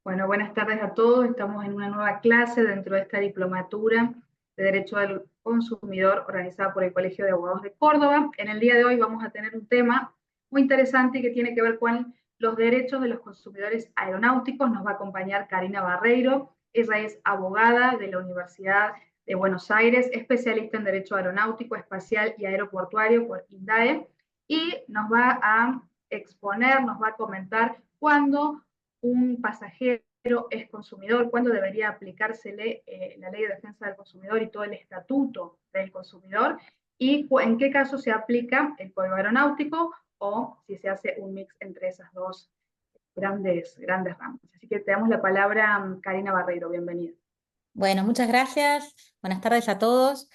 Bueno, buenas tardes a todos. Estamos en una nueva clase dentro de esta diplomatura de Derecho al Consumidor organizada por el Colegio de Abogados de Córdoba. En el día de hoy vamos a tener un tema muy interesante que tiene que ver con los derechos de los consumidores aeronáuticos. Nos va a acompañar Karina Barreiro. Ella es abogada de la Universidad de Buenos Aires, especialista en Derecho Aeronáutico, Espacial y Aeroportuario por INDAE, y nos va a exponer, nos va a comentar cuándo un pasajero es consumidor, cuándo debería aplicársele la ley de defensa del consumidor y todo el estatuto del consumidor, y en qué caso se aplica el código aeronáutico o si se hace un mix entre esas dos grandes ramas. Así que te damos la palabra, Karina Barreiro, bienvenida. Bueno, muchas gracias. Buenas tardes a todos.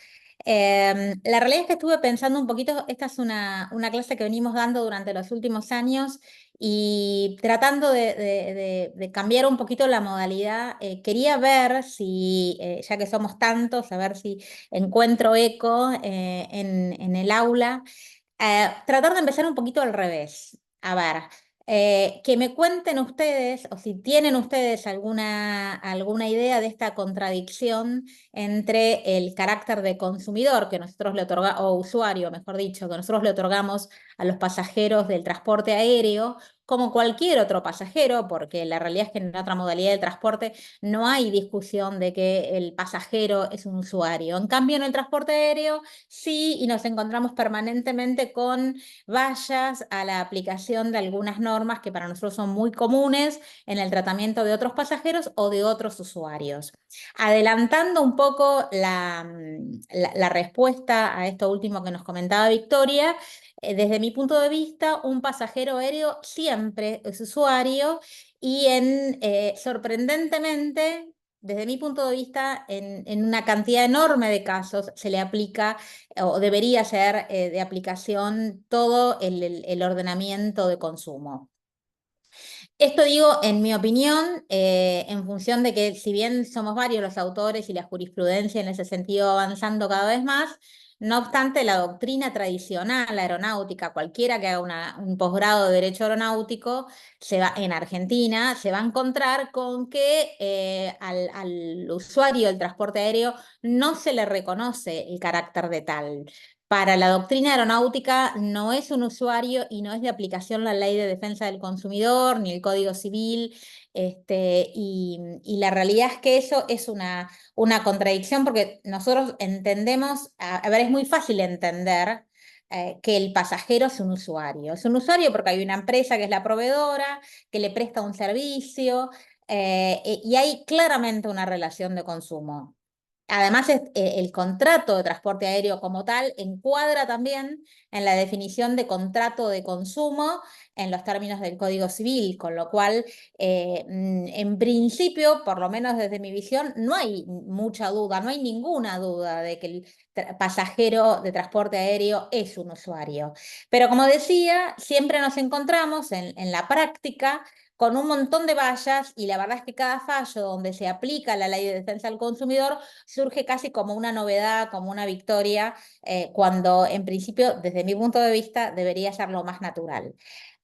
La realidad es que estuve pensando un poquito, esta es una clase que venimos dando durante los últimos años y tratando de cambiar un poquito la modalidad. Quería ver si, ya que somos tantos, a ver si encuentro eco en el aula. Tratar de empezar un poquito al revés. A ver. Que me cuenten ustedes, o si tienen ustedes alguna idea de esta contradicción entre el carácter de consumidor que nosotros le otorgamos, o usuario, mejor dicho, que nosotros le otorgamos a los pasajeros del transporte aéreo, como cualquier otro pasajero, porque la realidad es que en otra modalidad de transporte no hay discusión de que el pasajero es un usuario. En cambio, en el transporte aéreo sí, y nos encontramos permanentemente con vallas a la aplicación de algunas normas que para nosotros son muy comunes en el tratamiento de otros pasajeros o de otros usuarios. Adelantando un poco la respuesta a esto último que nos comentaba Victoria, desde mi punto de vista, un pasajero aéreo siempre es usuario y sorprendentemente, desde mi punto de vista, en una cantidad enorme de casos se le aplica o debería ser de aplicación todo el ordenamiento de consumo. Esto digo, en mi opinión, en función de que si bien somos varios los autores y la jurisprudencia en ese sentido avanzando cada vez más, no obstante, la doctrina tradicional aeronáutica, cualquiera que haga un posgrado de Derecho Aeronáutico en Argentina, se va a encontrar con que al usuario del transporte aéreo no se le reconoce el carácter de tal. Para la doctrina aeronáutica no es un usuario y no es de aplicación la Ley de Defensa del Consumidor ni el Código Civil, y la realidad es que eso es una contradicción porque nosotros entendemos, a ver, es muy fácil entender que el pasajero es un usuario. Es un usuario porque hay una empresa que es la proveedora, que le presta un servicio, y hay claramente una relación de consumo. Además, el contrato de transporte aéreo como tal encuadra también en la definición de contrato de consumo en los términos del Código Civil, con lo cual, en principio, por lo menos desde mi visión, no hay mucha duda, no hay ninguna duda de que el pasajero de transporte aéreo es un usuario. Pero como decía, siempre nos encontramos en la práctica con un montón de vallas y la verdad es que cada fallo donde se aplica la ley de defensa del consumidor surge casi como una novedad, como una victoria, cuando en principio, desde mi punto de vista, debería ser lo más natural.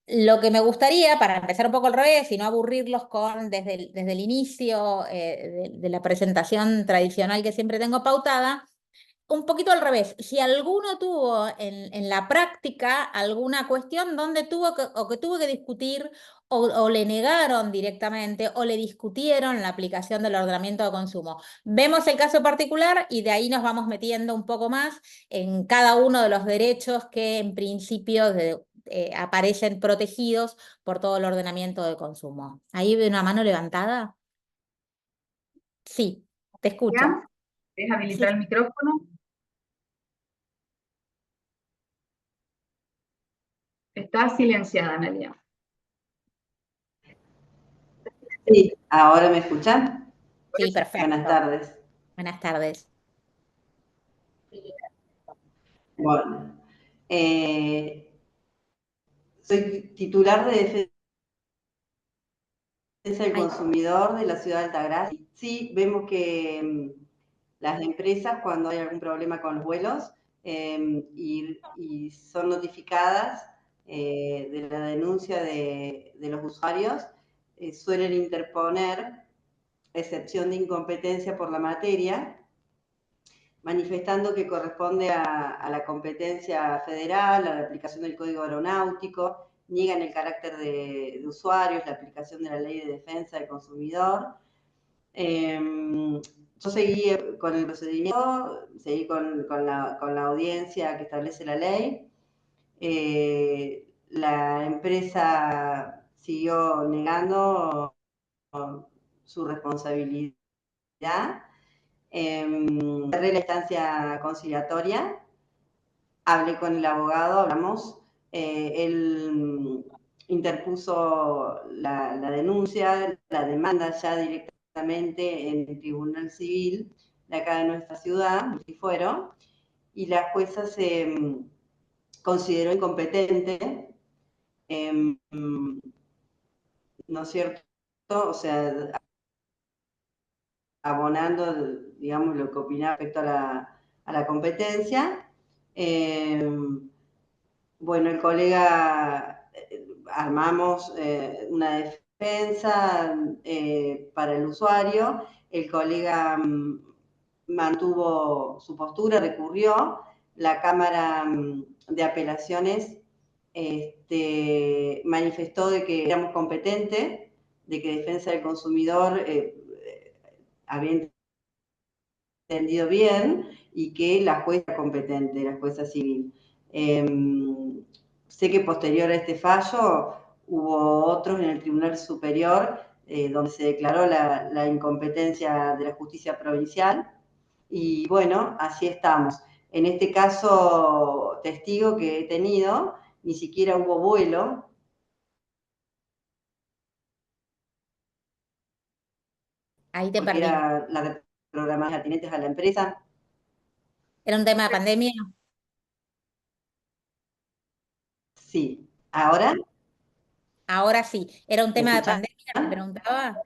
Lo que me gustaría, para empezar un poco al revés y no aburrirlos desde el inicio de la presentación tradicional que siempre tengo pautada, un poquito al revés. Si alguno tuvo en la práctica alguna cuestión donde tuvo que discutir o le negaron directamente o le discutieron la aplicación del ordenamiento de consumo. Vemos el caso particular y de ahí nos vamos metiendo un poco más en cada uno de los derechos que en principio aparecen protegidos por todo el ordenamiento de consumo. Ahí ve una mano levantada. Sí, te escucho. ¿Ya? ¿Quieres habilitar el Sí. micrófono? Está silenciada, Analia. Sí, ¿ahora me escuchan? Sí, Buenas perfecto. tardes. Buenas tardes. Bueno, soy titular de Defensa del Ay, Consumidor de la ciudad de Altagracia. Sí, vemos que las empresas, cuando hay algún problema con los vuelos y son notificadas de la denuncia de los usuarios, suelen interponer excepción de incompetencia por la materia, manifestando que corresponde a la competencia federal, a la aplicación del Código Aeronáutico, niegan el carácter de usuarios, la aplicación de la Ley de Defensa del Consumidor. Yo seguí con el procedimiento, seguí con la audiencia que establece la ley. La empresa siguió negando su responsabilidad. Cerré la instancia conciliatoria, hablé con el abogado, hablamos, él interpuso la denuncia, la demanda ya directamente en el Tribunal Civil de acá de nuestra ciudad, Fuero, y la jueza se consideró incompetente, ¿no es cierto? O sea, abonando, digamos, lo que opinaba respecto a la competencia. Bueno, el colega, armamos una defensa para el usuario, el colega mantuvo su postura, recurrió, la Cámara de Apelaciones manifestó de que éramos competentes, de que Defensa del Consumidor había entendido bien y que la jueza competente, la jueza civil. Sé que posterior a este fallo hubo otros en el Tribunal Superior donde se declaró la incompetencia de la justicia provincial y bueno, así estamos. En este caso testigo que he tenido, ni siquiera hubo vuelo. Ahí te Porque perdí. era la programación atinentes a la empresa. ¿Era un tema de pandemia? Sí. ¿Ahora? Ahora sí. ¿Era un ¿Me tema de escuchás? pandemia? Te preguntaba.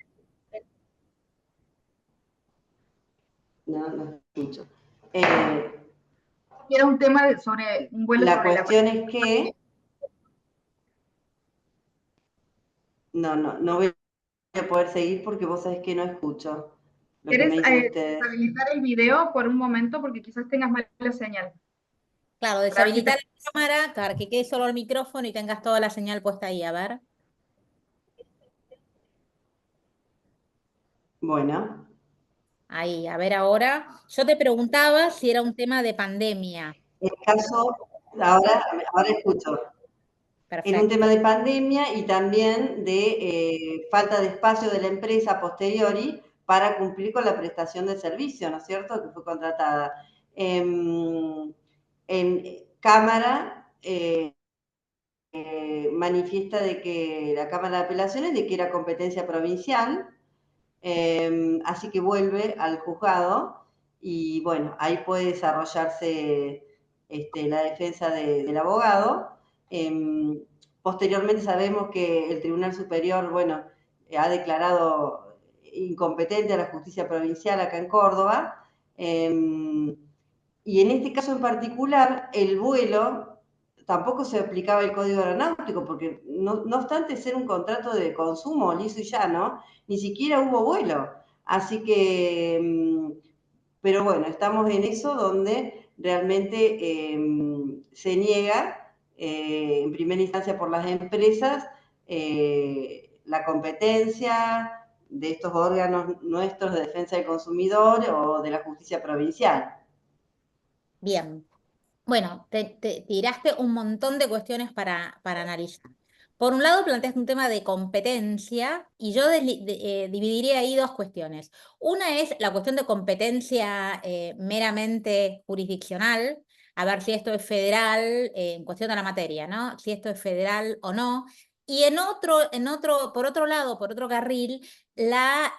No, no escucho. Era un tema sobre un vuelo La sobre la... cuestión es que no voy a poder seguir porque vos sabés que no escucho lo que ¿Quieres me dicen ustedes. deshabilitar el video por un momento porque quizás tengas mala señal? Claro, Para ver si deshabilitar la cámara, para que quede solo el micrófono y tengas toda la señal puesta ahí. A ver. Bueno, Ahí, a ver ahora. Yo te preguntaba si era un tema de pandemia. el caso, ahora escucho. Era un tema Perfecto. de pandemia y también de falta de espacio de la empresa a posteriori para cumplir con la prestación de servicio, ¿no es cierto?, que fue contratada. En Cámara manifiesta de que la Cámara de Apelaciones de que era competencia provincial, así que vuelve al juzgado y bueno, ahí puede desarrollarse la defensa del abogado. Posteriormente sabemos que el Tribunal Superior, bueno, ha declarado incompetente a la justicia provincial acá en Córdoba. Y en este caso en particular, el vuelo tampoco se aplicaba el Código Aeronáutico, porque no obstante ser un contrato de consumo liso y llano, ni siquiera hubo vuelo. Así que, pero bueno, estamos en eso donde realmente se niega, en primera instancia por las empresas, la competencia de estos órganos nuestros de defensa del consumidor o de la justicia provincial. Bien. Bueno, te tiraste un montón de cuestiones para analizar. Por un lado, planteaste un tema de competencia y yo dividiría ahí dos cuestiones. Una es la cuestión de competencia meramente jurisdiccional, a ver si esto es federal, en cuestión de la materia, ¿no? Si esto es federal o no. Y por otro lado, por otro carril, la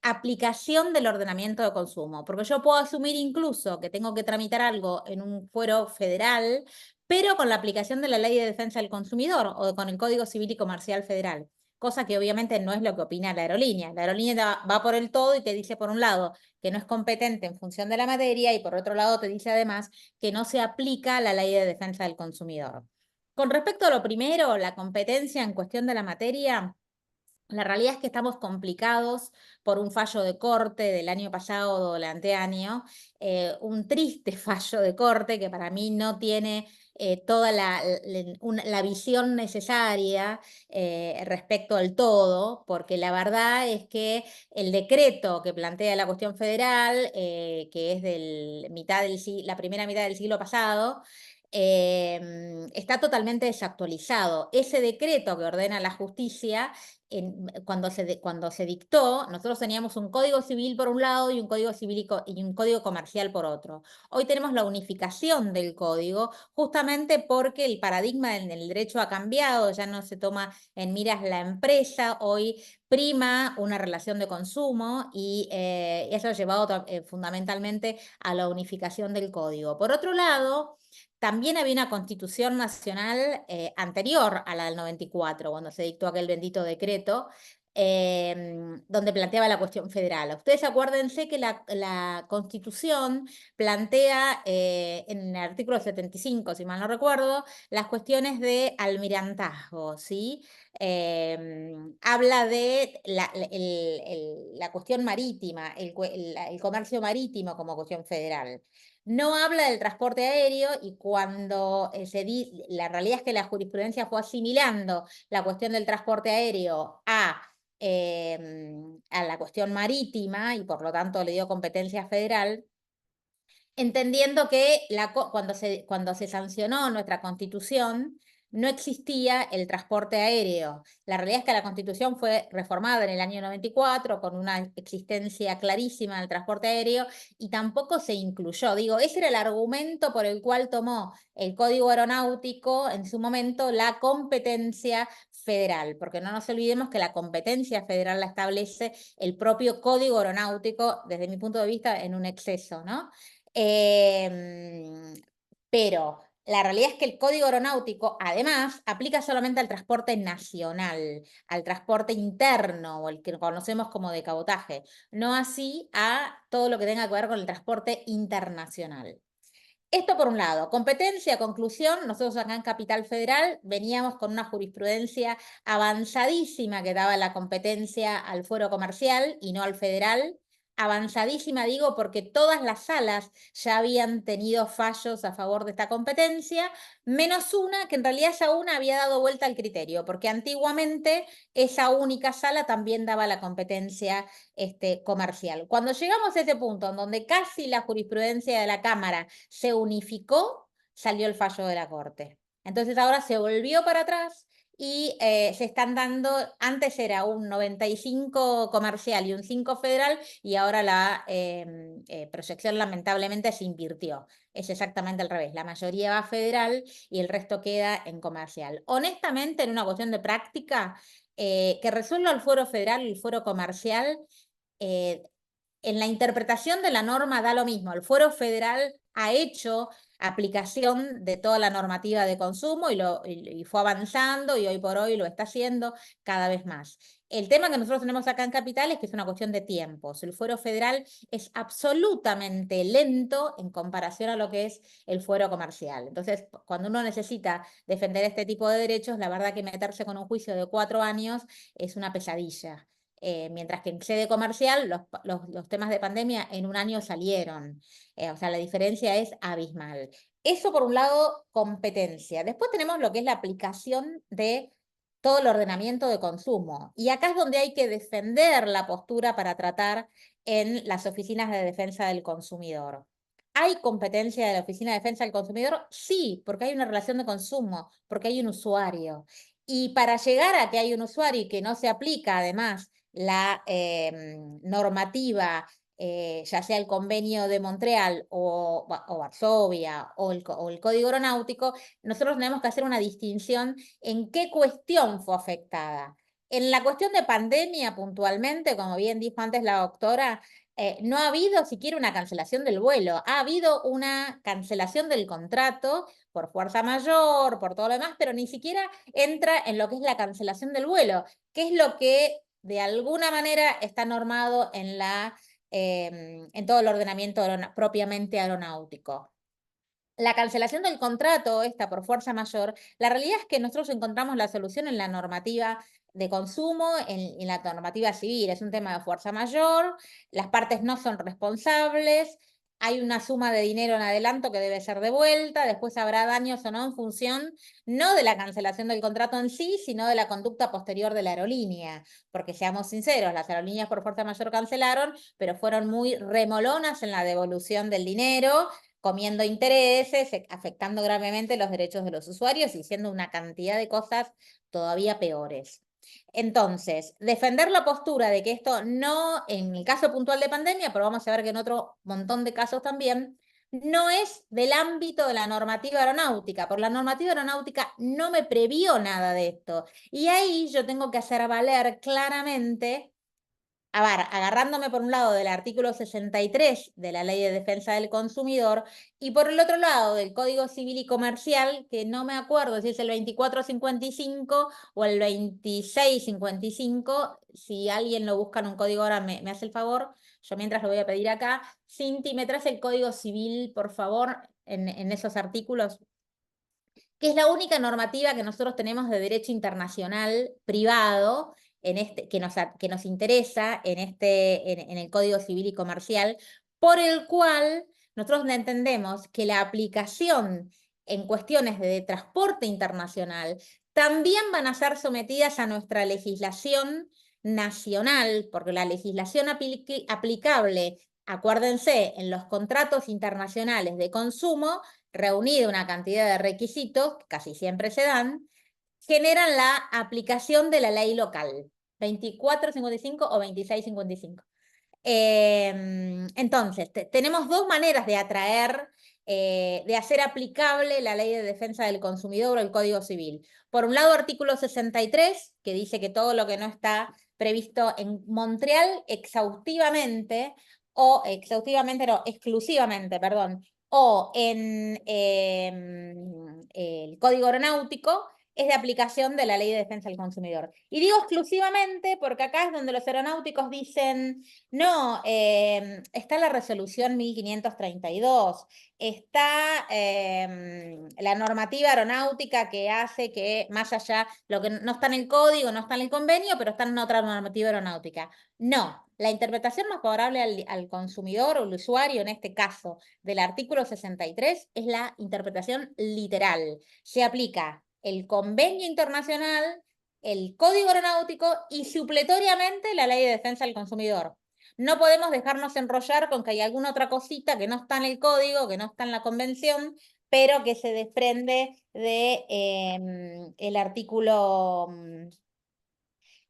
aplicación del ordenamiento de consumo, porque yo puedo asumir incluso que tengo que tramitar algo en un fuero federal, pero con la aplicación de la Ley de Defensa del Consumidor o con el Código Civil y Comercial Federal, cosa que obviamente no es lo que opina la aerolínea. La aerolínea va por el todo y te dice por un lado que no es competente en función de la materia y por otro lado te dice además que no se aplica la Ley de Defensa del Consumidor. Con respecto a lo primero, la competencia en cuestión de la materia, La realidad es que estamos complicados por un fallo de corte del año pasado o del anteaño, un triste fallo de corte que para mí no tiene toda la visión necesaria respecto al todo, porque la verdad es que el decreto que plantea la cuestión federal, que es la primera mitad del siglo pasado, está totalmente desactualizado. Ese decreto que ordena la justicia, cuando se dictó, nosotros teníamos un código civil por un lado y un código civil y un código comercial por otro. Hoy tenemos la unificación del código, justamente porque el paradigma del derecho ha cambiado, ya no se toma en miras la empresa, hoy prima una relación de consumo y eso ha llevado fundamentalmente a la unificación del código. Por otro lado, también había una constitución nacional anterior a la del 94, cuando se dictó aquel bendito decreto, donde planteaba la cuestión federal. Ustedes acuérdense que la constitución plantea en el artículo 75, si mal no recuerdo, las cuestiones de almirantazgo, ¿sí? Habla de la cuestión marítima, el comercio marítimo como cuestión federal. No habla del transporte aéreo y cuando la realidad es que la jurisprudencia fue asimilando la cuestión del transporte aéreo a la cuestión marítima y por lo tanto le dio competencia federal, entendiendo que cuando se sancionó nuestra Constitución, no existía el transporte aéreo. La realidad es que la Constitución fue reformada en el año 94 con una existencia clarísima del transporte aéreo y tampoco se incluyó. Digo, ese era el argumento por el cual tomó el Código Aeronáutico en su momento la competencia federal, porque no nos olvidemos que la competencia federal la establece el propio Código Aeronáutico, desde mi punto de vista, en un exceso, ¿no? Pero la realidad es que el Código Aeronáutico, además, aplica solamente al transporte nacional, al transporte interno, o el que conocemos como de cabotaje, no así a todo lo que tenga que ver con el transporte internacional. Esto por un lado. Competencia, conclusión, nosotros acá en Capital Federal veníamos con una jurisprudencia avanzadísima que daba la competencia al fuero comercial y no al federal. Avanzadísima digo porque todas las salas ya habían tenido fallos a favor de esta competencia, menos una que en realidad esa una había dado vuelta al criterio, porque antiguamente esa única sala también daba la competencia comercial. Cuando llegamos a ese punto en donde casi la jurisprudencia de la Cámara se unificó, salió el fallo de la Corte. Entonces ahora se volvió para atrás y se están dando, antes era un 95 comercial y un 5 federal, y ahora la proyección lamentablemente se invirtió. Es exactamente al revés, la mayoría va federal y el resto queda en comercial. Honestamente, en una cuestión de práctica, que resuelva el fuero federal y el fuero comercial, en la interpretación de la norma da lo mismo. El fuero federal ha hecho aplicación de toda la normativa de consumo y fue avanzando y hoy por hoy lo está haciendo cada vez más. El tema que nosotros tenemos acá en Capital es que es una cuestión de tiempos. El fuero federal es absolutamente lento en comparación a lo que es el fuero comercial. Entonces, cuando uno necesita defender este tipo de derechos, la verdad que meterse con un juicio de 4 años es una pesadilla. Mientras que en sede comercial los temas de pandemia en un año salieron. O sea, la diferencia es abismal. Eso por un lado, competencia. Después tenemos lo que es la aplicación de todo el ordenamiento de consumo. Y acá es donde hay que defender la postura para tratar en las oficinas de defensa del consumidor. ¿Hay competencia de la Oficina de Defensa del Consumidor? Sí, porque hay una relación de consumo, porque hay un usuario. Y para llegar a que hay un usuario y que no se aplica además la normativa, ya sea el convenio de Montreal o Varsovia o el Código Aeronáutico, nosotros tenemos que hacer una distinción en qué cuestión fue afectada. En la cuestión de pandemia puntualmente, como bien dijo antes la doctora, no ha habido siquiera una cancelación del vuelo, ha habido una cancelación del contrato por fuerza mayor, por todo lo demás, pero ni siquiera entra en lo que es la cancelación del vuelo, que es lo que de alguna manera está normado en todo el ordenamiento propiamente aeronáutico. la cancelación del contrato, esta por fuerza mayor, la realidad es que nosotros encontramos la solución en la normativa de consumo, en la normativa civil. Es un tema de fuerza mayor, las partes no son responsables, hay una suma de dinero en adelanto que debe ser devuelta, después habrá daños o no en función no de la cancelación del contrato en sí, sino de la conducta posterior de la aerolínea. Porque seamos sinceros, las aerolíneas por fuerza mayor cancelaron, pero fueron muy remolonas en la devolución del dinero, comiendo intereses, afectando gravemente los derechos de los usuarios y siendo una cantidad de cosas todavía peores. Entonces, defender la postura de que esto no, en el caso puntual de pandemia, pero vamos a ver que en otro montón de casos también, no es del ámbito de la normativa aeronáutica, porque la normativa aeronáutica no me previó nada de esto. Y ahí yo tengo que hacer valer claramente, a ver, agarrándome por un lado del artículo 63 de la Ley de Defensa del Consumidor y por el otro lado del Código Civil y Comercial, que no me acuerdo si es el 2455 o el 2655, si alguien lo busca en un código ahora me hace el favor, yo mientras lo voy a pedir acá. Cinti, ¿me traes el Código Civil, por favor, en esos artículos? Que es la única normativa que nosotros tenemos de derecho internacional privado que nos interesa en el Código Civil y Comercial, por el cual nosotros entendemos que la aplicación en cuestiones de transporte internacional también van a ser sometidas a nuestra legislación nacional, porque la legislación aplicable, acuérdense, en los contratos internacionales de consumo, reunida una cantidad de requisitos, que casi siempre se dan, generan la aplicación de la ley local, 2455 o 2655. Entonces, tenemos dos maneras de atraer, de hacer aplicable la Ley de Defensa del Consumidor o el Código Civil. Por un lado, artículo 63, que dice que todo lo que no está previsto en Montreal exclusivamente, perdón, o en el Código Aeronáutico, es de aplicación de la Ley de Defensa del Consumidor. Y digo exclusivamente porque acá es donde los aeronáuticos dicen, no, está la resolución 1532, está la normativa aeronáutica que hace que más allá, lo que no está en el código, no está en el convenio, pero está en otra normativa aeronáutica. No, la interpretación más favorable al consumidor o al usuario, en este caso, del artículo 63, es la interpretación literal. Se aplica el convenio internacional, el código aeronáutico y supletoriamente la ley de defensa del consumidor. No podemos dejarnos enrollar con que hay alguna otra cosita que no está en el código, que no está en la convención, pero que se desprende de el artículo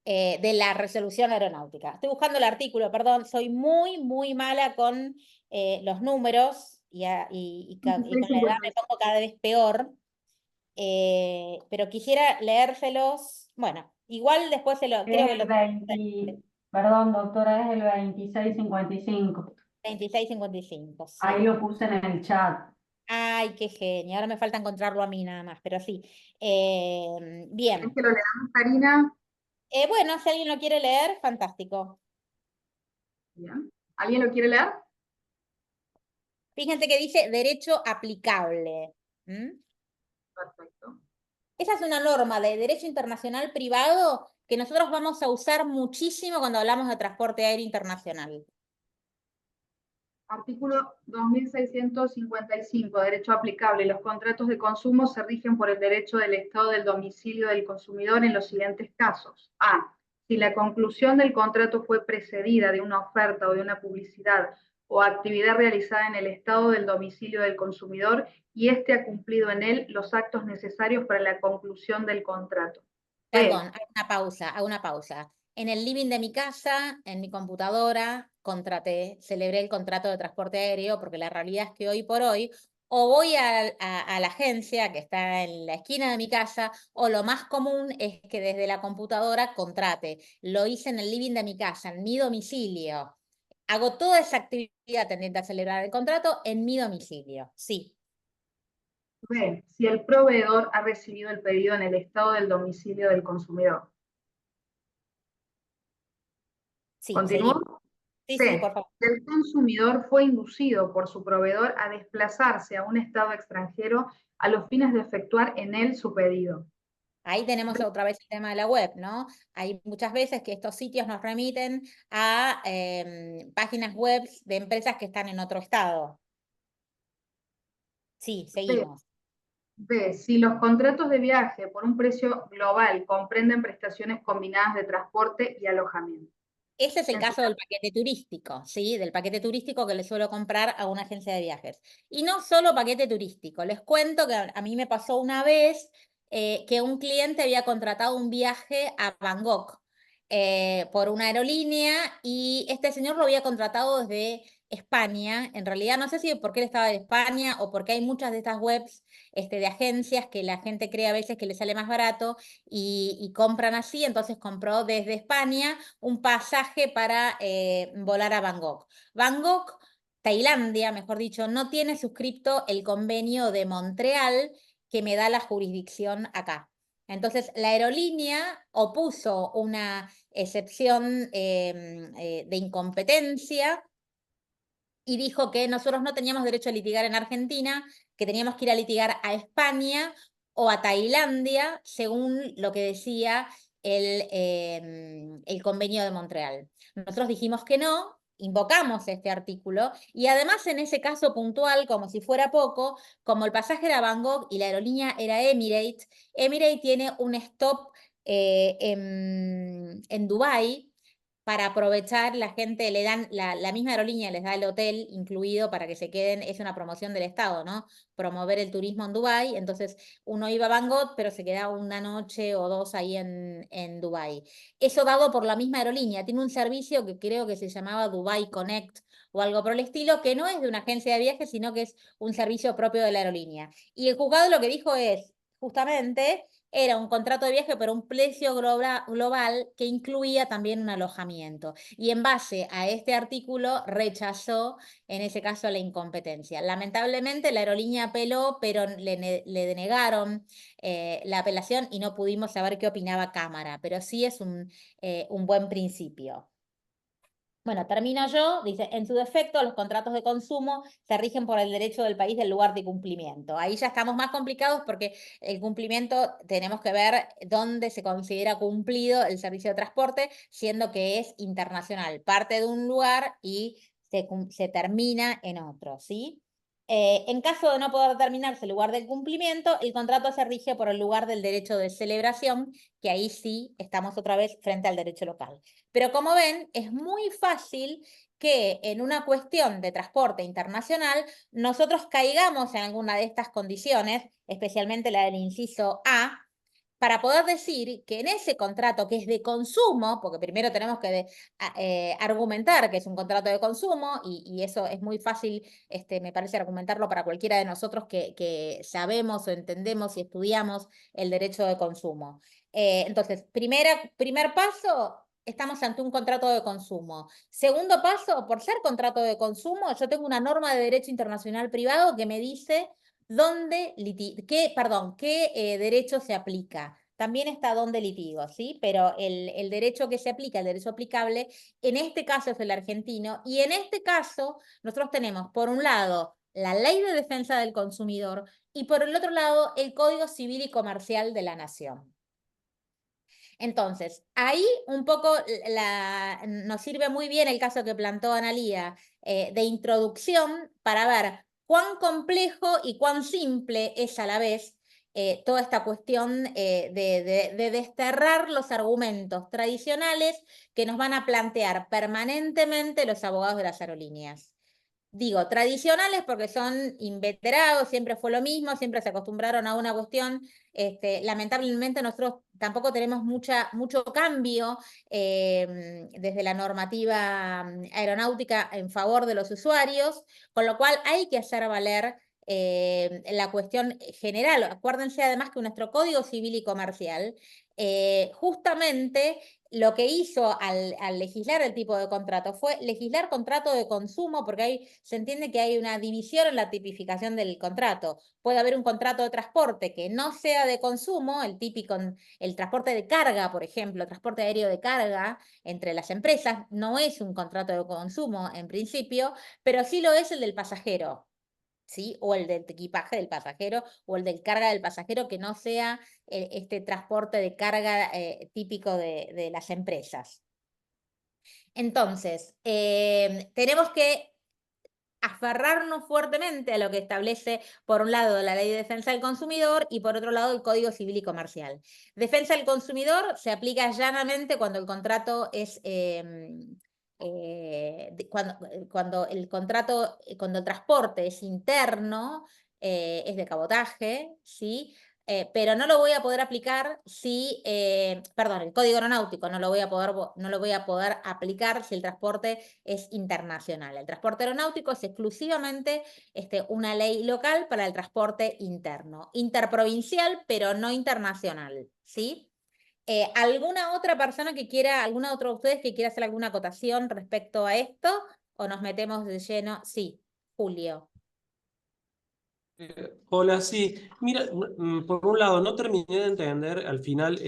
de la resolución aeronáutica. Estoy buscando el artículo, perdón, soy muy, muy mala con los números y con la edad me pongo cada vez peor. Pero quisiera leérselos. Bueno, igual después creo que lo 20, perdón, doctora, es el 2655. 2655, sí. Ahí lo puse en el chat. Ay, qué genio. Ahora me falta encontrarlo a mí nada más, pero sí. Bien. ¿Es que lo leamos, Karina? Bueno, si alguien lo quiere leer, fantástico. Bien. ¿Alguien lo quiere leer? Fíjense que dice derecho aplicable. Perfecto. Esa es una norma de derecho internacional privado que nosotros vamos a usar muchísimo cuando hablamos de transporte aéreo internacional. Artículo 2655, derecho aplicable. Los contratos de consumo se rigen por el derecho del Estado del domicilio del consumidor en los siguientes casos. A. Si la conclusión del contrato fue precedida de una oferta o de una publicidad o actividad realizada en el Estado del domicilio del consumidor y éste ha cumplido en él los actos necesarios para la conclusión del contrato. Perdón, hago una pausa. En el living de mi casa, en mi computadora, celebré el contrato de transporte aéreo, porque la realidad es que hoy por hoy, o voy a la agencia que está en la esquina de mi casa, o lo más común es que desde la computadora contrate. Lo hice en el living de mi casa, en mi domicilio. Hago toda esa actividad tendiente a celebrar el contrato en mi domicilio, sí. B. Si el proveedor ha recibido el pedido en el estado del domicilio del consumidor. Sí, ¿Continúo? seguimos. Sí, sí, C. por favor. El consumidor fue inducido por su proveedor a desplazarse a un estado extranjero a los fines de efectuar en él su pedido. Ahí tenemos otra vez el tema de la web, ¿no? Hay muchas veces que estos sitios nos remiten a páginas web de empresas que están en otro estado. Sí, B. seguimos. B. Si los contratos de viaje por un precio global comprenden prestaciones combinadas de transporte y alojamiento. Ese es el En su caso del paquete turístico, ¿sí? Del paquete turístico que le suelo comprar a una agencia de viajes. Y no solo paquete turístico. Les cuento que a mí me pasó una vez que un cliente había contratado un viaje a Bangkok por una aerolínea y este señor lo había contratado desde España. En realidad no sé si porque él estaba de España o porque hay muchas de estas webs de agencias que la gente cree a veces que le sale más barato y compran así. Entonces compró desde España un pasaje para volar a Bangkok. Bangkok, Tailandia, mejor dicho, no tiene suscripto el convenio de Montreal que me da la jurisdicción acá. Entonces, la aerolínea opuso una excepción de incompetencia y dijo que nosotros no teníamos derecho a litigar en Argentina, que teníamos que ir a litigar a España o a Tailandia, según lo que decía el convenio de Montreal. Nosotros dijimos que no, invocamos este artículo, y además en ese caso puntual, como si fuera poco, como el pasaje era Bangkok y la aerolínea era Emirates, Emirates tiene un stop en Dubái, para aprovechar, la gente le dan, la misma aerolínea les da el hotel incluido para que se queden, es una promoción del Estado, ¿no? Promover el turismo en Dubái, entonces uno iba a Bangkok, pero se quedaba una noche o dos ahí en Dubái. Eso dado por la misma aerolínea, tiene un servicio que creo que se llamaba Dubai Connect o algo por el estilo, que no es de una agencia de viajes, sino que es un servicio propio de la aerolínea. Y el juzgado lo que dijo es, justamente, era un contrato de viaje por un precio global que incluía también un alojamiento. Y en base a este artículo rechazó, en ese caso, la incompetencia. Lamentablemente la aerolínea apeló, pero le denegaron la apelación y no pudimos saber qué opinaba Cámara, pero sí es un buen principio. Bueno, termino yo, dice, en su defecto, los contratos de consumo se rigen por el derecho del país del lugar de cumplimiento. Ahí ya estamos más complicados porque el cumplimiento tenemos que ver dónde se considera cumplido el servicio de transporte, siendo que es internacional, parte de un lugar y se termina en otro, ¿sí? En caso de no poder terminarse el lugar del cumplimiento, el contrato se rige por el lugar del derecho de celebración, que ahí sí estamos otra vez frente al derecho local. Pero como ven, es muy fácil que en una cuestión de transporte internacional nosotros caigamos en alguna de estas condiciones, especialmente la del inciso A, para poder decir que en ese contrato que es de consumo, porque primero tenemos que argumentar que es un contrato de consumo, y eso es muy fácil, me parece, argumentarlo para cualquiera de nosotros que sabemos o entendemos y estudiamos el derecho de consumo. Entonces, primer paso, estamos ante un contrato de consumo. Segundo paso, por ser contrato de consumo, yo tengo una norma de derecho internacional privado que me dice qué derecho se aplica. También está dónde litigo, ¿sí? Pero el derecho que se aplica, el derecho aplicable, en este caso es el argentino, y en este caso nosotros tenemos, por un lado, la Ley de Defensa del Consumidor y por el otro lado, el Código Civil y Comercial de la Nación. Entonces, ahí un poco nos sirve muy bien el caso que planteó Analía de introducción para ver cuán complejo y cuán simple es a la vez toda esta cuestión de desterrar los argumentos tradicionales que nos van a plantear permanentemente los abogados de las aerolíneas. Digo, tradicionales porque son inveterados, siempre fue lo mismo, siempre se acostumbraron a una cuestión. Lamentablemente nosotros tampoco tenemos mucho cambio desde la normativa aeronáutica en favor de los usuarios, con lo cual hay que hacer valer la cuestión general. Acuérdense además que nuestro Código Civil y Comercial justamente lo que hizo al legislar el tipo de contrato fue legislar contrato de consumo, porque se entiende que hay una división en la tipificación del contrato. Puede haber un contrato de transporte que no sea de consumo, el típico, el transporte de carga, por ejemplo, el transporte aéreo de carga entre las empresas, no es un contrato de consumo en principio, pero sí lo es el del pasajero. ¿Sí? O el del equipaje del pasajero, o el del carga del pasajero, que no sea este transporte de carga típico de las empresas. Entonces, tenemos que aferrarnos fuertemente a lo que establece, por un lado, la Ley de Defensa del Consumidor y por otro lado, el Código Civil y Comercial. Defensa del consumidor se aplica llanamente cuando el contrato es... cuando el contrato, cuando el transporte es interno, es de cabotaje, ¿sí? Pero no lo voy a poder aplicar si, perdón, el código aeronáutico no lo voy a poder aplicar si el transporte es internacional. El transporte aeronáutico es exclusivamente una ley local para el transporte interno, interprovincial, pero no internacional, ¿sí? ¿Alguna otra persona que quiera, alguna otra de ustedes que quiera hacer alguna acotación respecto a esto? ¿O nos metemos de lleno? Sí, Julio. Hola, sí. Mira, por un lado, no terminé de entender al final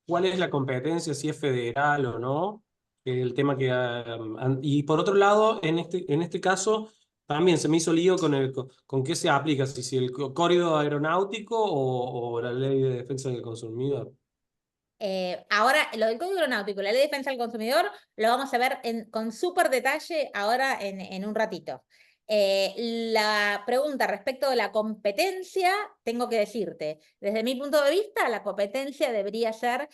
cuál es la competencia, si es federal o no, el tema que... y por otro lado, en este caso, también se me hizo lío con qué se aplica, si el código aeronáutico o la ley de defensa del consumidor. Ahora, lo del Código Aeronáutico y la Ley de Defensa del Consumidor lo vamos a ver con súper detalle ahora en un ratito. La pregunta respecto de la competencia, tengo que decirte, desde mi punto de vista, la competencia debería ser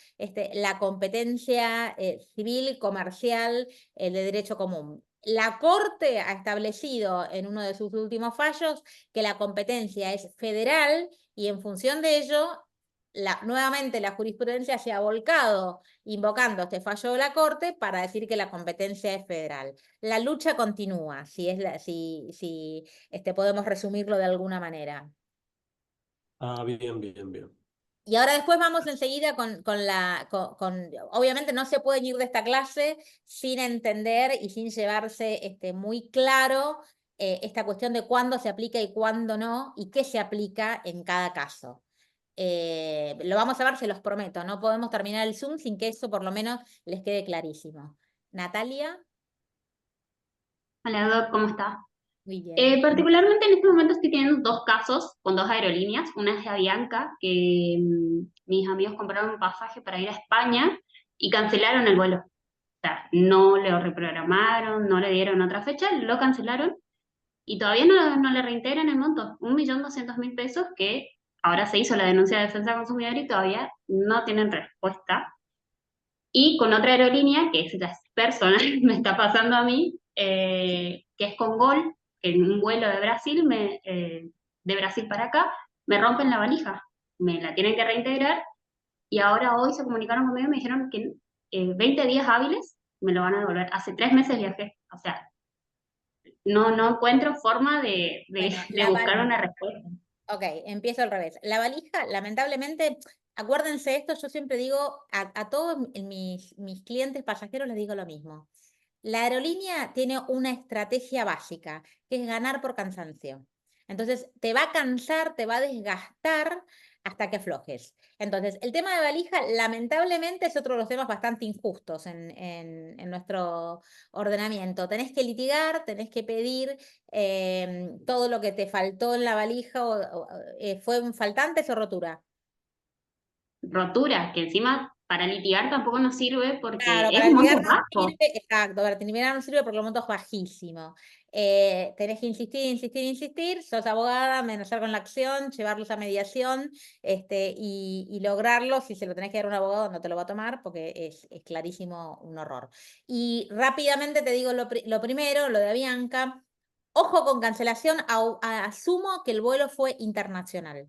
la competencia civil, comercial, de derecho común. La Corte ha establecido en uno de sus últimos fallos que la competencia es federal y en función de ello nuevamente la jurisprudencia se ha volcado invocando este fallo de la Corte para decir que la competencia es federal. La lucha continúa, si podemos resumirlo de alguna manera. Ah, bien, bien, bien. Y ahora después vamos enseguida obviamente no se pueden ir de esta clase sin entender y sin llevarse muy claro esta cuestión de cuándo se aplica y cuándo no, y qué se aplica en cada caso. Lo vamos a ver, se los prometo. No podemos terminar el Zoom sin que eso por lo menos les quede clarísimo. Natalia. Hola, Doc, ¿cómo está? Muy bien. Particularmente en este momento estoy teniendo dos casos con dos aerolíneas. Una es de Avianca, que mis amigos compraron un pasaje para ir a España y cancelaron el vuelo. O sea, no lo reprogramaron, no le dieron otra fecha, lo cancelaron y todavía no le reintegran el monto, 1.200.000 pesos, que ahora se hizo la denuncia de defensa del consumidor y todavía no tienen respuesta. Y con otra aerolínea, que es la personal, me está pasando a mí, que es con Gol, que en un vuelo de Brasil, de Brasil para acá, me rompen la valija, me la tienen que reintegrar, y ahora hoy se comunicaron conmigo y me dijeron que en 20 días hábiles me lo van a devolver. Hace 3 meses viajé, o sea, no encuentro forma de buscar una respuesta. Ok, empiezo al revés. La valija, lamentablemente, acuérdense esto, yo siempre digo a todos mis clientes pasajeros les digo lo mismo. La aerolínea tiene una estrategia básica, que es ganar por cansancio. Entonces, te va a cansar, te va a desgastar hasta que aflojes. Entonces, el tema de valija, lamentablemente, es otro de los temas bastante injustos en nuestro ordenamiento. Tenés que litigar, tenés que pedir todo lo que te faltó en la valija, ¿fue un faltantes o rotura? Rotura, que encima para litigar tampoco nos sirve porque Claro, es para un monto litigar no bajo. sirve, exacto, para litigar no sirve porque el monto es bajísimo. Tenés que insistir, sos abogada, amenazar con la acción, llevarlos a mediación, y lograrlo. Si se lo tenés que dar a un abogado, no te lo va a tomar porque es clarísimo un horror. Y rápidamente te digo lo primero, lo de Avianca. Ojo con cancelación, asumo que el vuelo fue internacional.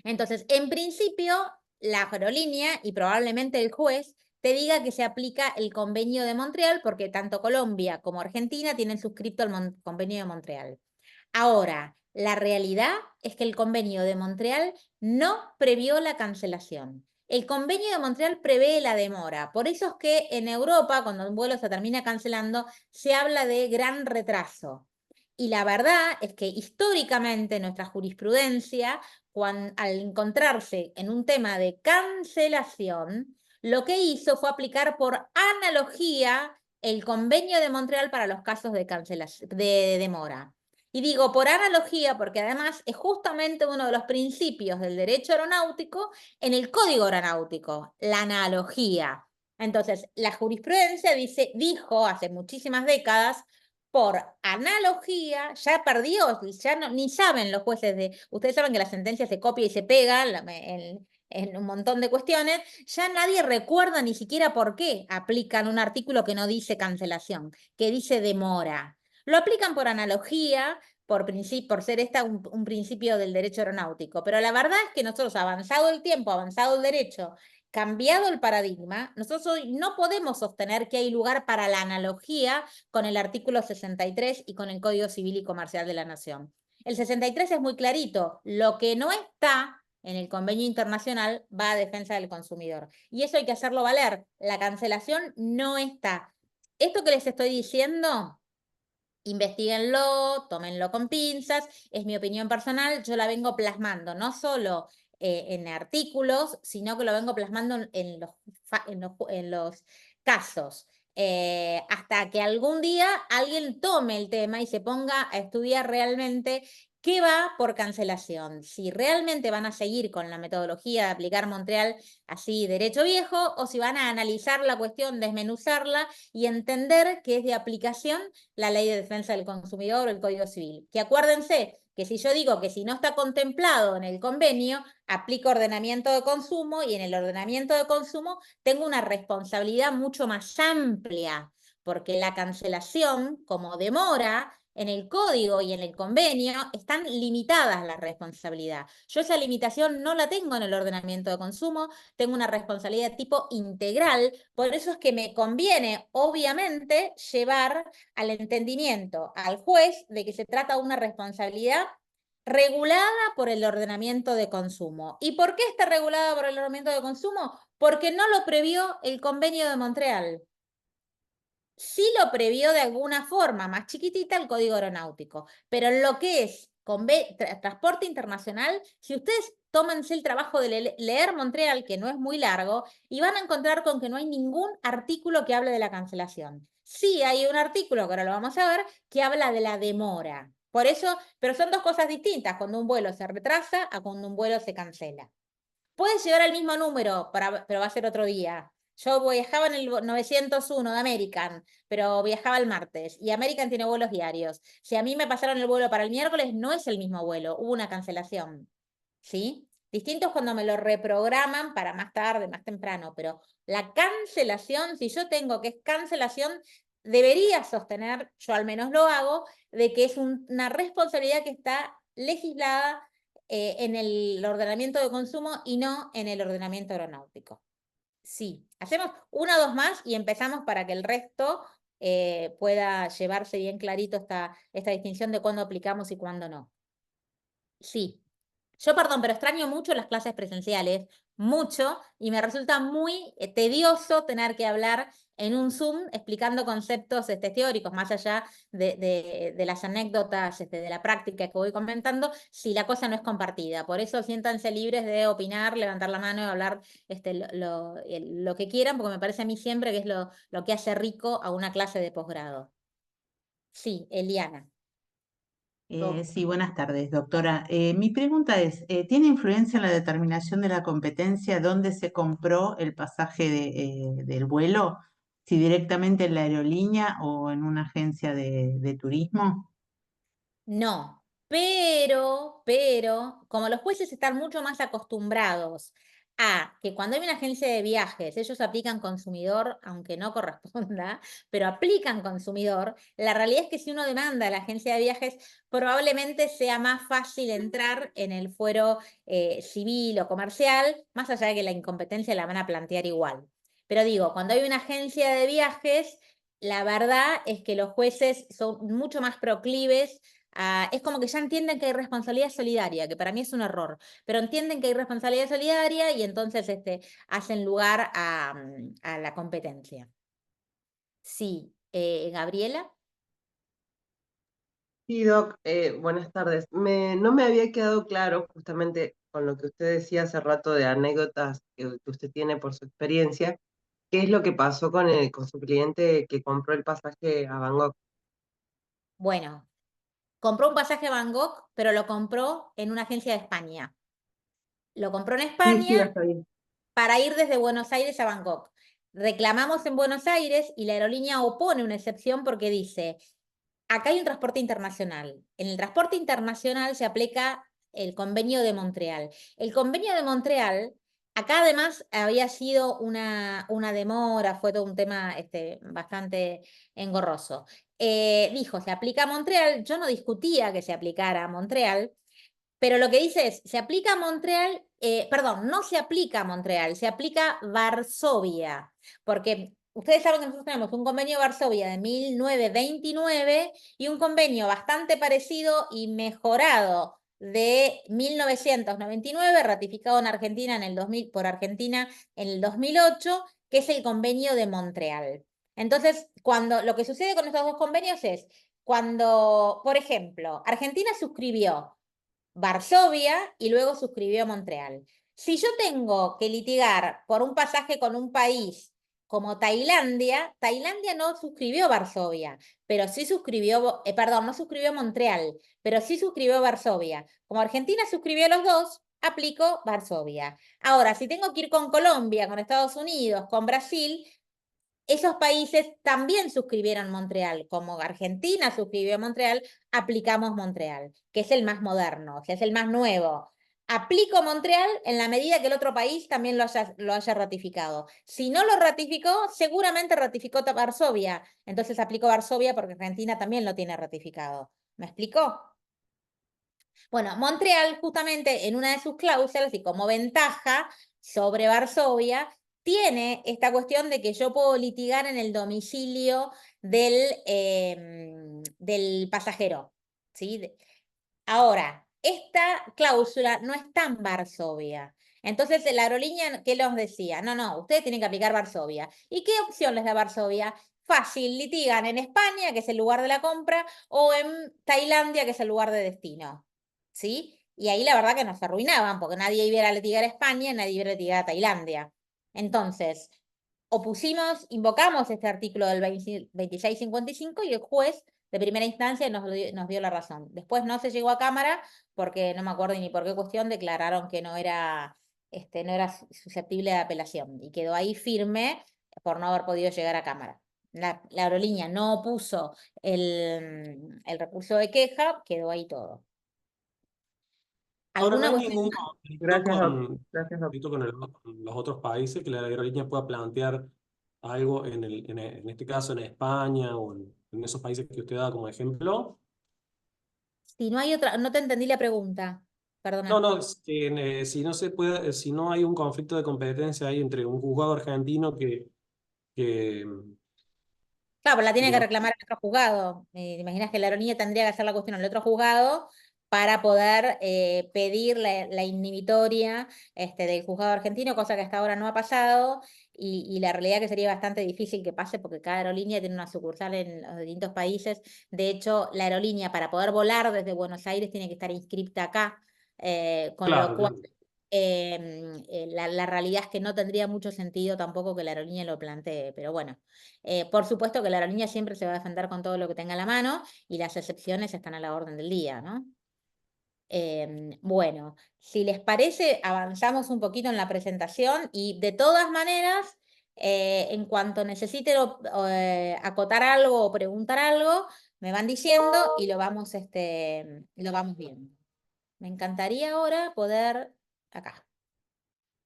Entonces, en principio, la aerolínea y probablemente el juez te diga que se aplica el convenio de Montreal porque tanto Colombia como Argentina tienen suscrito el convenio de Montreal. Ahora, La realidad es que el convenio de Montreal no previó la cancelación. El convenio de Montreal prevé la demora. Por eso es que en Europa, cuando un vuelo se termina cancelando, se habla de gran retraso. Y la verdad es que históricamente nuestra jurisprudencia, al encontrarse en un tema de cancelación, lo que hizo fue aplicar por analogía el convenio de Montreal para los casos de cancelación, de demora. Y digo por analogía porque además es justamente uno de los principios del derecho aeronáutico en el Código Aeronáutico, la analogía. Entonces, la jurisprudencia dijo hace muchísimas décadas, por analogía, ya perdió, ya no, ni saben los jueces ustedes saben que la sentencia se copia y se pega en un montón de cuestiones, ya nadie recuerda ni siquiera por qué aplican un artículo que no dice cancelación, que dice demora. Lo aplican por analogía, por ser un principio del derecho aeronáutico, pero la verdad es que nosotros, avanzado el tiempo, avanzado el derecho, cambiado el paradigma, nosotros hoy no podemos sostener que hay lugar para la analogía con el artículo 63 y con el Código Civil y Comercial de la Nación. El 63 es muy clarito, lo que no está en el convenio internacional va a defensa del consumidor. Y eso hay que hacerlo valer. La cancelación no está. Esto que les estoy diciendo, investíguenlo, tómenlo con pinzas, es mi opinión personal, yo la vengo plasmando no solo en artículos, sino que lo vengo plasmando en los casos. Hasta que algún día alguien tome el tema y se ponga a estudiar realmente qué va por cancelación. Si realmente van a seguir con la metodología de aplicar Montreal así derecho viejo, o si van a analizar la cuestión, desmenuzarla y entender que es de aplicación la Ley de Defensa del Consumidor o el Código Civil. Que acuérdense que si yo digo que si no está contemplado en el convenio, aplico ordenamiento de consumo y en el ordenamiento de consumo tengo una responsabilidad mucho más amplia, porque la cancelación, como demora, en el código y en el convenio están limitadas la responsabilidad. Yo esa limitación no la tengo en el ordenamiento de consumo, tengo una responsabilidad de tipo integral, por eso es que me conviene, obviamente, llevar al entendimiento al juez de que se trata de una responsabilidad regulada por el ordenamiento de consumo. ¿Y por qué está regulada por el ordenamiento de consumo? Porque no lo previó el convenio de Montreal. Sí lo previó de alguna forma, más chiquitita, el Código Aeronáutico, pero en lo que es transporte internacional, si ustedes tómense el trabajo de leer Montreal, que no es muy largo, y van a encontrar con que no hay ningún artículo que hable de la cancelación. Sí hay un artículo, que ahora lo vamos a ver, que habla de la demora. Por eso, pero son dos cosas distintas, cuando un vuelo se retrasa a cuando un vuelo se cancela. Puede llegar al mismo número, pero va a ser otro día. Yo viajaba en el 901 de American, pero viajaba el martes, y American tiene vuelos diarios. Si a mí me pasaron el vuelo para el miércoles, no es el mismo vuelo, hubo una cancelación. ¿Sí? Distinto es cuando me lo reprograman para más tarde, más temprano, pero la cancelación, si yo tengo que es cancelación, debería sostener, yo al menos lo hago, de que es una responsabilidad que está legislada en el ordenamiento de consumo y no en el ordenamiento aeronáutico. Sí, hacemos una o dos más y empezamos para que el resto pueda llevarse bien clarito esta distinción de cuándo aplicamos y cuándo no. Sí. Yo, perdón, pero extraño mucho las clases presenciales, mucho, y me resulta muy tedioso tener que hablar en un Zoom explicando conceptos teóricos, más allá de las anécdotas de la práctica que voy comentando, si la cosa no es compartida. Por eso siéntanse libres de opinar, levantar la mano y hablar lo que quieran, porque me parece a mí siempre que es lo que hace rico a una clase de posgrado. Sí, Eliana. Sí, buenas tardes, doctora. Mi pregunta es, ¿tiene influencia en la determinación de la competencia dónde se compró el pasaje del vuelo? ¿Si directamente en la aerolínea o en una agencia de turismo? No, pero, como los jueces están mucho más acostumbrados a que cuando hay una agencia de viajes, ellos aplican consumidor, aunque no corresponda, pero aplican consumidor, la realidad es que si uno demanda a la agencia de viajes, probablemente sea más fácil entrar en el fuero civil o comercial, más allá de que la incompetencia la van a plantear igual. Pero digo, cuando hay una agencia de viajes, la verdad es que los jueces son mucho más proclives es como que ya entienden que hay responsabilidad solidaria, que para mí es un error, pero entienden que hay responsabilidad solidaria y entonces hacen lugar a la competencia. Sí, Gabriela. Sí, Doc, buenas tardes. No me había quedado claro, justamente con lo que usted decía hace rato de anécdotas que usted tiene por su experiencia, qué es lo que pasó con su cliente que compró el pasaje a Bangkok. Bueno, compró un pasaje a Bangkok, pero lo compró en una agencia de España. Lo compró en Sí, sí, España está bien. para ir desde Buenos Aires a Bangkok. Reclamamos en Buenos Aires y la aerolínea opone una excepción porque dice, acá hay un transporte internacional. En el transporte internacional se aplica el convenio de Montreal. El convenio de Montreal, acá además había sido una demora, fue todo un tema bastante engorroso. Dijo, se aplica a Montreal. Yo no discutía que se aplicara a Montreal, pero lo que dice es, se aplica a Montreal, perdón, no se aplica a Montreal, se aplica a Varsovia, porque ustedes saben que nosotros tenemos un convenio de Varsovia de 1929 y un convenio bastante parecido y mejorado de 1999, ratificado en Argentina en el 2000, por Argentina en el 2008, que es el convenio de Montreal. Entonces, lo que sucede con estos dos convenios es, cuando, por ejemplo, Argentina suscribió Varsovia y luego suscribió Montreal. Si yo tengo que litigar por un pasaje con un país como Tailandia, Tailandia no suscribió Varsovia, pero sí suscribió, perdón, no suscribió Montreal, pero sí suscribió Varsovia. Como Argentina suscribió los dos, aplico Varsovia. Ahora, si tengo que ir con Colombia, con Estados Unidos, con Brasil, esos países también suscribieron Montreal. Como Argentina suscribió Montreal, aplicamos Montreal, que es el más moderno, o sea, es el más nuevo. Aplico Montreal en la medida que el otro país también lo haya ratificado. Si no lo ratificó, seguramente ratificó Varsovia. Entonces aplico Varsovia porque Argentina también lo tiene ratificado. ¿Me explicó? Bueno, Montreal justamente en una de sus cláusulas y como ventaja sobre Varsovia tiene esta cuestión de que yo puedo litigar en el domicilio del pasajero. ¿Sí? Ahora, esta cláusula no está en Varsovia. Entonces la aerolínea, ¿qué los decía? No, ustedes tienen que aplicar Varsovia. ¿Y qué opción les da Varsovia? Fácil, litigan en España, que es el lugar de la compra, o en Tailandia, que es el lugar de destino. ¿Sí? Y ahí la verdad que nos arruinaban, porque nadie iba a litigar a España, nadie iba a litigar a Tailandia. Entonces, invocamos este artículo del 2655 y el juez de primera instancia nos dio la razón. Después no se llegó a Cámara porque no me acuerdo ni por qué cuestión declararon que no era susceptible de apelación y quedó ahí firme por no haber podido llegar a Cámara. La aerolínea no opuso el recurso de queja, quedó ahí todo. Ahora, ¿no ¿Alguna hay cuestión? ningún conflicto Gracias, Doc. Gracias, Doc. con los otros países que la aerolínea pueda plantear algo en este caso en España o en esos países que usted da como ejemplo? Si no hay otra, no te entendí la pregunta, No, perdona. no, es que, si no se puede, si no hay un conflicto de competencia ahí entre un juzgado argentino que Claro, pero la tiene que digamos, reclamar el otro juzgado. ¿Te imaginas que la aerolínea tendría que hacer la cuestión al otro juzgado para poder pedir la inhibitoria del juzgado argentino, cosa que hasta ahora no ha pasado, y la realidad que sería bastante difícil que pase porque cada aerolínea tiene una sucursal en los distintos países. De hecho, la aerolínea para poder volar desde Buenos Aires tiene que estar inscripta acá, con lo claro, cual la realidad es que no tendría mucho sentido tampoco que la aerolínea lo plantee, pero bueno. Por supuesto que la aerolínea siempre se va a defender con todo lo que tenga a la mano y las excepciones están a la orden del día, ¿no? Bueno, si les parece, avanzamos un poquito en la presentación y de todas maneras, en cuanto necesiten acotar algo o preguntar algo, me van diciendo y lo vamos viendo. Me encantaría ahora poder, acá,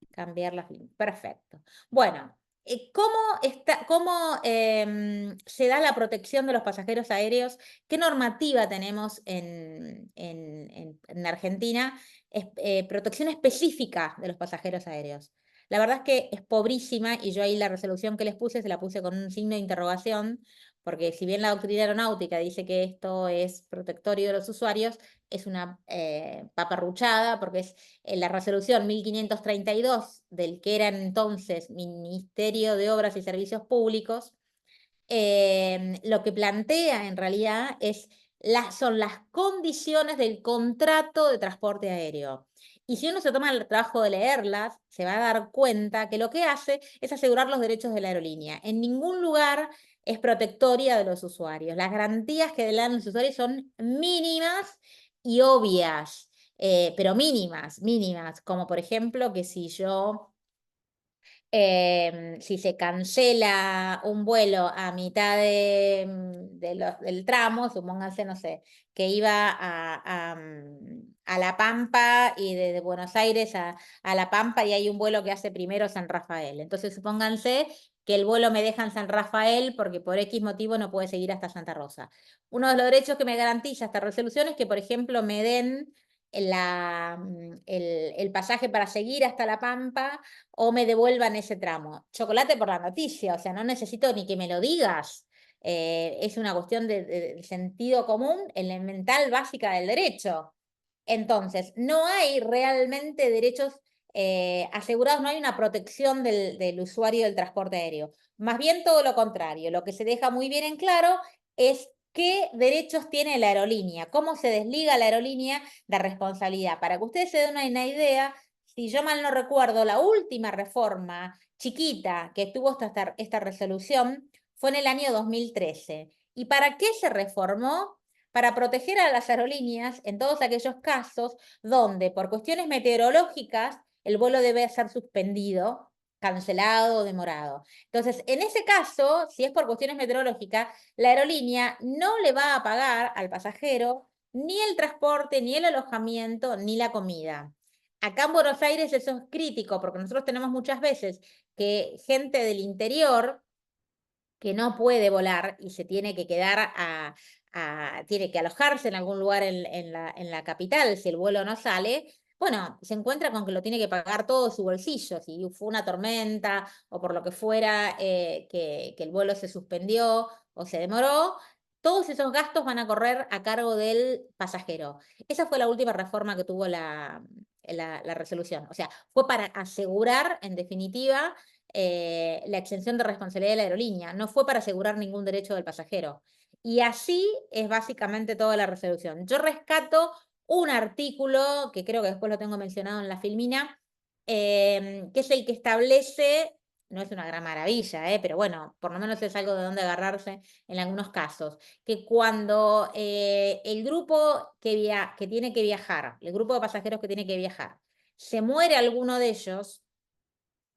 cambiar la film. Perfecto. Bueno, ¿cómo se da la protección de los pasajeros aéreos? ¿Qué normativa tenemos en Argentina? Protección específica de los pasajeros aéreos. La verdad es que es pobrísima y yo ahí la resolución que les puse se la puse con un signo de interrogación porque si bien la doctrina aeronáutica dice que esto es protectorio de los usuarios, es una paparruchada, porque es la resolución 1532 del que era entonces Ministerio de Obras y Servicios Públicos, lo que plantea en realidad son las condiciones del contrato de transporte aéreo. Y si uno se toma el trabajo de leerlas, se va a dar cuenta que lo que hace es asegurar los derechos de la aerolínea. En ningún lugar es protectoria de los usuarios. Las garantías que le dan los usuarios son mínimas y obvias, pero mínimas, como por ejemplo que si se cancela un vuelo a mitad del tramo, supónganse, no sé, que iba a La Pampa y desde Buenos Aires a La Pampa y hay un vuelo que hace primero San Rafael. Entonces supónganse que el vuelo me deja en San Rafael porque por X motivo no puede seguir hasta Santa Rosa. Uno de los derechos que me garantiza esta resolución es que, por ejemplo, me den el pasaje para seguir hasta La Pampa o me devuelvan ese tramo. Chocolate por la noticia, o sea, no necesito ni que me lo digas. Es una cuestión de sentido común, elemental, básica del derecho. Entonces, no hay realmente derechos asegurados, no hay una protección del usuario del transporte aéreo. Más bien todo lo contrario, lo que se deja muy bien en claro es qué derechos tiene la aerolínea, cómo se desliga la aerolínea de responsabilidad. Para que ustedes se den una idea, si yo mal no recuerdo, la última reforma chiquita que tuvo esta resolución fue en el año 2013. ¿Y para qué se reformó? Para proteger a las aerolíneas en todos aquellos casos donde por cuestiones meteorológicas el vuelo debe ser suspendido, cancelado o demorado. Entonces, en ese caso, si es por cuestiones meteorológicas, la aerolínea no le va a pagar al pasajero ni el transporte, ni el alojamiento, ni la comida. Acá en Buenos Aires eso es crítico, porque nosotros tenemos muchas veces que gente del interior que no puede volar y se tiene que quedar tiene que alojarse en algún lugar en la capital si el vuelo no sale, bueno, se encuentra con que lo tiene que pagar todo de su bolsillo, si fue una tormenta o por lo que fuera que el vuelo se suspendió o se demoró, todos esos gastos van a correr a cargo del pasajero. Esa fue la última reforma que tuvo la resolución. O sea, fue para asegurar, en definitiva, la exención de responsabilidad de la aerolínea. No fue para asegurar ningún derecho del pasajero. Y así es básicamente toda la resolución. Yo rescato un artículo, que creo que después lo tengo mencionado en la filmina, que es el que establece, no es una gran maravilla, pero bueno, por lo menos es algo de donde agarrarse en algunos casos, que cuando el grupo que tiene que viajar, el grupo de pasajeros que tiene que viajar, se muere alguno de ellos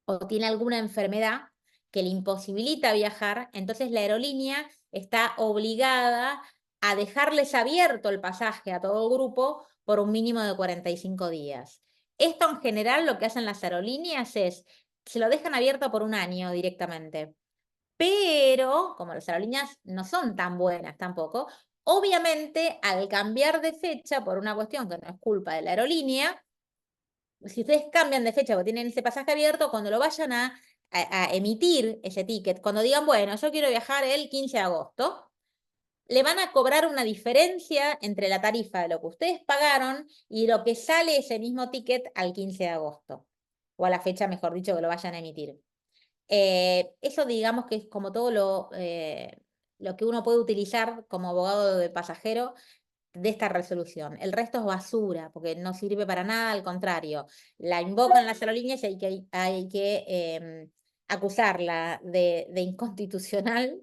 o tiene alguna enfermedad que le imposibilita viajar, entonces la aerolínea está obligada a dejarles abierto el pasaje a todo el grupo por un mínimo de 45 días. Esto en general lo que hacen las aerolíneas se lo dejan abierto por un año directamente. Pero, como las aerolíneas no son tan buenas tampoco, obviamente al cambiar de fecha por una cuestión que no es culpa de la aerolínea, si ustedes cambian de fecha o tienen ese pasaje abierto, cuando lo vayan a emitir ese ticket, cuando digan, bueno, yo quiero viajar el 15 de agosto, le van a cobrar una diferencia entre la tarifa de lo que ustedes pagaron y lo que sale ese mismo ticket al 15 de agosto, o a la fecha, mejor dicho, que lo vayan a emitir. Eso digamos que es como todo lo que uno puede utilizar como abogado de pasajero de esta resolución. El resto es basura, porque no sirve para nada, al contrario. La invocan las aerolíneas y hay que acusarla de inconstitucional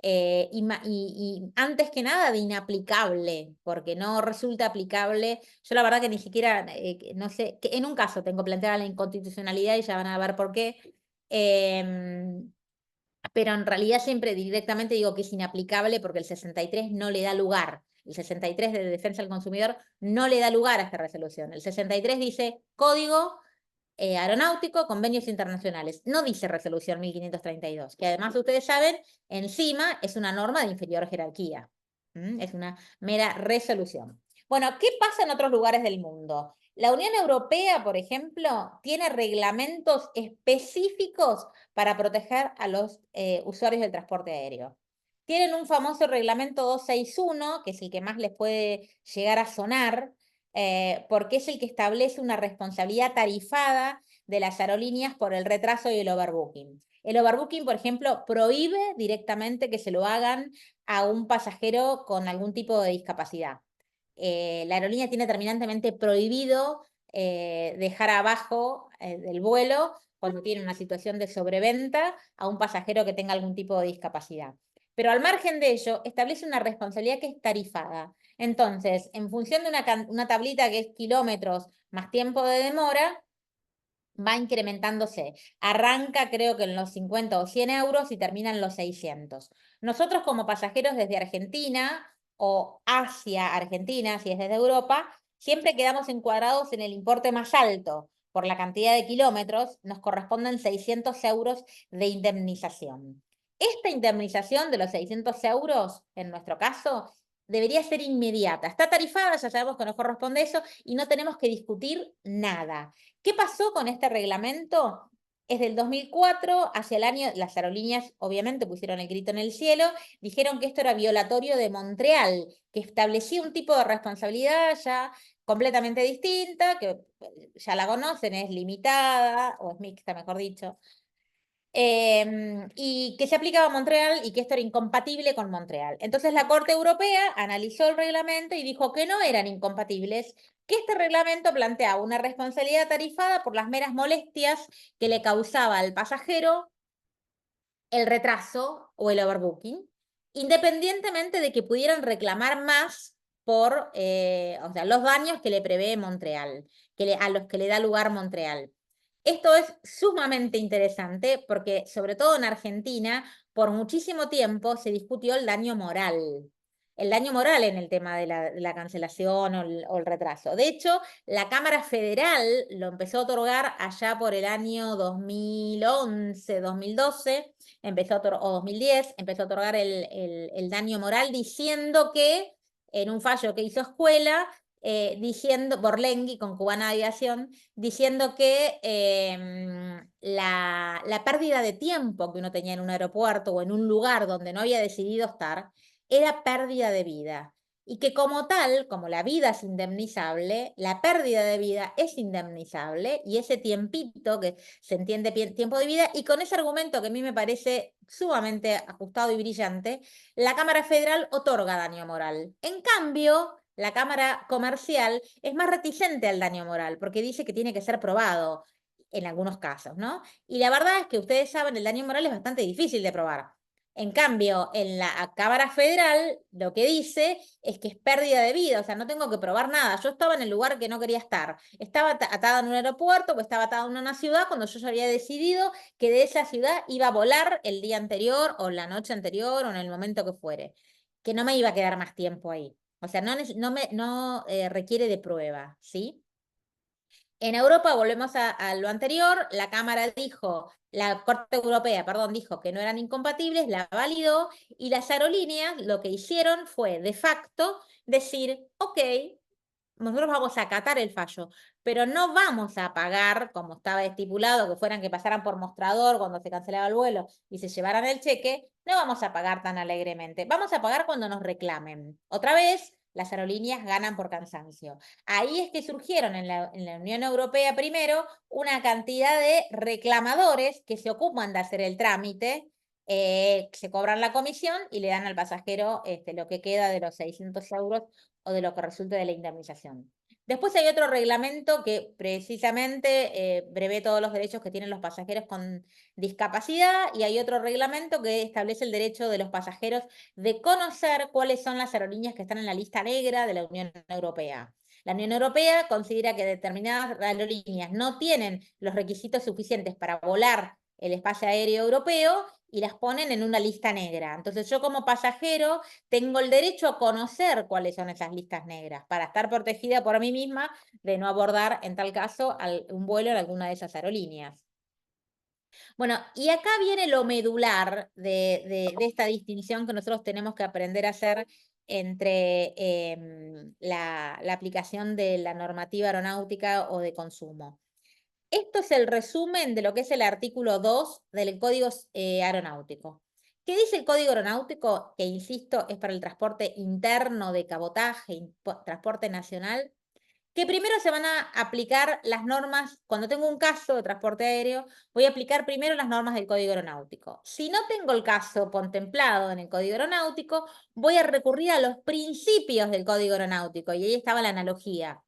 y antes que nada de inaplicable, porque no resulta aplicable. Yo la verdad que ni siquiera, no sé, que en un caso tengo planteada la inconstitucionalidad y ya van a ver por qué. Pero en realidad siempre directamente digo que es inaplicable porque el 63 no le da lugar. El 63 de Defensa del Consumidor no le da lugar a esta resolución. El 63 dice Código Aeronáutico, Convenios Internacionales. No dice Resolución 1532, que además ustedes saben, encima es una norma de inferior jerarquía. Es una mera resolución. Bueno, ¿qué pasa en otros lugares del mundo? La Unión Europea, por ejemplo, tiene reglamentos específicos para proteger a los usuarios del transporte aéreo. tienen un famoso reglamento 261, que es el que más les puede llegar a sonar, porque es el que establece una responsabilidad tarifada de las aerolíneas por el retraso y el overbooking. El overbooking, por ejemplo, prohíbe directamente que se lo hagan a un pasajero con algún tipo de discapacidad. La aerolínea tiene terminantemente prohibido dejar abajo del vuelo cuando tiene una situación de sobreventa a un pasajero que tenga algún tipo de discapacidad. Pero al margen de ello, establece una responsabilidad que es tarifada. Entonces, en función de una tablita que es kilómetros más tiempo de demora, va incrementándose. Arranca creo que en los 50 o 100 euros y termina en los 600. Nosotros como pasajeros desde Argentina o hacia Argentina, si es desde Europa, siempre quedamos encuadrados en el importe más alto. Por la cantidad de kilómetros, nos corresponden 600 euros de indemnización. Esta indemnización de los 600 euros, en nuestro caso, debería ser inmediata. Está tarifada, ya sabemos que nos corresponde eso y no tenemos que discutir nada. ¿Qué pasó con este reglamento? Es del 2004, hacia el año, las aerolíneas obviamente pusieron el grito en el cielo, dijeron que esto era violatorio de Montreal, que establecía un tipo de responsabilidad ya completamente distinta, que ya la conocen, es limitada, o es mixta, mejor dicho, y que se aplicaba a Montreal y que esto era incompatible con Montreal. Entonces la Corte Europea analizó el reglamento y dijo que no eran incompatibles, que este reglamento planteaba una responsabilidad tarifada por las meras molestias que le causaba al pasajero el retraso o el overbooking, independientemente de que pudieran reclamar más por o sea, los daños que le prevé Montreal, a los que le da lugar Montreal. Esto es sumamente interesante porque, sobre todo en Argentina, por muchísimo tiempo se discutió el daño moral. El daño moral en el tema de la cancelación o el retraso. De hecho, la Cámara Federal lo empezó a otorgar allá por el año 2011, 2012, o 2010, empezó a otorgar el daño moral diciendo que, en un fallo que hizo Escuela, diciendo, Borlenghi con Cubana Aviación, diciendo que la pérdida de tiempo que uno tenía en un aeropuerto o en un lugar donde no había decidido estar, era pérdida de vida. Y que como tal, como la vida es indemnizable, la pérdida de vida es indemnizable y ese tiempito que se entiende tiempo de vida, y con ese argumento que a mí me parece sumamente ajustado y brillante, la Cámara Federal otorga daño moral. En cambio, la Cámara Comercial es más reticente al daño moral porque dice que tiene que ser probado en algunos casos, ¿no? Y la verdad es que ustedes saben, el daño moral es bastante difícil de probar. En cambio, en la Cámara Federal lo que dice es que es pérdida de vida, o sea, no tengo que probar nada. Yo estaba en el lugar que no quería estar. Estaba atada en un aeropuerto o estaba atada en una ciudad cuando yo ya había decidido que de esa ciudad iba a volar el día anterior o la noche anterior o en el momento que fuere. Que no me iba a quedar más tiempo ahí. O sea, no requiere de prueba, ¿sí? En Europa, volvemos a lo anterior, la Corte Europea, perdón, dijo que no eran incompatibles, la validó, y las aerolíneas lo que hicieron fue, de facto, decir, ok, nosotros vamos a acatar el fallo, pero no vamos a pagar, como estaba estipulado, que pasaran por mostrador cuando se cancelaba el vuelo y se llevaran el cheque, no vamos a pagar tan alegremente, vamos a pagar cuando nos reclamen. Otra vez, las aerolíneas ganan por cansancio. Ahí es que surgieron en la Unión Europea primero una cantidad de reclamadores que se ocupan de hacer el trámite, se cobran la comisión y le dan al pasajero lo que queda de los 600 euros o de lo que resulte de la indemnización. Después hay otro reglamento que precisamente prevé todos los derechos que tienen los pasajeros con discapacidad, y hay otro reglamento que establece el derecho de los pasajeros de conocer cuáles son las aerolíneas que están en la lista negra de la Unión Europea. La Unión Europea considera que determinadas aerolíneas no tienen los requisitos suficientes para volar el espacio aéreo europeo y las ponen en una lista negra. Entonces yo como pasajero tengo el derecho a conocer cuáles son esas listas negras para estar protegida por mí misma de no abordar, en tal caso, un vuelo en alguna de esas aerolíneas. Bueno, y acá viene lo medular de esta distinción que nosotros tenemos que aprender a hacer entre la aplicación de la normativa aeronáutica o de consumo. Esto es el resumen de lo que es el artículo 2 del Código Aeronáutico, ¿Qué dice el Código Aeronáutico? Que, insisto, es para el transporte interno de cabotaje, transporte nacional. Que primero se van a aplicar las normas, cuando tengo un caso de transporte aéreo, voy a aplicar primero las normas del Código Aeronáutico. Si no tengo el caso contemplado en el Código Aeronáutico, voy a recurrir a los principios del Código Aeronáutico, y ahí estaba la analogía.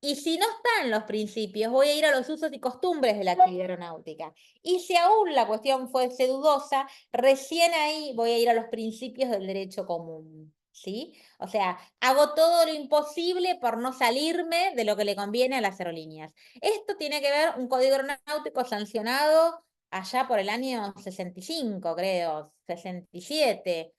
Y si no están los principios, voy a ir a los usos y costumbres de la actividad aeronáutica. Y si aún la cuestión fuese dudosa, recién ahí voy a ir a los principios del derecho común. ¿Sí? O sea, hago todo lo imposible por no salirme de lo que le conviene a las aerolíneas. Esto tiene que ver un código aeronáutico sancionado allá por el año 65, creo, 67.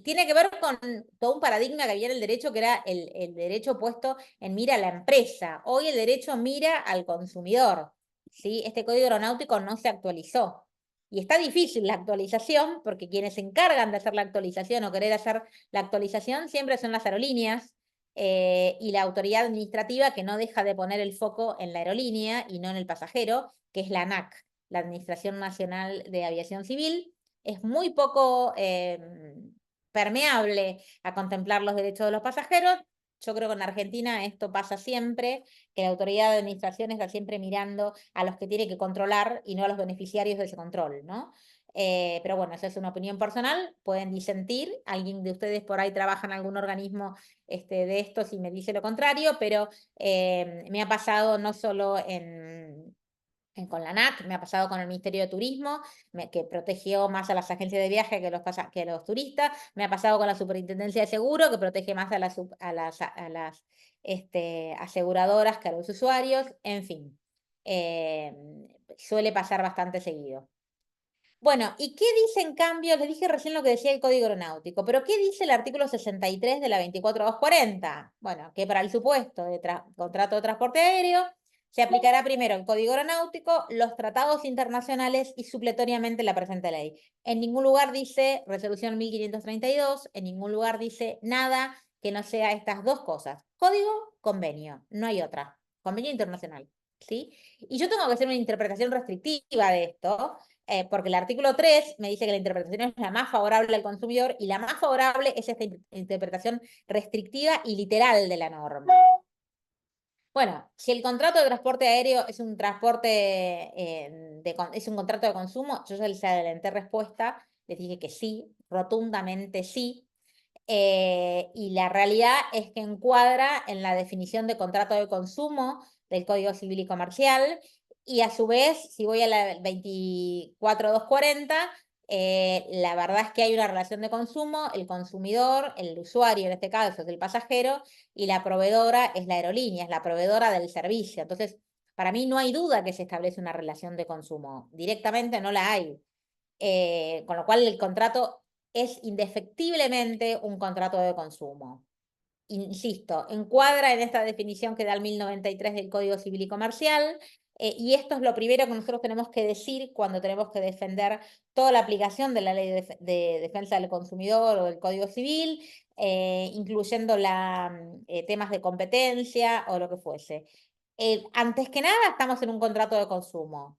Tiene que ver con todo un paradigma que había en el derecho, que era el derecho puesto en mira a la empresa. Hoy el derecho mira al consumidor. ¿Sí? Este código aeronáutico no se actualizó. Y está difícil la actualización, porque quienes se encargan de hacer la actualización o querer hacer la actualización siempre son las aerolíneas y la autoridad administrativa, que no deja de poner el foco en la aerolínea y no en el pasajero, que es la ANAC, la Administración Nacional de Aviación Civil. Es muy poco permeable a contemplar los derechos de los pasajeros. Yo creo que en Argentina esto pasa siempre, que la autoridad de administración está siempre mirando a los que tiene que controlar y no a los beneficiarios de ese control, ¿no? Pero bueno, esa es una opinión personal, pueden disentir, alguien de ustedes por ahí trabaja en algún organismo de estos y me dice lo contrario, pero me ha pasado no solo con la ANAC, me ha pasado con el Ministerio de Turismo, que protegió más a las agencias de viaje que a los turistas, me ha pasado con la Superintendencia de Seguro, que protege más a las aseguradoras que a los usuarios, en fin, suele pasar bastante seguido. Bueno, ¿y qué dice en cambio? Les dije recién lo que decía el Código Aeronáutico, pero ¿qué dice el artículo 63 de la 24240? Bueno, que para el supuesto de contrato de transporte aéreo se aplicará primero el Código Aeronáutico, los tratados internacionales y supletoriamente la presente ley. En ningún lugar dice resolución 1532, en ningún lugar dice nada que no sea estas dos cosas. Código, convenio, no hay otra. Convenio internacional, ¿sí? Y yo tengo que hacer una interpretación restrictiva de esto, porque el artículo 3 me dice que la interpretación es la más favorable al consumidor y la más favorable es esta interpretación restrictiva y literal de la norma. Bueno, si el contrato de transporte aéreo es un es un contrato de consumo, yo ya les adelanté respuesta, les dije que sí, rotundamente sí. Y la realidad es que encuadra en la definición de contrato de consumo del Código Civil y Comercial, y a su vez, si voy a la 24240, la verdad es que hay una relación de consumo, el consumidor, el usuario en este caso es el pasajero, y la proveedora es la aerolínea, es la proveedora del servicio. Entonces, para mí no hay duda que se establece una relación de consumo, directamente no la hay. Con lo cual el contrato es indefectiblemente un contrato de consumo. Insisto, encuadra en esta definición que da el 1093 del Código Civil y Comercial, y esto es lo primero que nosotros tenemos que decir cuando tenemos que defender toda la aplicación de la Ley de Defensa del Consumidor o del Código Civil, incluyendo temas de competencia o lo que fuese. Antes que nada, estamos en un contrato de consumo.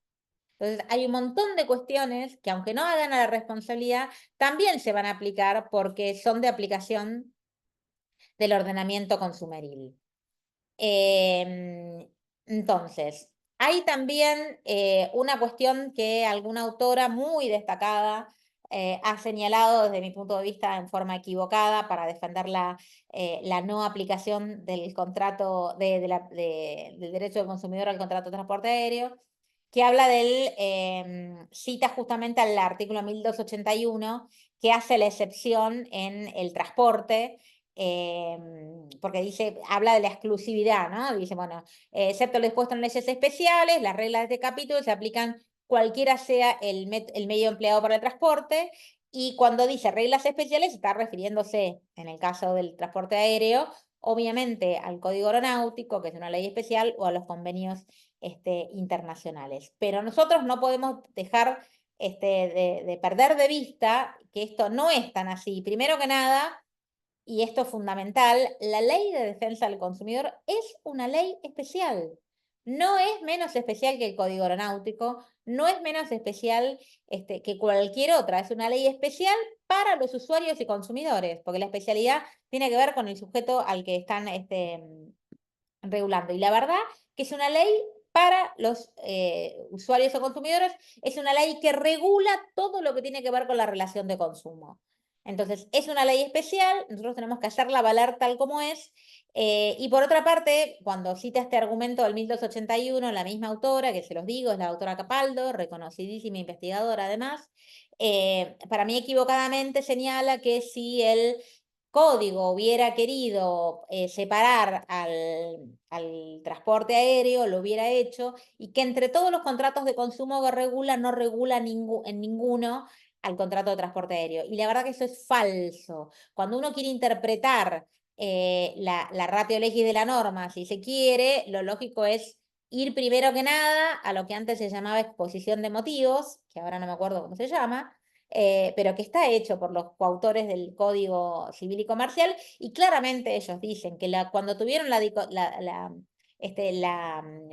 Entonces, hay un montón de cuestiones que, aunque no hagan a la responsabilidad, también se van a aplicar porque son de aplicación del ordenamiento consumeril. Entonces, hay también una cuestión que alguna autora muy destacada ha señalado desde mi punto de vista en forma equivocada para defender la no aplicación del contrato del derecho del consumidor al contrato de transporte aéreo, que habla cita justamente al artículo 1281, que hace la excepción en el transporte, porque habla de la exclusividad, ¿no? Dice, bueno, excepto lo dispuesto en leyes especiales, las reglas de este capítulo se aplican cualquiera sea el medio empleado para el transporte, y cuando dice reglas especiales está refiriéndose, en el caso del transporte aéreo, obviamente al Código Aeronáutico, que es una ley especial, o a los convenios internacionales. Pero nosotros no podemos dejar de perder de vista que esto no es tan así. Primero que nada, y esto es fundamental, la Ley de Defensa del Consumidor es una ley especial. no es menos especial que el Código Aeronáutico, no es menos especial que cualquier otra, es una ley especial para los usuarios y consumidores, porque la especialidad tiene que ver con el sujeto al que están regulando. Y la verdad que es una ley para los usuarios o consumidores, es una ley que regula todo lo que tiene que ver con la relación de consumo. Entonces, es una ley especial, nosotros tenemos que hacerla valer tal como es. Y por otra parte, cuando cita este argumento del 1281, la misma autora, que se los digo, es la doctora Capaldo, reconocidísima investigadora además, para mí equivocadamente señala que si el código hubiera querido separar al transporte aéreo, lo hubiera hecho, y que entre todos los contratos de consumo que regula, no regula en ninguno al contrato de transporte aéreo. Y la verdad que eso es falso. Cuando uno quiere interpretar la ratio legis de la norma, si se quiere, lo lógico es ir primero que nada a lo que antes se llamaba exposición de motivos, que ahora no me acuerdo cómo se llama, pero que está hecho por los coautores del Código Civil y Comercial, y claramente ellos dicen que cuando tuvieron la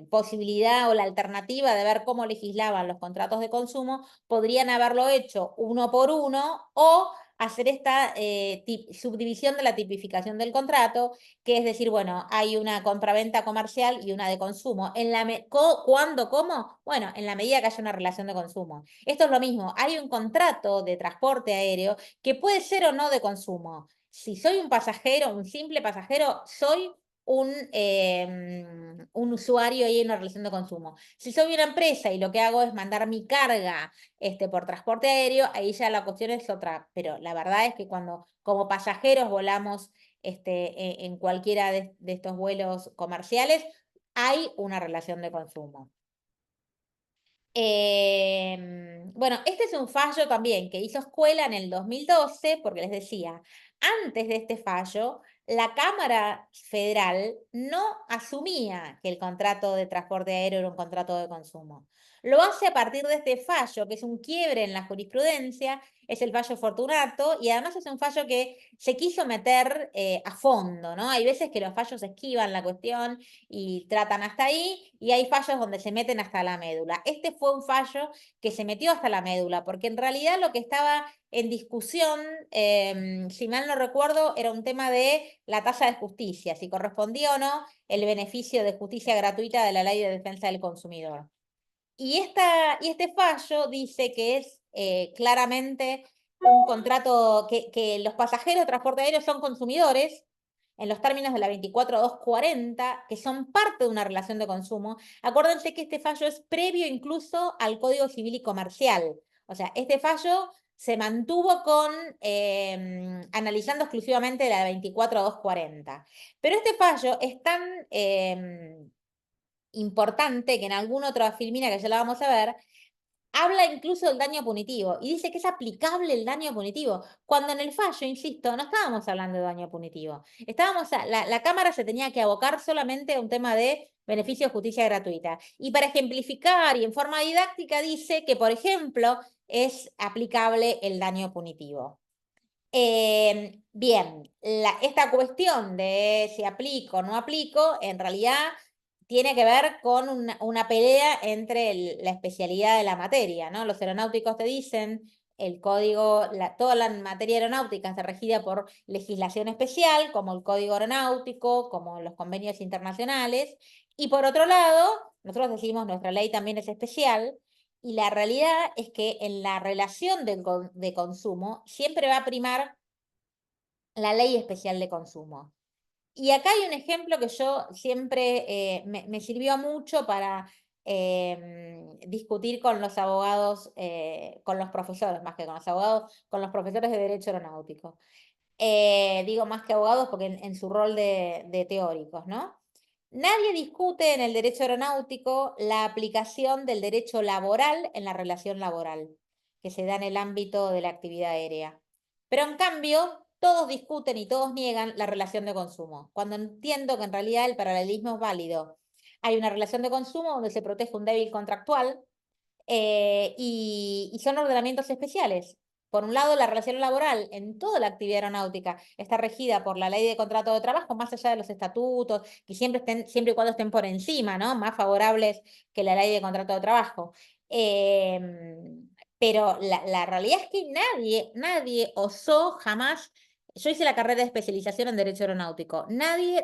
posibilidad o la alternativa de ver cómo legislaban los contratos de consumo, podrían haberlo hecho uno por uno o hacer esta subdivisión de la tipificación del contrato, que es decir, bueno, hay una compraventa comercial y una de consumo. ¿Cuándo? ¿Cómo? Bueno, en la medida que haya una relación de consumo. Esto es lo mismo, hay un contrato de transporte aéreo que puede ser o no de consumo. Si soy un pasajero, un simple pasajero, soy un usuario y una relación de consumo. Si soy una empresa y lo que hago es mandar mi carga por transporte aéreo, ahí ya la cuestión es otra. Pero la verdad es que cuando como pasajeros volamos en cualquiera de estos vuelos comerciales, hay una relación de consumo. Bueno, este es un fallo también que hizo escuela en el 2012, porque les decía, antes de este fallo, la Cámara Federal no asumía que el contrato de transporte aéreo era un contrato de consumo. Lo hace a partir de este fallo, que es un quiebre en la jurisprudencia, es el fallo Fortunato, y además es un fallo que se quiso meter a fondo, ¿no? Hay veces que los fallos esquivan la cuestión y tratan hasta ahí, y hay fallos donde se meten hasta la médula. Este fue un fallo que se metió hasta la médula, porque en realidad lo que estaba en discusión, si mal no recuerdo, era un tema de la tasa de justicia, si correspondía o no el beneficio de justicia gratuita de la Ley de Defensa del Consumidor. Y este fallo dice que es claramente un contrato, que los pasajeros de transporte aéreo son consumidores, en los términos de la 24240, que son parte de una relación de consumo. Acuérdense que este fallo es previo incluso al Código Civil y Comercial. O sea, este fallo se mantuvo analizando exclusivamente la 24240. Pero este fallo es tan importante que en alguna otra filmina que ya la vamos a ver, habla incluso del daño punitivo y dice que es aplicable el daño punitivo, cuando en el fallo, insisto, no estábamos hablando de daño punitivo. La Cámara se tenía que abocar solamente a un tema de beneficio de justicia gratuita. Y para ejemplificar y en forma didáctica dice que, por ejemplo, es aplicable el daño punitivo. Bien, esta cuestión de si aplico o no aplico, en realidad tiene que ver con una pelea entre la especialidad de la materia, ¿no? Los aeronáuticos te dicen, el código, toda la materia aeronáutica está regida por legislación especial, como el código aeronáutico, como los convenios internacionales, y por otro lado, nosotros decimos, nuestra ley también es especial, y la realidad es que en la relación de consumo siempre va a primar la ley especial de consumo. Y acá hay un ejemplo que yo siempre me sirvió mucho para discutir con los abogados, con los profesores, más que con los abogados, con los profesores de Derecho Aeronáutico. Digo más que abogados porque en su rol de teóricos, ¿no? Nadie discute en el derecho aeronáutico la aplicación del derecho laboral en la relación laboral, que se da en el ámbito de la actividad aérea. Pero en cambio, todos discuten y todos niegan la relación de consumo, cuando entiendo que en realidad el paralelismo es válido. Hay una relación de consumo donde se protege un débil contractual y son ordenamientos especiales. por un lado, la relación laboral en toda la actividad aeronáutica está regida por la ley de contrato de trabajo, más allá de los estatutos, que siempre y cuando estén por encima, ¿no? Más favorables que la ley de contrato de trabajo. Pero la realidad es que nadie osó jamás. Yo hice la carrera de especialización en Derecho Aeronáutico.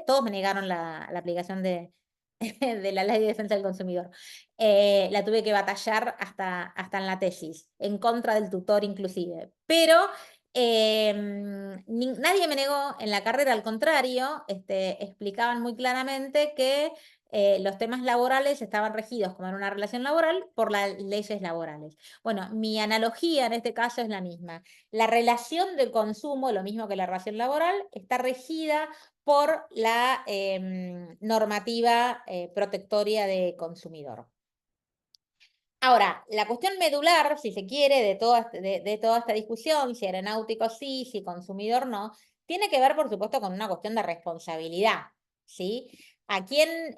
Todos me negaron la aplicación de la Ley de Defensa del Consumidor. La tuve que batallar hasta en la tesis, en contra del tutor inclusive. Pero nadie me negó en la carrera, al contrario, explicaban muy claramente que los temas laborales estaban regidos, como en una relación laboral, por las leyes laborales. Bueno, mi analogía en este caso es la misma. La relación de consumo, lo mismo que la relación laboral, está regida por la normativa protectoria de consumidor. Ahora, la cuestión medular, si se quiere, de toda esta discusión, si aeronáutico sí, si consumidor no, tiene que ver, por supuesto, con una cuestión de responsabilidad, ¿sí? Alguien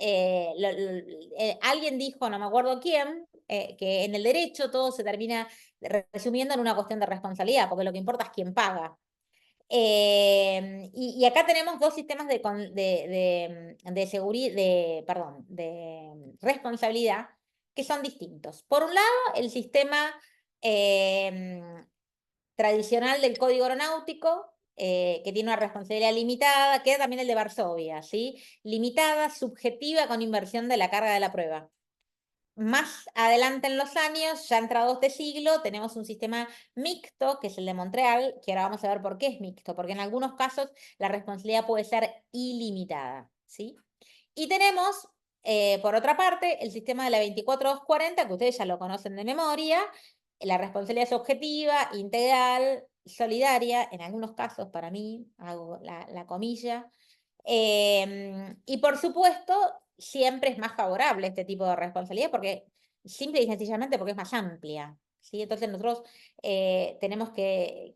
dijo, no me acuerdo quién, que en el derecho todo se termina resumiendo en una cuestión de responsabilidad, porque lo que importa es quién paga. Y acá tenemos dos sistemas de responsabilidad que son distintos. Por un lado, el sistema tradicional del Código Aeronáutico, que tiene una responsabilidad limitada, que es también el de Varsovia, ¿sí? Limitada, subjetiva, con inversión de la carga de la prueba. Más adelante en los años, ya entrado este siglo, tenemos un sistema mixto, que es el de Montreal, que ahora vamos a ver por qué es mixto, porque en algunos casos la responsabilidad puede ser ilimitada, ¿sí? Y tenemos, por otra parte, el sistema de la 24240, que ustedes ya lo conocen de memoria. La responsabilidad es objetiva, integral, solidaria, en algunos casos, para mí, hago la comilla. Y por supuesto, siempre es más favorable este tipo de responsabilidad, porque simple y sencillamente porque es más amplia, ¿sí? Entonces nosotros tenemos que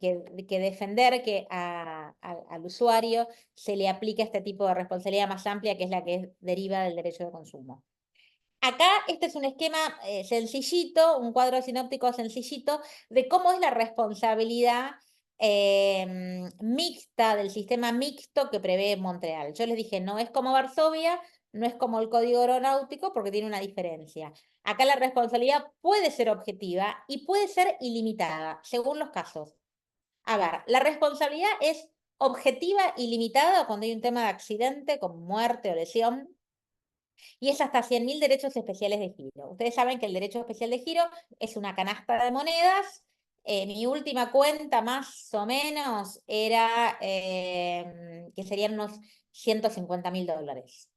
defender que al usuario se le aplique este tipo de responsabilidad más amplia, que es la que deriva del derecho de consumo. Acá este es un esquema sencillito, un cuadro sinóptico sencillito de cómo es la responsabilidad mixta, del sistema mixto que prevé Montreal. Yo les dije, no es como Varsovia, no es como el Código Aeronáutico, porque tiene una diferencia. Acá la responsabilidad puede ser objetiva y puede ser ilimitada, según los casos. A ver, la responsabilidad es objetiva y limitada cuando hay un tema de accidente, como muerte o lesión, y es hasta 100.000 derechos especiales de giro. Ustedes saben que el derecho especial de giro es una canasta de monedas. Mi última cuenta más o menos era que serían unos $150.000.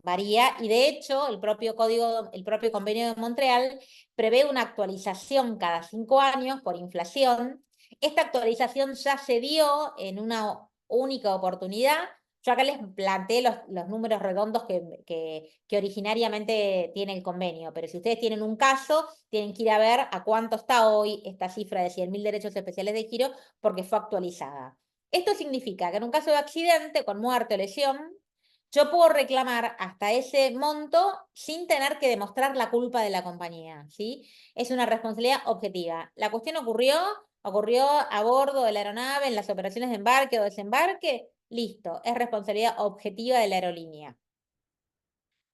Varía, y de hecho el propio convenio de Montreal prevé una actualización cada 5 años por inflación. Esta actualización ya se dio en una única oportunidad. Yo acá les planteé los números redondos que originariamente tiene el convenio, pero si ustedes tienen un caso, tienen que ir a ver a cuánto está hoy esta cifra de 100.000 derechos especiales de giro, porque fue actualizada. Esto significa que en un caso de accidente, con muerte o lesión, yo puedo reclamar hasta ese monto sin tener que demostrar la culpa de la compañía, ¿sí? Es una responsabilidad objetiva. La cuestión ocurrió a bordo de la aeronave, en las operaciones de embarque o desembarque. Listo, es responsabilidad objetiva de la aerolínea.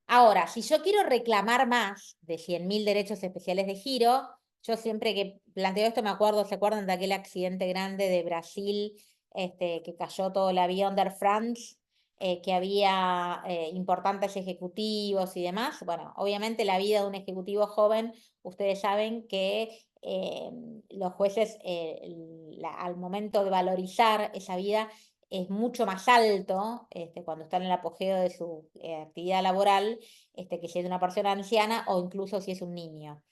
Ahora, si yo quiero reclamar más de 100.000 derechos especiales de giro, yo siempre que planteo esto me acuerdo, ¿se acuerdan de aquel accidente grande de Brasil, que cayó todo el avión de Air France, que había importantes ejecutivos y demás? Bueno, obviamente la vida de un ejecutivo joven, ustedes saben que los jueces al momento de valorizar esa vida es mucho más alto cuando está en el apogeo de su actividad laboral, que si es una persona anciana o incluso si es un niño.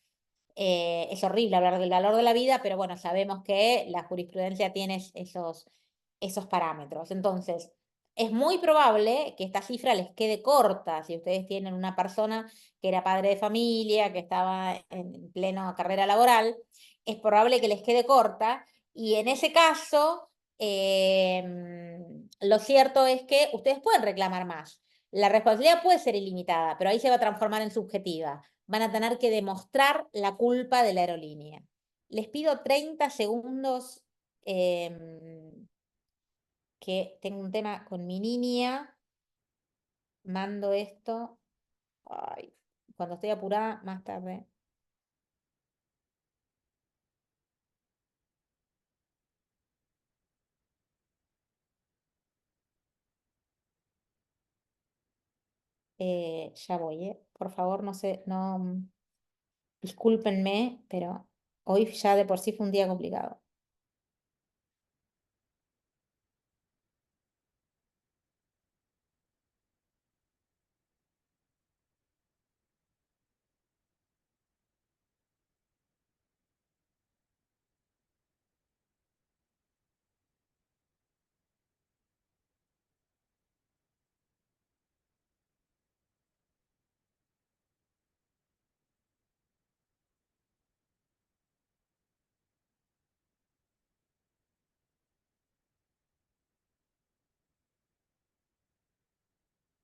Es horrible hablar del valor de la vida, pero bueno, sabemos que la jurisprudencia tiene esos parámetros. Entonces, es muy probable que esta cifra les quede corta si ustedes tienen una persona que era padre de familia, que estaba en plena carrera laboral, es probable que les quede corta, y en ese caso lo cierto es que ustedes pueden reclamar más. La responsabilidad puede ser ilimitada, pero ahí se va a transformar en subjetiva. Van a tener que demostrar la culpa de la aerolínea. Les pido 30 segundos que tengo un tema con mi niña, mando esto, ay, cuando estoy apurada, más tarde. Ya voy, por favor, no sé, no, discúlpenme, pero hoy ya de por sí fue un día complicado.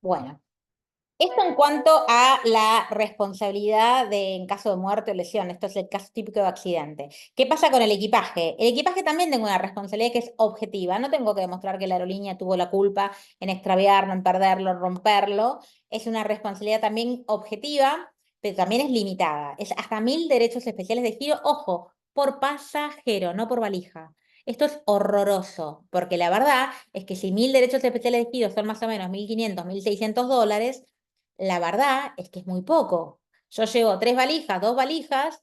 Bueno, esto en cuanto a la responsabilidad en caso de muerte o lesión. Esto es el caso típico de accidente. ¿Qué pasa con el equipaje? El equipaje también tengo una responsabilidad que es objetiva. No tengo que demostrar que la aerolínea tuvo la culpa en extraviarlo, en perderlo, en romperlo. Es una responsabilidad también objetiva, pero también es limitada. Es hasta 1000 derechos especiales de giro, ojo, por pasajero, no por valija. Esto es horroroso, porque la verdad es que si 1000 derechos especiales de giro son más o menos 1500, $1600, la verdad es que es muy poco. Yo llevo 3 valijas, 2 valijas,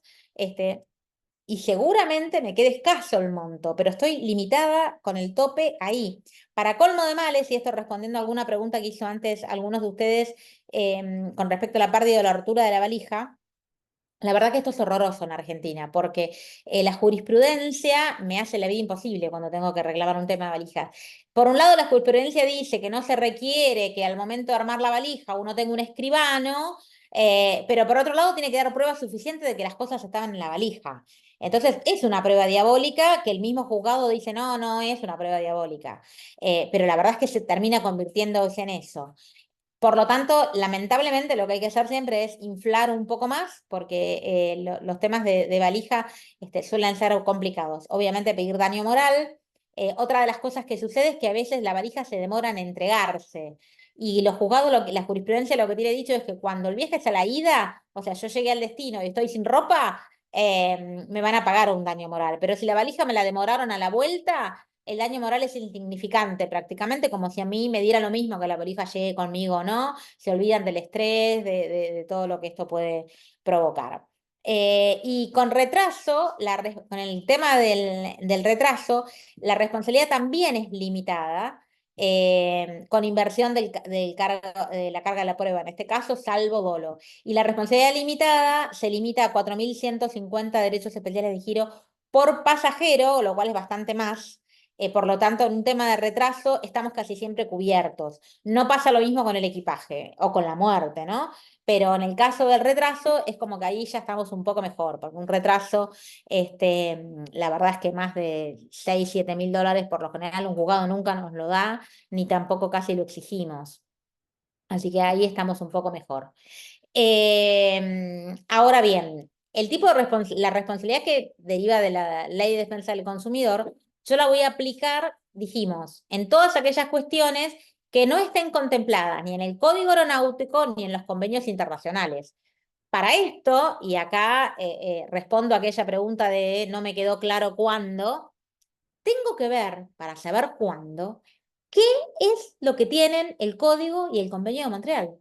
y seguramente me quede escaso el monto, pero estoy limitada con el tope ahí. Para colmo de males, y esto respondiendo a alguna pregunta que hizo antes algunos de ustedes con respecto a la pérdida o la rotura de la valija, la verdad que esto es horroroso en Argentina, porque la jurisprudencia me hace la vida imposible cuando tengo que reclamar un tema de valijas. Por un lado, la jurisprudencia dice que no se requiere que al momento de armar la valija uno tenga un escribano, pero por otro lado tiene que dar pruebas suficientes de que las cosas estaban en la valija. Entonces, es una prueba diabólica que el mismo juzgado dice, no, no es una prueba diabólica. Pero la verdad es que se termina convirtiéndose en eso. Por lo tanto, lamentablemente lo que hay que hacer siempre es inflar un poco más, porque los temas de valija suelen ser complicados. Obviamente pedir daño moral. Otra de las cosas que sucede es que a veces la valija se demora en entregarse. Y los juzgados, la jurisprudencia lo que tiene dicho es que cuando el viaje es a la ida, o sea, yo llegué al destino y estoy sin ropa, me van a pagar un daño moral. Pero si la valija me la demoraron a la vuelta, el daño moral es insignificante, prácticamente como si a mí me diera lo mismo que la valija llegue conmigo o no, se olvidan del estrés, de todo lo que esto puede provocar. Y con retraso, con el tema del retraso, la responsabilidad también es limitada. Con inversión de la carga de la prueba, en este caso, salvo dolo. Y la responsabilidad limitada se limita a 4150 derechos especiales de giro por pasajero, lo cual es bastante más. Por lo tanto, en un tema de retraso estamos casi siempre cubiertos. No pasa lo mismo con el equipaje o con la muerte, ¿no? Pero en el caso del retraso es como que ahí ya estamos un poco mejor, porque un retraso, la verdad es que más de 6, 7 mil dólares por lo general un juzgado nunca nos lo da, ni tampoco casi lo exigimos. Así que ahí estamos un poco mejor. Ahora bien, el tipo de la responsabilidad que deriva de la Ley de Defensa del Consumidor, yo la voy a aplicar, dijimos, en todas aquellas cuestiones que no estén contempladas ni en el Código Aeronáutico ni en los convenios internacionales. Para esto, y acá respondo a aquella pregunta de no me quedó claro cuándo, tengo que ver, para saber cuándo, qué es lo que tienen el Código y el Convenio de Montreal.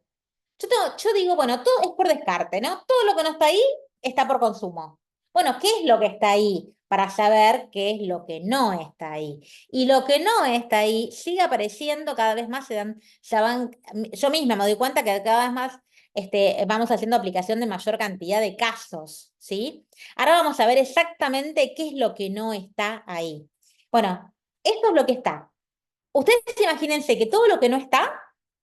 Yo digo, bueno, todo es por descarte, ¿no? Todo lo que no está ahí está por consumo. Bueno, ¿qué es lo que está ahí? Para saber qué es lo que no está ahí. Y lo que no está ahí sigue apareciendo cada vez más, yo misma me doy cuenta que cada vez más vamos haciendo aplicación de mayor cantidad de casos, ¿sí? Ahora vamos a ver exactamente qué es lo que no está ahí. Bueno, esto es lo que está. Ustedes imagínense que todo lo que no está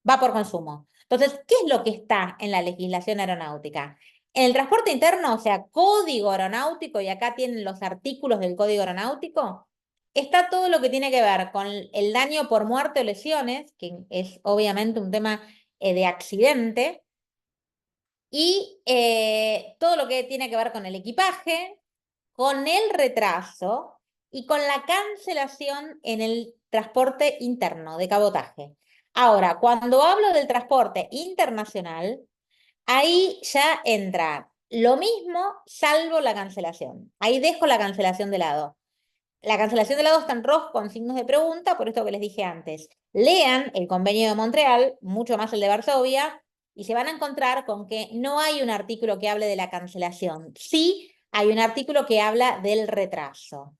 va por consumo. Entonces, ¿qué es lo que está en la legislación aeronáutica? En el transporte interno, o sea, código aeronáutico, y acá tienen los artículos del código aeronáutico, está todo lo que tiene que ver con el daño por muerte o lesiones, que es obviamente un tema de accidente, y todo lo que tiene que ver con el equipaje, con el retraso y con la cancelación en el transporte interno de cabotaje. Ahora, cuando hablo del transporte internacional, ahí ya entra lo mismo, salvo la cancelación. Ahí dejo la cancelación de lado. La cancelación de lado está en rojo con signos de pregunta, por esto que les dije antes. Lean el convenio de Montreal, mucho más el de Varsovia, y se van a encontrar con que no hay un artículo que hable de la cancelación. Sí, hay un artículo que habla del retraso.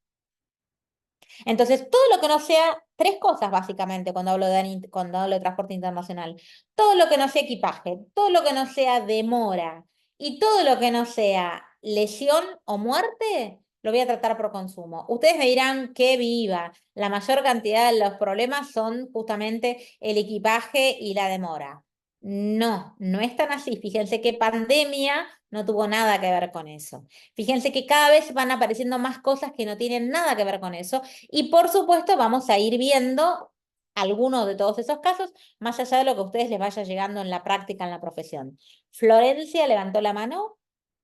Entonces, todo lo que no sea, tres cosas básicamente cuando hablo de transporte internacional. Todo lo que no sea equipaje, todo lo que no sea demora y todo lo que no sea lesión o muerte, lo voy a tratar por consumo. Ustedes me dirán que viva. La mayor cantidad de los problemas son justamente el equipaje y la demora. No, no es tan así. Fíjense que pandemia no tuvo nada que ver con eso. Fíjense que cada vez van apareciendo más cosas que no tienen nada que ver con eso. Y por supuesto vamos a ir viendo algunos de todos esos casos, más allá de lo que a ustedes les vaya llegando en la práctica, en la profesión. Florencia levantó la mano.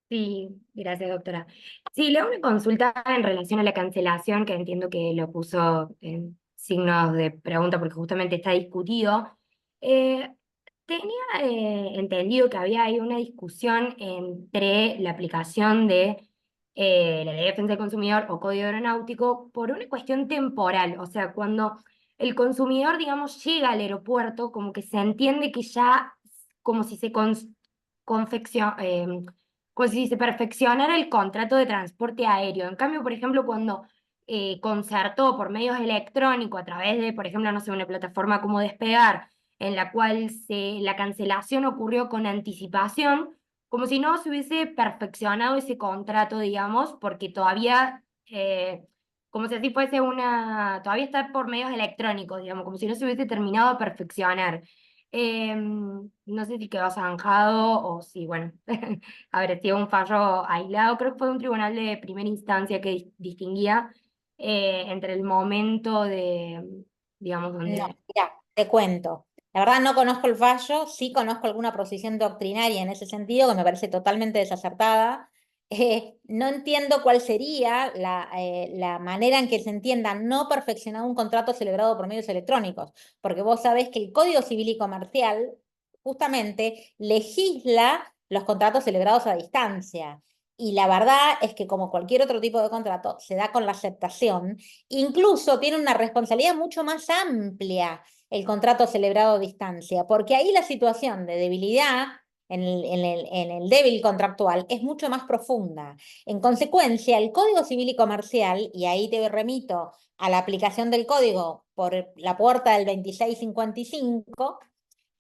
Sí, gracias, doctora. Sí, le hago una consulta en relación a la cancelación, que entiendo que lo puso en signos de pregunta porque justamente está discutido. Eh, Tenía entendido que había ahí una discusión entre la aplicación de la Ley de Defensa del Consumidor o Código Aeronáutico por una cuestión temporal. O sea, cuando el consumidor, digamos, llega al aeropuerto, como que se entiende que ya, como si se como si se perfeccionara el contrato de transporte aéreo. En cambio, por ejemplo, cuando concertó por medios electrónicos a través de, por ejemplo, no sé, una plataforma como Despegar, en la cual la cancelación ocurrió con anticipación, como si no se hubiese perfeccionado ese contrato, digamos, porque todavía, como si así fuese todavía está por medios electrónicos, digamos, como si no se hubiese terminado de perfeccionar. No sé si quedó zanjado o si, bueno, habrá sido un fallo aislado. Creo que fue un tribunal de primera instancia que distinguía entre el momento de, digamos, No, donde... mira, te cuento. La verdad no conozco el fallo, sí conozco alguna posición doctrinaria en ese sentido que me parece totalmente desacertada. No entiendo cuál sería la manera en que se entienda no perfeccionado un contrato celebrado por medios electrónicos, porque vos sabés que el Código Civil y Comercial justamente legisla los contratos celebrados a distancia. Y la verdad es que como cualquier otro tipo de contrato, se da con la aceptación. Incluso tiene una responsabilidad mucho más amplia el contrato celebrado a distancia, porque ahí la situación de debilidad en el débil contractual es mucho más profunda. En consecuencia, el Código Civil y Comercial, y ahí te remito a la aplicación del código por la puerta del 2655,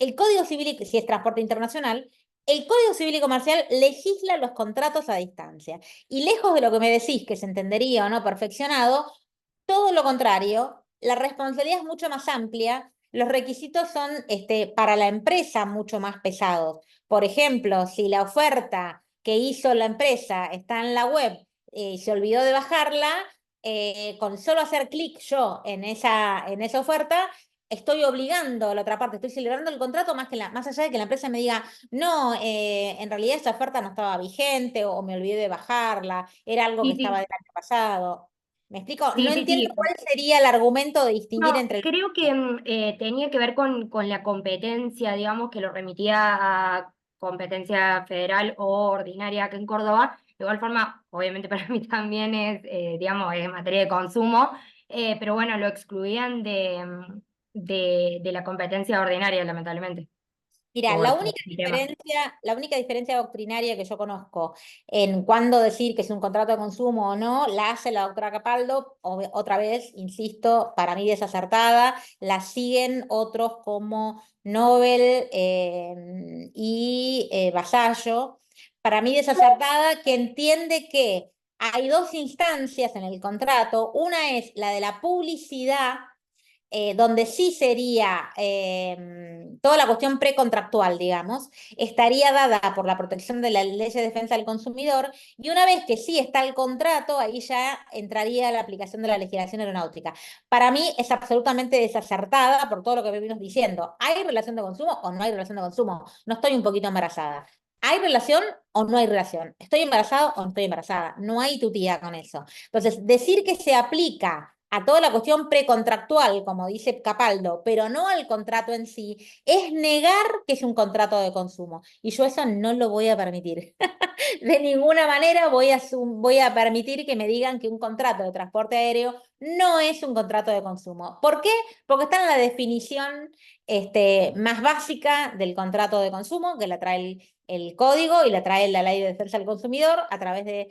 el Código Civil, si es transporte internacional, el Código Civil y Comercial legisla los contratos a distancia. Y lejos de lo que me decís, que se entendería o no perfeccionado, todo lo contrario, la responsabilidad es mucho más amplia, los requisitos son para la empresa mucho más pesados. Por ejemplo, si la oferta que hizo la empresa está en la web y se olvidó de bajarla, con solo hacer clic yo en esa oferta, estoy obligando a la otra parte, estoy celebrando el contrato más allá de que la empresa me diga, no, en realidad esa oferta no estaba vigente o me olvidé de bajarla, era algo que Sí, estaba sí, del año pasado. ¿Me explico? sí, No sí, entiendo sí. cuál sería el argumento de distinguir No, entre el... creo que tenía que ver con la competencia, digamos, que lo remitía a competencia federal o ordinaria acá en Córdoba. De igual forma, obviamente para mí también es, digamos, es materia de consumo, pero bueno, lo excluían de la competencia ordinaria, lamentablemente. Mira, Por el tema. la única diferencia doctrinaria que yo conozco en cuándo decir que es un contrato de consumo o no, la hace la doctora Capaldo, otra vez, insisto, para mí desacertada, la siguen otros como Nobel y Vasallo, para mí desacertada, que entiende que hay dos instancias en el contrato, una es la de la publicidad, donde sí sería toda la cuestión precontractual, digamos, estaría dada por la protección de la Ley de Defensa del Consumidor, y una vez que sí está el contrato, ahí ya entraría la aplicación de la legislación aeronáutica. Para mí es absolutamente desacertada por todo lo que venimos diciendo. ¿Hay relación de consumo o no hay relación de consumo? No estoy un poquito embarazada. ¿hay relación o no hay relación? ¿Estoy embarazada o no estoy embarazada? No hay tutía con eso. Entonces, decir que se aplica a toda la cuestión precontractual, como dice Capaldo, pero no al contrato en sí, es negar que es un contrato de consumo. Y yo eso no lo voy a permitir. De ninguna manera voy a permitir que me digan que un contrato de transporte aéreo no es un contrato de consumo. ¿Por qué? Porque está en la definición más básica del contrato de consumo, que la trae el código y la trae la ley de defensa del consumidor a través de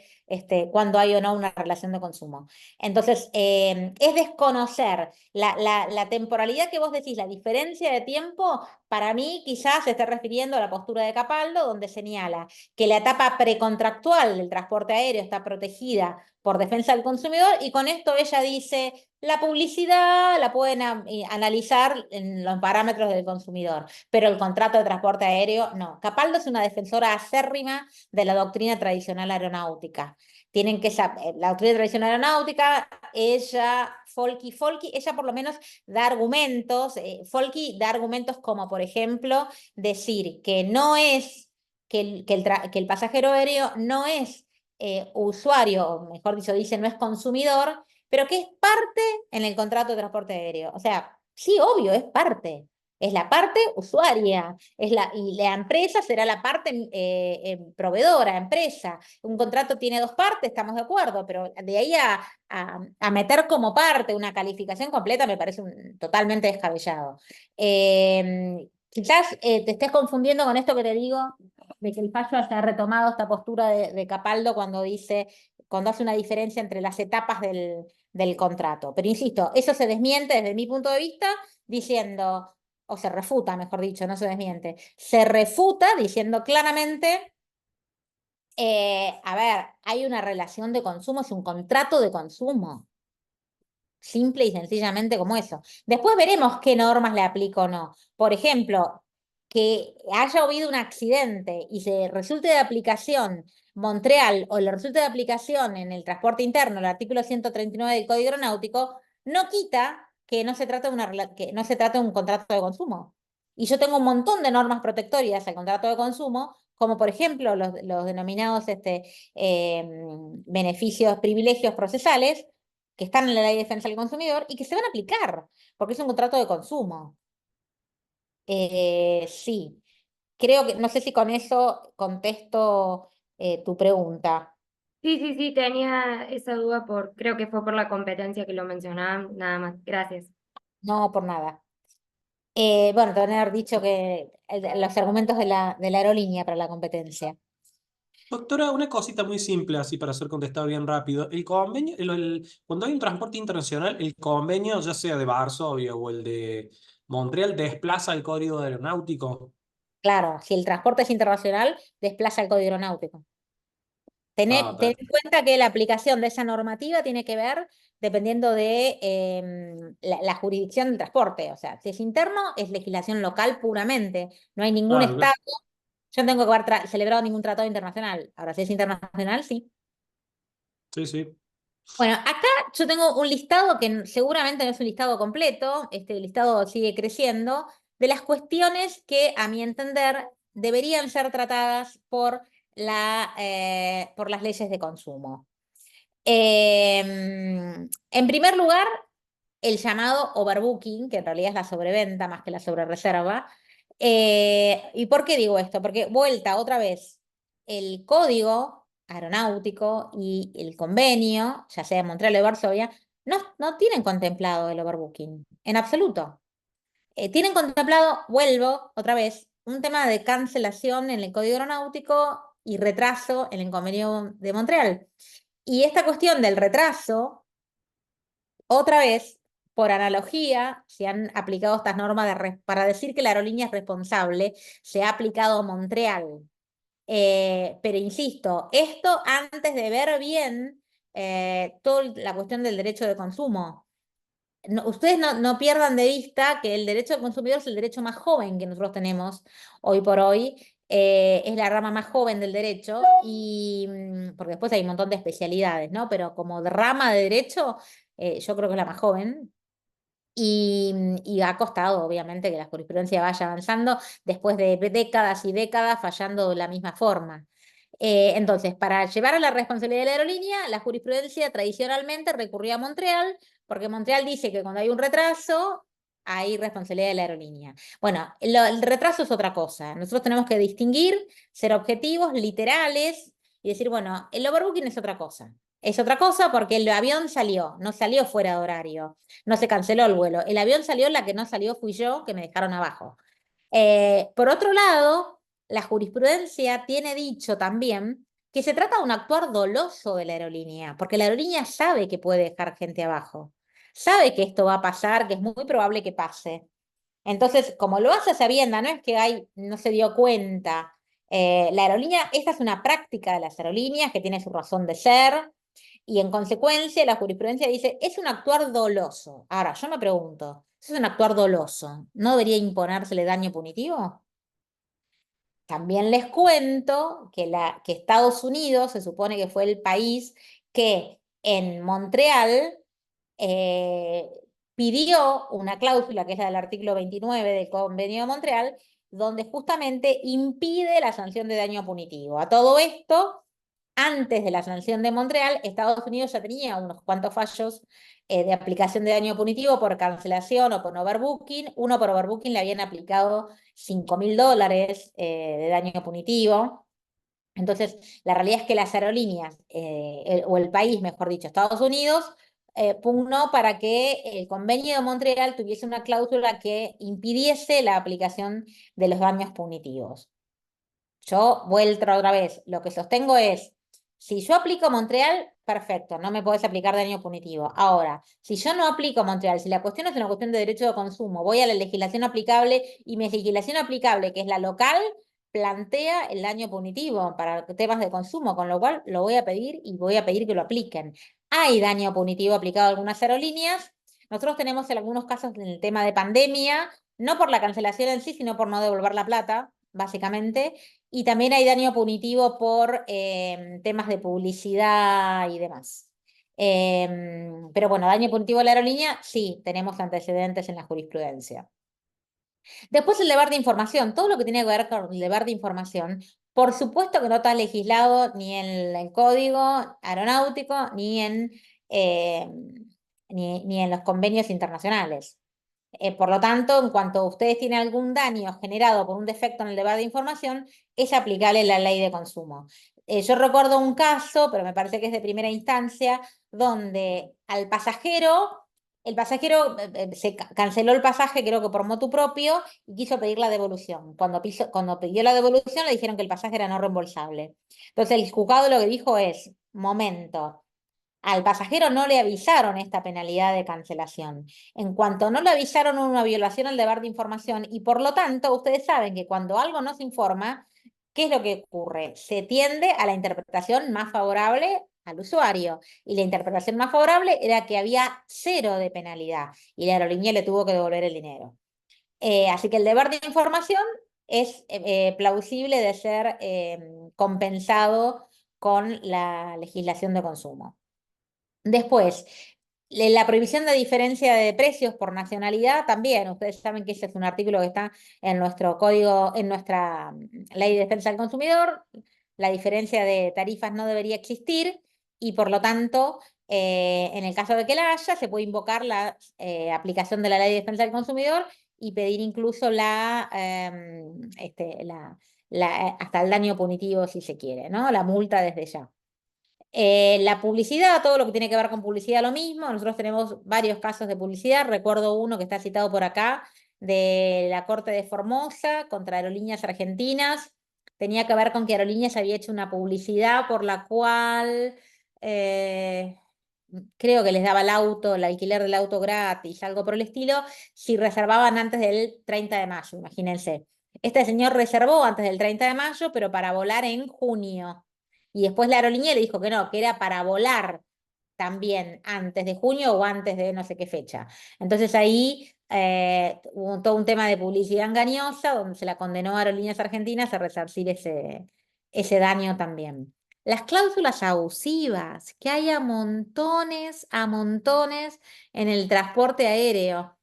cuando hay o no una relación de consumo. Entonces, es desconocer la temporalidad que vos decís, la diferencia de tiempo, para mí quizás se esté refiriendo a la postura de Capaldo, donde señala que la etapa precontractual del transporte aéreo está protegida por defensa del consumidor, y con esto ella dice, la publicidad la pueden analizar en los parámetros del consumidor, pero el contrato de transporte aéreo no. Capaldo es una defensora acérrima de la doctrina tradicional aeronáutica. Tienen que saber, la doctrina tradicional aeronáutica, ella, Folky, ella por lo menos da argumentos, Folky da argumentos como, por ejemplo, decir que no es, que el pasajero aéreo no es usuario, o mejor dicho, dice no es consumidor, pero que es parte en el contrato de transporte aéreo. O sea, sí, obvio, es parte. Es la parte usuaria, y la empresa será la parte proveedora, empresa. Un contrato tiene dos partes, estamos de acuerdo, pero de ahí a meter como parte una calificación completa me parece totalmente descabellado. Quizás te estés confundiendo con esto que te digo, de que el fallo haya retomado esta postura de Capaldo cuando hace una diferencia entre las etapas del contrato. Pero insisto, eso se desmiente desde mi punto de vista diciendo, o se refuta, mejor dicho, no se desmiente, se refuta diciendo claramente, a ver, hay una relación de consumo, es un contrato de consumo. Simple y sencillamente como eso. Después veremos qué normas le aplico o no. Por ejemplo, que haya habido un accidente y se resulte de aplicación Montreal o le resulte de aplicación en el transporte interno el artículo 139 del Código Aeronáutico, no quita que no se trate que no se trate de un contrato de consumo. Y yo tengo un montón de normas protectorias al contrato de consumo, como por ejemplo los denominados beneficios, privilegios procesales, que están en la ley de defensa del consumidor y que se van a aplicar, porque es un contrato de consumo. Sí, creo que, no sé si con eso contesto tu pregunta. Sí, tenía esa duda creo que fue por la competencia que lo mencionaban, nada más. Gracias. No, por nada. Bueno, te van a haber dicho que los argumentos de la aerolínea para la competencia. Doctora, una cosita muy simple así para ser contestado bien rápido. El convenio, cuando hay un transporte internacional, el convenio, ya sea de Varsovia o el de Montreal, desplaza el código aeronáutico. Claro, si el transporte es internacional, desplaza el código aeronáutico. Ten en cuenta que la aplicación de esa normativa tiene que ver dependiendo de la jurisdicción del transporte. O sea, si es interno, es legislación local puramente. No hay ningún Claro, estado. Yo no tengo que haber celebrado ningún tratado internacional. Ahora, si es internacional, sí. sí, sí. Bueno, acá yo tengo un listado que seguramente no es un listado completo, este listado sigue creciendo, de las cuestiones que, a mi entender, deberían ser tratadas por las leyes de consumo. En primer lugar, el llamado overbooking, que en realidad es la sobreventa más que la sobrereserva. ¿Y por qué digo esto? Porque vuelta otra vez, el código aeronáutico y el convenio, ya sea de Montreal o de Varsovia, no tienen contemplado el overbooking, en absoluto. Tienen contemplado, vuelvo otra vez, un tema de cancelación en el código aeronáutico y retraso en el convenio de Montreal. Y esta cuestión del retraso, otra vez, por analogía, se han aplicado estas normas para decir que la aerolínea es responsable, se ha aplicado Montreal. Pero insisto, esto antes de ver bien toda la cuestión del derecho de consumo. Ustedes no pierdan de vista que el derecho del consumidor es el derecho más joven que nosotros tenemos hoy por hoy. Es la rama más joven del derecho, porque después hay un montón de especialidades, ¿no? Pero como rama de derecho, yo creo que es la más joven. Y ha costado, obviamente, que la jurisprudencia vaya avanzando después de décadas y décadas fallando de la misma forma. Entonces, para llevar a la responsabilidad de la aerolínea, la jurisprudencia tradicionalmente recurría a Montreal, porque Montreal dice que cuando hay un retraso, hay responsabilidad de la aerolínea. Bueno, el retraso es otra cosa. Nosotros tenemos que distinguir, ser objetivos, literales, y decir, bueno, el overbooking es otra cosa. Es otra cosa porque el avión salió, no salió fuera de horario, no se canceló el vuelo. El avión salió, la que no salió fui yo, que me dejaron abajo. Por otro lado, la jurisprudencia tiene dicho también que se trata de un actuar doloso de la aerolínea, porque la aerolínea sabe que puede dejar gente abajo, sabe que esto va a pasar, que es muy probable que pase. Entonces, como lo hace a sabienda, no es que no se dio cuenta. La aerolínea, esta es una práctica de las aerolíneas que tiene su razón de ser, y en consecuencia la jurisprudencia dice, es un actuar doloso. Ahora, yo me pregunto, si es un actuar doloso, ¿no debería imponérsele daño punitivo? También les cuento que Estados Unidos se supone que fue el país que en Montreal eh, pidió una cláusula, que es la del artículo 29 del Convenio de Montreal, donde justamente impide la sanción de daño punitivo. A todo esto, antes de la sanción de Montreal, Estados Unidos ya tenía unos cuantos fallos de aplicación de daño punitivo por cancelación o por overbooking. Uno por overbooking le habían aplicado $5.000 de daño punitivo. Entonces, la realidad es que las aerolíneas, o el país, mejor dicho, Estados Unidos, pugnó para que el Convenio de Montreal tuviese una cláusula que impidiese la aplicación de los daños punitivos. Yo, vuelta otra vez, lo que sostengo es, si yo aplico Montreal, perfecto, no me podés aplicar daño punitivo. Ahora, si yo no aplico Montreal, si la cuestión es una cuestión de derecho de consumo, voy a la legislación aplicable y mi legislación aplicable, que es la local, plantea el daño punitivo para temas de consumo, con lo cual lo voy a pedir y voy a pedir que lo apliquen. Hay daño punitivo aplicado a algunas aerolíneas. Nosotros tenemos en algunos casos en el tema de pandemia, no por la cancelación en sí, sino por no devolver la plata, básicamente. Y también hay daño punitivo por temas de publicidad y demás. Pero bueno, daño punitivo a la aerolínea, sí, tenemos antecedentes en la jurisprudencia. Después el deber de información, todo lo que tiene que ver con el deber de información, por supuesto que no está legislado ni en el Código Aeronáutico eh, ni en los convenios internacionales. Por lo tanto, en cuanto ustedes tienen algún daño generado por un defecto en el deber de información, es aplicable la ley de consumo. Yo recuerdo un caso, pero me parece que es de primera instancia, donde al pasajero, el pasajero canceló el pasaje, creo que por motu propio, y quiso pedir la devolución. Cuando pidió la devolución, le dijeron que el pasaje era no reembolsable. Entonces, el juzgado lo que dijo es, momento, al pasajero no le avisaron esta penalidad de cancelación. En cuanto no le avisaron, una violación al deber de información, y por lo tanto, ustedes saben que cuando algo no se informa, ¿qué es lo que ocurre? Se tiende a la interpretación más favorable al usuario. Y la interpretación más favorable era que había 0 de penalidad y la aerolínea le tuvo que devolver el dinero. Así que el deber de información es plausible de ser compensado con la legislación de consumo. Después, la prohibición de diferencia de precios por nacionalidad también. Ustedes saben que ese es un artículo que está en nuestro código, en nuestra ley de defensa del consumidor. La diferencia de tarifas no debería existir y por lo tanto, en el caso de que la haya, se puede invocar la aplicación de la ley de defensa del consumidor y pedir incluso hasta el daño punitivo si se quiere, ¿no? La multa desde ya. La publicidad, todo lo que tiene que ver con publicidad, lo mismo. Nosotros tenemos varios casos de publicidad. Recuerdo uno que está citado por acá, de la Corte de Formosa contra Aerolíneas Argentinas. Tenía que ver con que Aerolíneas había hecho una publicidad por la cual creo que les daba el alquiler del auto gratis, algo por el estilo, si reservaban antes del 30 de mayo, imagínense. Este señor reservó antes del 30 de mayo, pero para volar en junio. Y después la aerolínea le dijo que no, que era para volar también antes de junio o antes de no sé qué fecha. Entonces ahí hubo todo un tema de publicidad engañosa donde se la condenó a Aerolíneas Argentinas a resarcir ese daño también. Las cláusulas abusivas, que hay a montones en el transporte aéreo.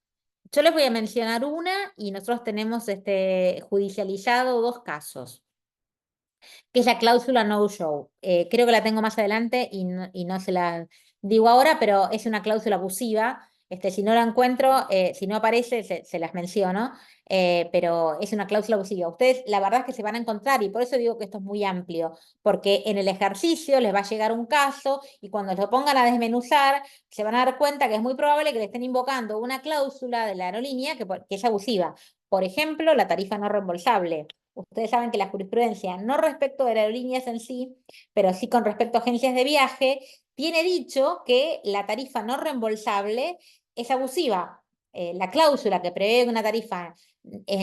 Yo les voy a mencionar una y nosotros tenemos judicializado 2 casos, que es la cláusula no show. Creo que la tengo más adelante y no se la digo ahora, pero es una cláusula abusiva. Si no la encuentro, si no aparece, se las menciono, pero es una cláusula abusiva. Ustedes, la verdad es que se van a encontrar, y por eso digo que esto es muy amplio, porque en el ejercicio les va a llegar un caso y cuando lo pongan a desmenuzar, se van a dar cuenta que es muy probable que le estén invocando una cláusula de la aerolínea que es abusiva. Por ejemplo, la tarifa no reembolsable. Ustedes saben que la jurisprudencia, no respecto de aerolíneas en sí, pero sí con respecto a agencias de viaje, tiene dicho que la tarifa no reembolsable es abusiva. La cláusula que prevé una tarifa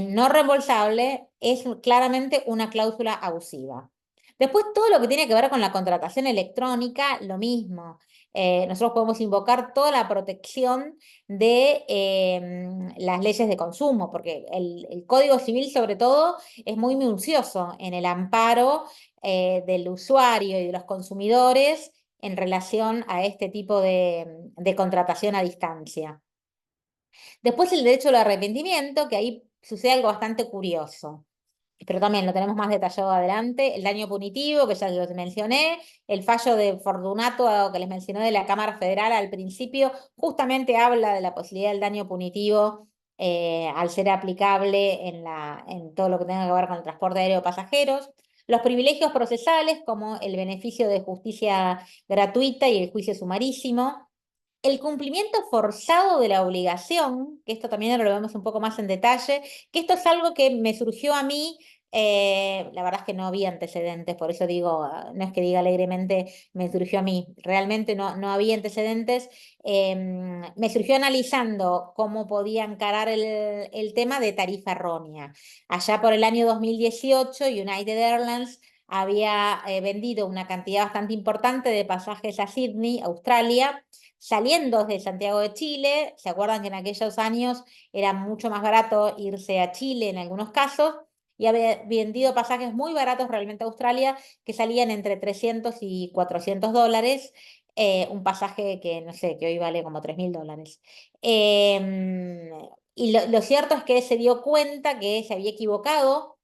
no reembolsable es claramente una cláusula abusiva. Después, todo lo que tiene que ver con la contratación electrónica, lo mismo. Nosotros podemos invocar toda la protección de las leyes de consumo, porque el Código Civil, sobre todo, es muy minucioso en el amparo del usuario y de los consumidores en relación a este tipo de contratación a distancia. Después el derecho al arrepentimiento, que ahí sucede algo bastante curioso, pero también lo tenemos más detallado adelante. El daño punitivo, que ya los mencioné, el fallo de Fortunato que les mencioné de la Cámara Federal al principio, justamente habla de la posibilidad del daño punitivo al ser aplicable en todo lo que tenga que ver con el transporte aéreo de pasajeros. Los privilegios procesales, como el beneficio de justicia gratuita y el juicio sumarísimo. El cumplimiento forzado de la obligación, que esto también lo vemos un poco más en detalle, que esto es algo que me surgió a mí, la verdad es que no había antecedentes, por eso digo, no es que diga alegremente me surgió a mí, realmente no había antecedentes, me surgió analizando cómo podía encarar el tema de tarifa errónea. Allá por el año 2018, United Airlines había vendido una cantidad bastante importante de pasajes a Sydney, Australia, saliendo de Santiago de Chile. ¿Se acuerdan que en aquellos años era mucho más barato irse a Chile en algunos casos? Y había vendido pasajes muy baratos realmente a Australia que salían entre 300 y 400 dólares. Un pasaje que no sé, que hoy vale como 3.000 dólares. Y lo cierto es que se dio cuenta que se había equivocado.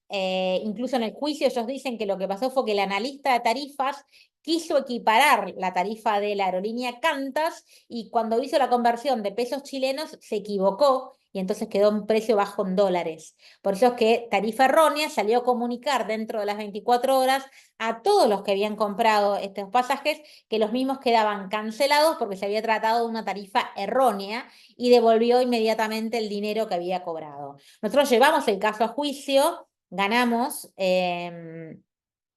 Incluso en el juicio ellos dicen que lo que pasó fue que el analista de tarifas quiso equiparar la tarifa de la aerolínea Qantas y cuando hizo la conversión de pesos chilenos se equivocó y entonces quedó un precio bajo en dólares. Por eso es que tarifa errónea salió a comunicar dentro de las 24 horas a todos los que habían comprado estos pasajes que los mismos quedaban cancelados porque se había tratado de una tarifa errónea y devolvió inmediatamente el dinero que había cobrado. Nosotros llevamos el caso a juicio, ganamos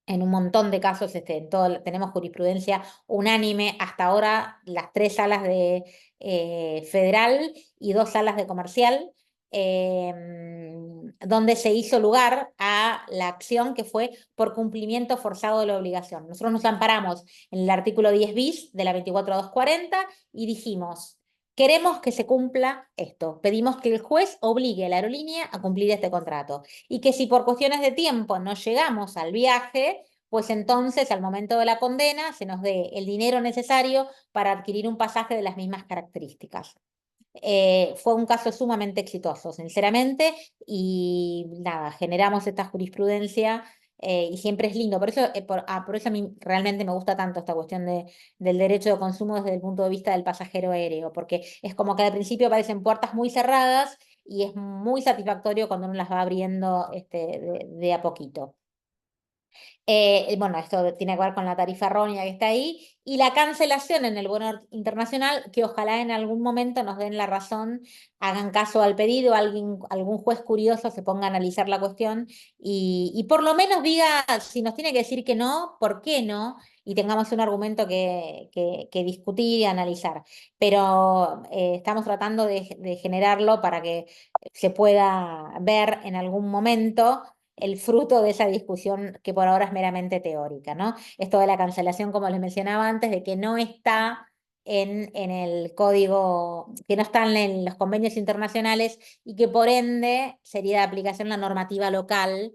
en un montón de casos, tenemos jurisprudencia unánime hasta ahora, las 3 salas de federal y 2 salas de comercial, donde se hizo lugar a la acción que fue por cumplimiento forzado de la obligación. Nosotros nos amparamos en el artículo 10 bis de la 24240 y dijimos: queremos que se cumpla esto. Pedimos que el juez obligue a la aerolínea a cumplir este contrato. Y que si por cuestiones de tiempo no llegamos al viaje, pues entonces al momento de la condena se nos dé el dinero necesario para adquirir un pasaje de las mismas características. Fue un caso sumamente exitoso, sinceramente, y nada, generamos esta jurisprudencia y siempre es lindo. Por eso, por eso a mí realmente me gusta tanto esta cuestión del derecho de consumo desde el punto de vista del pasajero aéreo, porque es como que al principio parecen puertas muy cerradas y es muy satisfactorio cuando uno las va abriendo de a poquito. Bueno, esto tiene que ver con la tarifa errónea que está ahí y la cancelación en el vuelo internacional, que ojalá en algún momento nos den la razón, hagan caso al pedido, algún juez curioso se ponga a analizar la cuestión y por lo menos diga, si nos tiene que decir que no, ¿por qué no? Y tengamos un argumento que discutir y analizar. Pero estamos tratando de generarlo para que se pueda ver en algún momento el fruto de esa discusión que por ahora es meramente teórica, ¿no? Esto de la cancelación, como les mencionaba antes, de que no está en el código, que no están en los convenios internacionales y que por ende sería de aplicación la normativa local,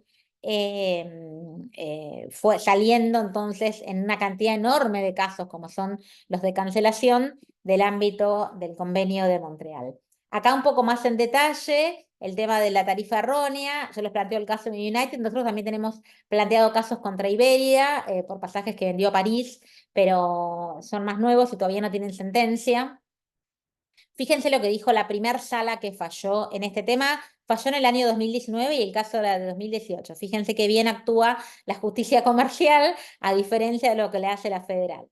fue saliendo entonces en una cantidad enorme de casos como son los de cancelación del ámbito del convenio de Montreal. Acá un poco más en detalle, el tema de la tarifa errónea, yo les planteo el caso de United, nosotros también tenemos planteado casos contra Iberia por pasajes que vendió a París, pero son más nuevos y todavía no tienen sentencia. Fíjense lo que dijo la primer sala que falló en este tema, falló en el año 2019 y el caso era de 2018. Fíjense que bien actúa la justicia comercial a diferencia de lo que le hace la federal.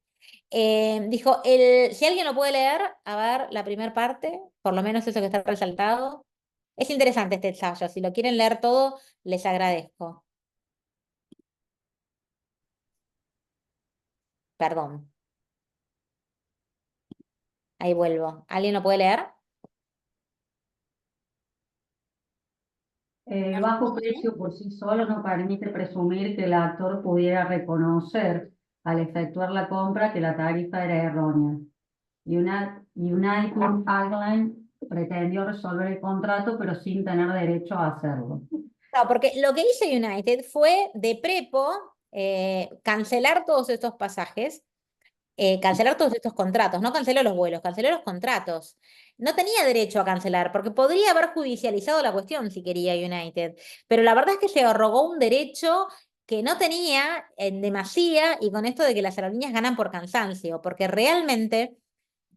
Dijo, si alguien lo puede leer, a ver la primera parte, por lo menos eso que está resaltado. Es interesante este ensayo, si lo quieren leer todo, les agradezco. Perdón. Ahí vuelvo. ¿Alguien lo puede leer? El bajo precio por sí solo no permite presumir que el actor pudiera reconocer al efectuar la compra que la tarifa era errónea. United Airlines pretendió resolver el contrato, pero sin tener derecho a hacerlo. No, porque lo que hizo United fue de prepo cancelar todos estos pasajes, cancelar todos estos contratos, no canceló los vuelos, canceló los contratos. No tenía derecho a cancelar, porque podría haber judicializado la cuestión si quería United, pero la verdad es que se arrogó un derecho que no tenía en demasía, y con esto de que las aerolíneas ganan por cansancio, porque realmente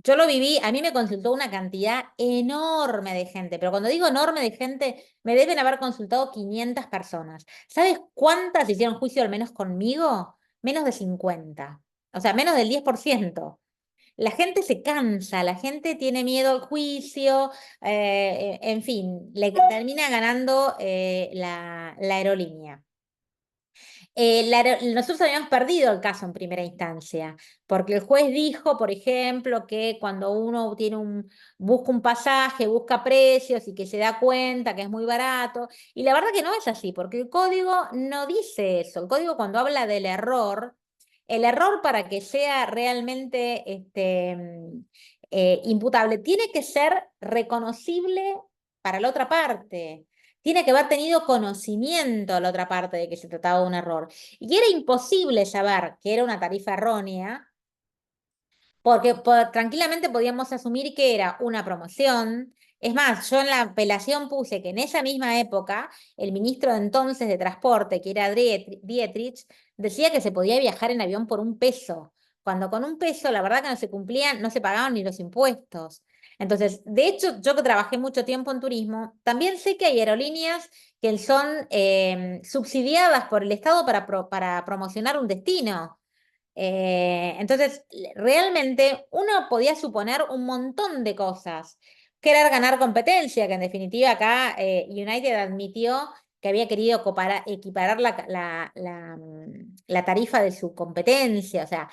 yo lo viví, a mí me consultó una cantidad enorme de gente, pero cuando digo enorme de gente, me deben haber consultado 500 personas. ¿Sabes cuántas hicieron juicio al menos conmigo? Menos de 50, o sea, menos del 10%. La gente se cansa, la gente tiene miedo al juicio, en fin, le termina ganando la aerolínea. Nosotros habíamos perdido el caso en primera instancia, porque el juez dijo, por ejemplo, que cuando uno busca un pasaje, busca precios y que se da cuenta que es muy barato, y la verdad que no es así, porque el código no dice eso. El código, cuando habla del error, el error, para que sea realmente imputable, tiene que ser reconocible para la otra parte. Tiene que haber tenido conocimiento la otra parte de que se trataba de un error. Y era imposible saber que era una tarifa errónea, porque tranquilamente podíamos asumir que era una promoción. Es más, yo en la apelación puse que en esa misma época el ministro de entonces de Transporte, que era Dietrich, decía que se podía viajar en avión por $1, cuando con $1 la verdad que no se cumplían, no se pagaban ni los impuestos. Entonces, de hecho, yo que trabajé mucho tiempo en turismo, también sé que hay aerolíneas que son subsidiadas por el Estado para promocionar un destino. Entonces, realmente uno podía suponer un montón de cosas. Querer ganar competencia, que en definitiva acá United admitió que había querido equiparar la tarifa de su competencia. O sea,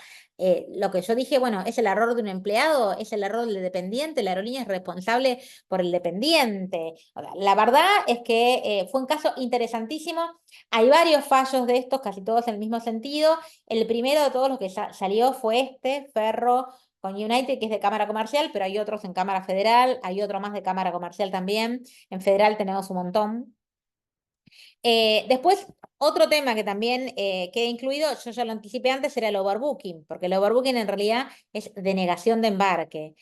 lo que yo dije, bueno, es el error de un empleado, es el error del dependiente, la aerolínea es responsable por el dependiente. O sea, la verdad es que fue un caso interesantísimo. Hay varios fallos de estos, casi todos en el mismo sentido. El primero de todos los que salió fue Ferro con United, que es de Cámara Comercial, pero hay otros en Cámara Federal, hay otro más de Cámara Comercial también. En Federal tenemos un montón. Después, otro tema que también queda incluido, yo ya lo anticipé antes, era el overbooking, porque el overbooking en realidad es denegación de embarque.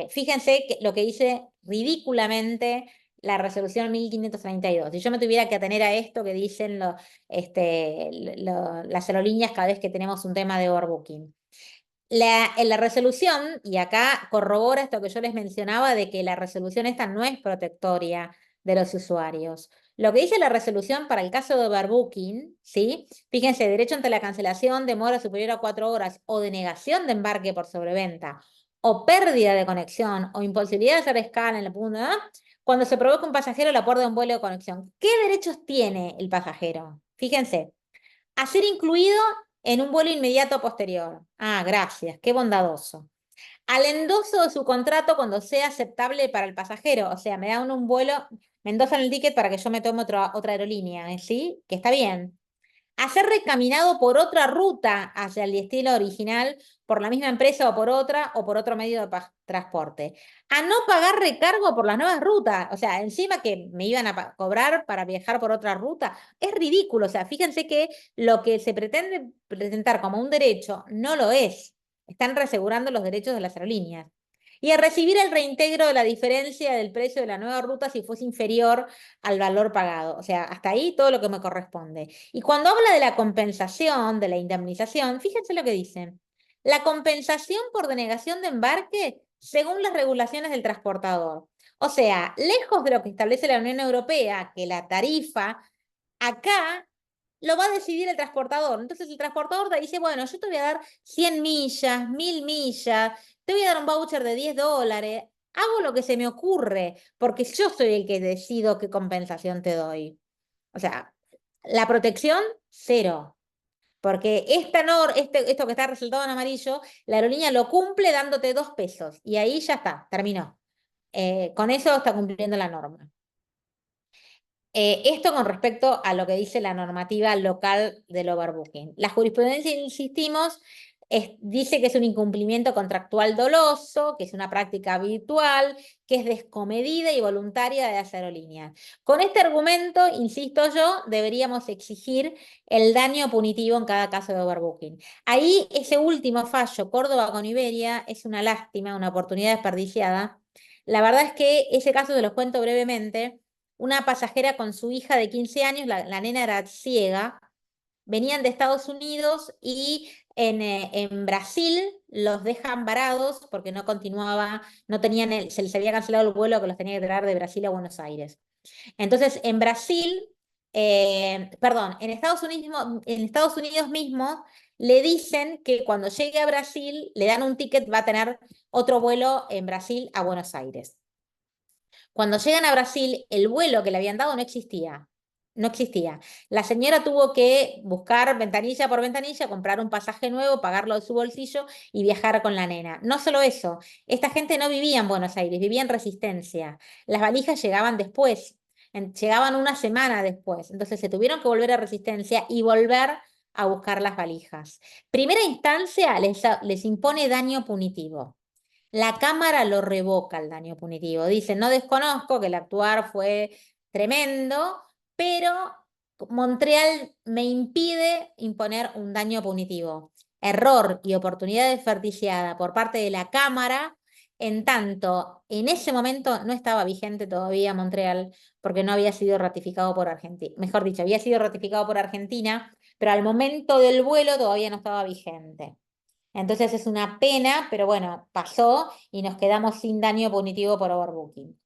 Fíjense lo que dice ridículamente la resolución 1532. Si yo me tuviera que atener a esto que dicen las aerolíneas cada vez que tenemos un tema de overbooking. En la resolución, y acá corrobora esto que yo les mencionaba, de que la resolución esta no es protectoria de los usuarios. Lo que dice la resolución para el caso de overbooking, ¿sí? Fíjense, derecho ante la cancelación, demora superior a 4 horas, o denegación de embarque por sobreventa, o pérdida de conexión, o imposibilidad de hacer escala en la punta, cuando se provoca un pasajero el aporte de un vuelo de conexión. ¿Qué derechos tiene el pasajero? Fíjense, a ser incluido en un vuelo inmediato posterior. Ah, gracias, qué bondadoso. Al endoso de su contrato cuando sea aceptable para el pasajero, o sea, me dan un vuelo, me endosan el ticket para que yo me tome otra aerolínea, ¿sí? Que está bien. A ser recaminado por otra ruta hacia el destino original, por la misma empresa o por otro medio de transporte. A no pagar recargo por las nuevas rutas, o sea, encima que me iban a cobrar para viajar por otra ruta, es ridículo. O sea, fíjense que lo que se pretende presentar como un derecho no lo es. Están reasegurando los derechos de las aerolíneas. y a recibir el reintegro de la diferencia del precio de la nueva ruta si fuese inferior al valor pagado. O sea, hasta ahí todo lo que me corresponde. Y cuando habla de la compensación, de la indemnización, fíjense lo que dicen. La compensación por denegación de embarque según las regulaciones del transportador. O sea, lejos de lo que establece la Unión Europea, que la tarifa acá lo va a decidir el transportador. Entonces el transportador te dice, bueno, yo te voy a dar 100 millas, 1000 millas, te voy a dar un voucher de $10, hago lo que se me ocurre, porque yo soy el que decido qué compensación te doy. O sea, la protección, cero. Porque esto que está resaltado en amarillo, la aerolínea lo cumple dándote 2 pesos. Y ahí ya está, terminó. Con eso está cumpliendo la norma. Esto con respecto a lo que dice la normativa local del overbooking. La jurisprudencia, insistimos, dice que es un incumplimiento contractual doloso, que es una práctica habitual, que es descomedida y voluntaria de las aerolíneas. Con este argumento, insisto yo, deberíamos exigir el daño punitivo en cada caso de overbooking. Ahí ese último fallo, Córdoba con Iberia, es una lástima, una oportunidad desperdiciada. La verdad es que ese caso se los cuento brevemente. Una pasajera con su hija de 15 años, la nena era ciega, venían de Estados Unidos y en Brasil los dejan varados porque no continuaba, no tenían se les había cancelado el vuelo que los tenía que traer de Brasil a Buenos Aires. Entonces, en Brasil, perdón, en Estados Unidos mismo le dicen que cuando llegue a Brasil le dan un ticket, va a tener otro vuelo en Brasil a Buenos Aires. Cuando llegan a Brasil, el vuelo que le habían dado no existía. No existía. La señora tuvo que buscar ventanilla por ventanilla, comprar un pasaje nuevo, pagarlo de su bolsillo y viajar con la nena. No solo eso, esta gente no vivía en Buenos Aires, vivía en Resistencia. Las valijas llegaban después, llegaban una semana después. Entonces se tuvieron que volver a Resistencia y volver a buscar las valijas. Primera instancia les impone daño punitivo. La Cámara lo revoca el daño punitivo. Dice, no desconozco que el actuar fue tremendo, pero Montreal me impide imponer un daño punitivo. Error y oportunidad desperdiciada por parte de la Cámara, en tanto en ese momento no estaba vigente todavía Montreal porque no había sido ratificado por Argentina. Mejor dicho, había sido ratificado por Argentina, pero al momento del vuelo todavía no estaba vigente. Entonces es una pena, pero bueno, pasó y nos quedamos sin daño punitivo por overbooking.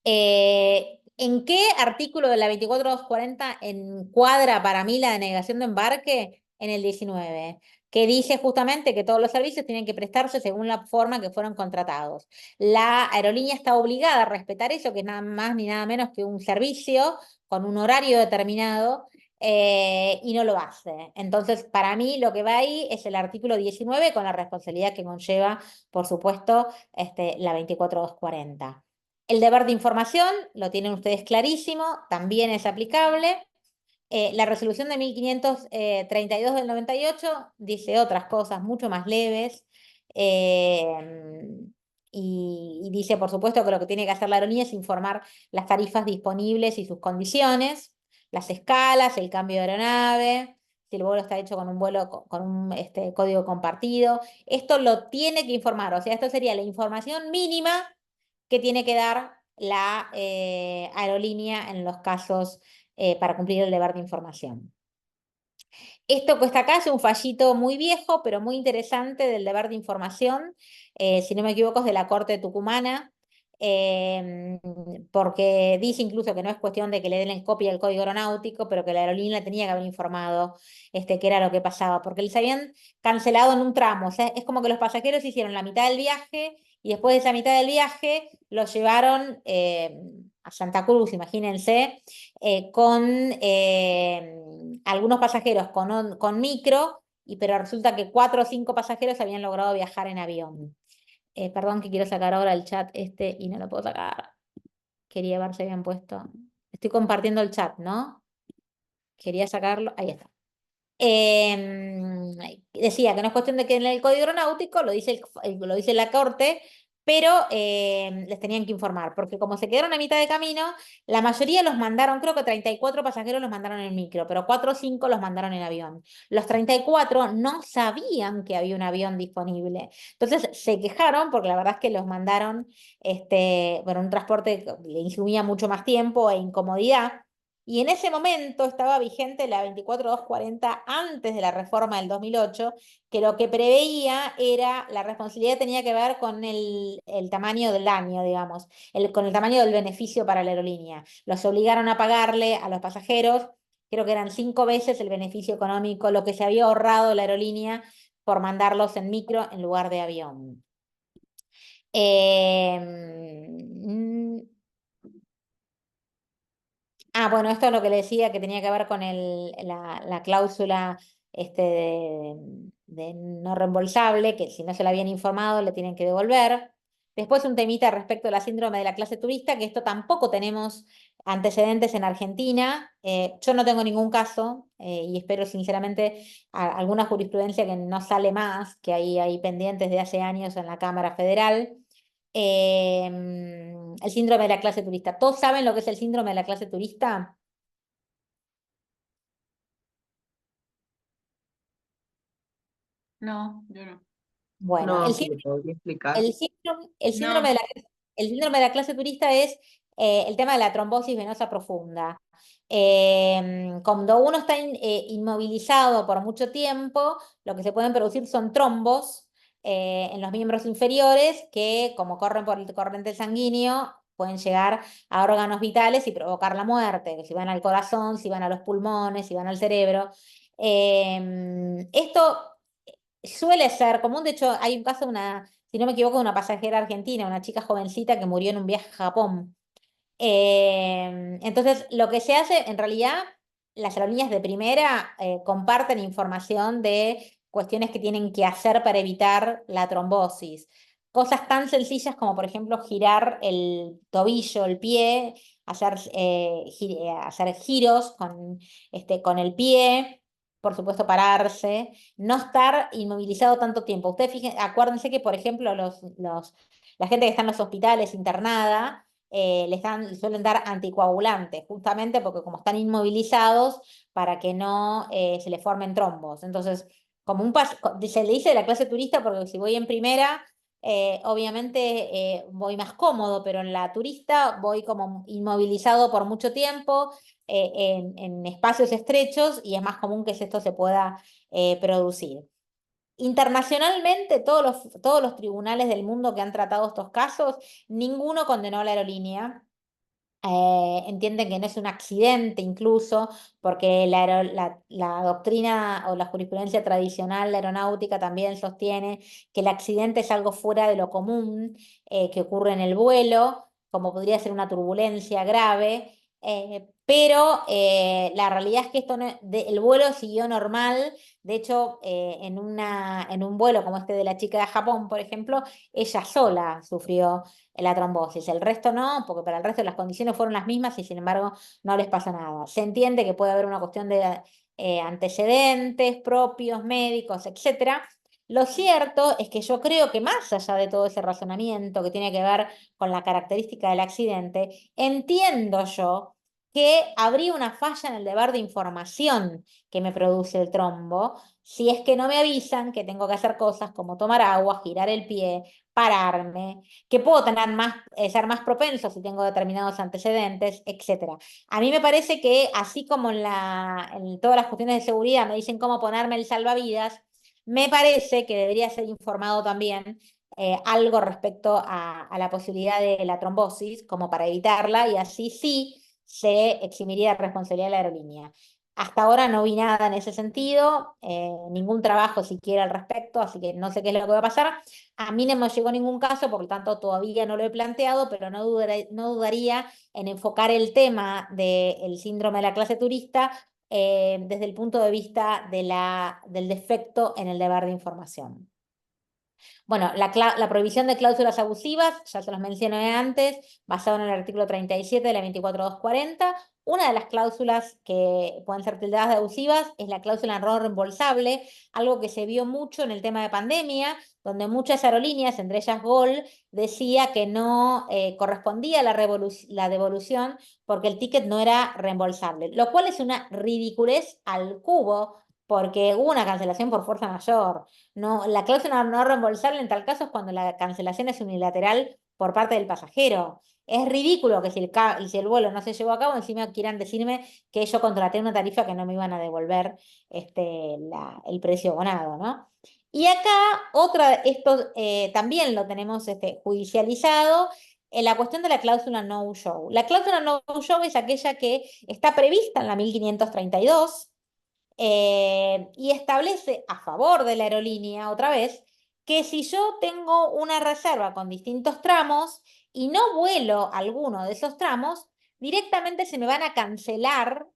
¿En qué artículo de la 24240 encuadra para mí la denegación de embarque? En el 19, que dice justamente que todos los servicios tienen que prestarse según la forma que fueron contratados. La aerolínea está obligada a respetar eso, que es nada más ni nada menos que un servicio con un horario determinado, y no lo hace. Entonces, para mí lo que va ahí es el artículo 19 con la responsabilidad que conlleva, por supuesto, la 24240. El deber de información, lo tienen ustedes clarísimo, también es aplicable. La resolución de 1532 del 98 dice otras cosas mucho más leves, y dice, por supuesto, que lo que tiene que hacer la aerolínea es informar las tarifas disponibles y sus condiciones, las escalas, el cambio de aeronave, si el vuelo está hecho con un vuelo con un código compartido. Esto lo tiene que informar, o sea, esto sería la información mínima que tiene que dar la aerolínea en los casos para cumplir el deber de información. Esto que está acá es un fallito muy viejo, pero muy interesante del deber de información, si no me equivoco es de la Corte Tucumana, porque dice incluso que no es cuestión de que le den en copia el código aeronáutico, pero que la aerolínea tenía que haber informado qué era lo que pasaba, porque les habían cancelado en un tramo, o sea, es como que los pasajeros hicieron la mitad del viaje y después de esa mitad del viaje los llevaron a Santa Cruz, imagínense, con algunos pasajeros con micro, pero resulta que 4 o 5 pasajeros habían logrado viajar en avión. Perdón que quiero sacar ahora el chat y no lo puedo sacar. Quería ver si habían puesto. Estoy compartiendo el chat, ¿no? Quería sacarlo. Ahí está. Decía que no es cuestión de que en el código aeronáutico, lo dice la Corte, pero les tenían que informar, porque como se quedaron a mitad de camino, la mayoría los mandaron, creo que 34 pasajeros los mandaron en micro, pero 4 o 5 los mandaron en avión. Los 34 no sabían que había un avión disponible. Entonces se quejaron porque la verdad es que los mandaron bueno, un transporte que le insumía mucho más tiempo e incomodidad. Y en ese momento estaba vigente la 24240 antes de la reforma del 2008, que lo que preveía era, la responsabilidad tenía que ver con el tamaño del daño, digamos, con el tamaño del beneficio para la aerolínea. Los obligaron a pagarle a los pasajeros, creo que eran 5 veces el beneficio económico, lo que se había ahorrado la aerolínea por mandarlos en micro en lugar de avión. Bueno, esto es lo que le decía que tenía que ver con la cláusula de no reembolsable, que si no se la habían informado le tienen que devolver. Después un temita respecto a la síndrome de la clase turista, que esto tampoco tenemos antecedentes en Argentina. Yo no tengo ningún caso y espero sinceramente alguna jurisprudencia que no sale más, que hay pendientes de hace años en la Cámara Federal. El síndrome de la clase turista. ¿Todos saben lo que es el síndrome de la clase turista? No, yo no. Bueno, No, ¿se le podría explicar? el síndrome de No. el síndrome de la clase turista es el tema de la trombosis venosa profunda. Cuando uno está inmovilizado por mucho tiempo, lo que se pueden producir son trombos en los miembros inferiores que, como corren por el torrente sanguíneo, pueden llegar a órganos vitales y provocar la muerte, que si van al corazón, si van a los pulmones, si van al cerebro. Esto suele ser común. De hecho, hay un caso de si no me equivoco, de una pasajera argentina, una chica jovencita que murió en un viaje a Japón. Entonces, lo que se hace, en realidad, las aerolíneas de primera comparten información de cuestiones que tienen que hacer para evitar la trombosis. Cosas tan sencillas como, por ejemplo, girar el tobillo, el pie, hacer giros con el pie, por supuesto, pararse, no estar inmovilizado tanto tiempo. Ustedes acuérdense que, por ejemplo, la gente que está en los hospitales internada, suelen dar anticoagulantes, justamente porque como están inmovilizados, para que no se les formen trombos. Entonces, se le dice de la clase turista porque si voy en primera, obviamente voy más cómodo, pero en la turista voy como inmovilizado por mucho tiempo, en espacios estrechos, y es más común que esto se pueda producir. Internacionalmente, todos los tribunales del mundo que han tratado estos casos, ninguno condenó a la aerolínea. Entienden que no es un accidente incluso, porque la doctrina o la jurisprudencia tradicional, la aeronáutica, también sostiene que el accidente es algo fuera de lo común que ocurre en el vuelo, como podría ser una turbulencia grave, pero la realidad es que el vuelo siguió normal. De hecho, en un vuelo como este de la chica de Japón, por ejemplo, ella sola sufrió la trombosis, el resto no, porque para el resto las condiciones fueron las mismas y sin embargo no les pasa nada. Se entiende que puede haber una cuestión de antecedentes propios, médicos, etcétera. Lo cierto es que yo creo que más allá de todo ese razonamiento que tiene que ver con la característica del accidente, entiendo yo que habría una falla en el deber de información que me produce el trombo, si es que no me avisan que tengo que hacer cosas como tomar agua, girar el pie, pararme, que puedo ser más propenso si tengo determinados antecedentes, etc. A mí me parece que así como en todas las cuestiones de seguridad me dicen cómo ponerme el salvavidas, me parece que debería ser informado también algo respecto a la posibilidad de la trombosis, como para evitarla, y así sí se eximiría de responsabilidad de la aerolínea. Hasta ahora no vi nada en ese sentido, ningún trabajo siquiera al respecto, así que no sé qué es lo que va a pasar. A mí no me llegó ningún caso, por lo tanto todavía no lo he planteado, pero no dudaría en enfocar el tema del síndrome de la clase turista desde el punto de vista del defecto en el deber de información. Bueno, la prohibición de cláusulas abusivas, ya se los mencioné antes, basado en el artículo 37 de la 24240. Una de las cláusulas que pueden ser tildadas de abusivas es la cláusula no reembolsable, algo que se vio mucho en el tema de pandemia, donde muchas aerolíneas, entre ellas Gol, decía que no correspondía la devolución porque el ticket no era reembolsable, lo cual es una ridiculez al cubo, porque hubo una cancelación por fuerza mayor. No, la cláusula no reembolsable en tal caso es cuando la cancelación es unilateral por parte del pasajero. Es ridículo que si el vuelo no se llevó a cabo, encima quieran decirme que yo contraté una tarifa que no me iban a devolver el precio abonado, ¿no? Y acá esto también lo tenemos judicializado, en la cuestión de la cláusula no-show. La cláusula no-show es aquella que está prevista en la 1532, y establece a favor de la aerolínea, otra vez, que si yo tengo una reserva con distintos tramos y no vuelo alguno de esos tramos, directamente se me van a cancelar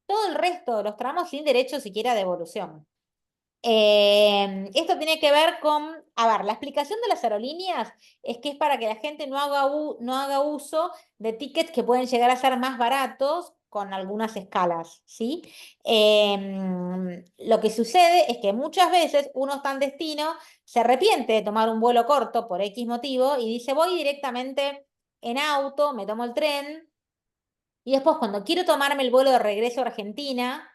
todo el resto de los tramos sin derecho siquiera de devolución. Esto tiene que ver con, a ver, la explicación de las aerolíneas es que es para que la gente no haga uso de tickets que pueden llegar a ser más baratos con algunas escalas, ¿sí? Lo que sucede es que muchas veces uno está en destino, se arrepiente de tomar un vuelo corto por X motivo y dice, voy directamente en auto, me tomo el tren, y después cuando quiero tomarme el vuelo de regreso a Argentina,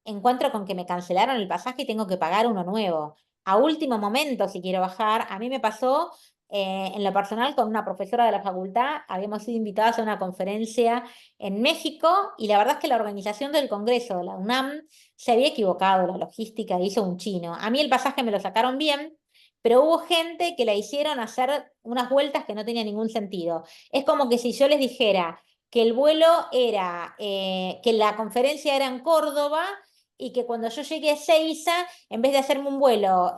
encuentro con que me cancelaron el pasaje y tengo que pagar uno nuevo. A último momento, si quiero bajar, a mí me pasó en lo personal con una profesora de la facultad, habíamos sido invitadas a una conferencia en México y la verdad es que la organización del Congreso de la UNAM se había equivocado, la logística hizo un chino. A mí el pasaje me lo sacaron bien, pero hubo gente que la hicieron hacer unas vueltas que no tenían ningún sentido. Es como que si yo les dijera que el vuelo era, que la conferencia era en Córdoba, y que cuando yo llegué a Ezeiza, en vez de hacerme un vuelo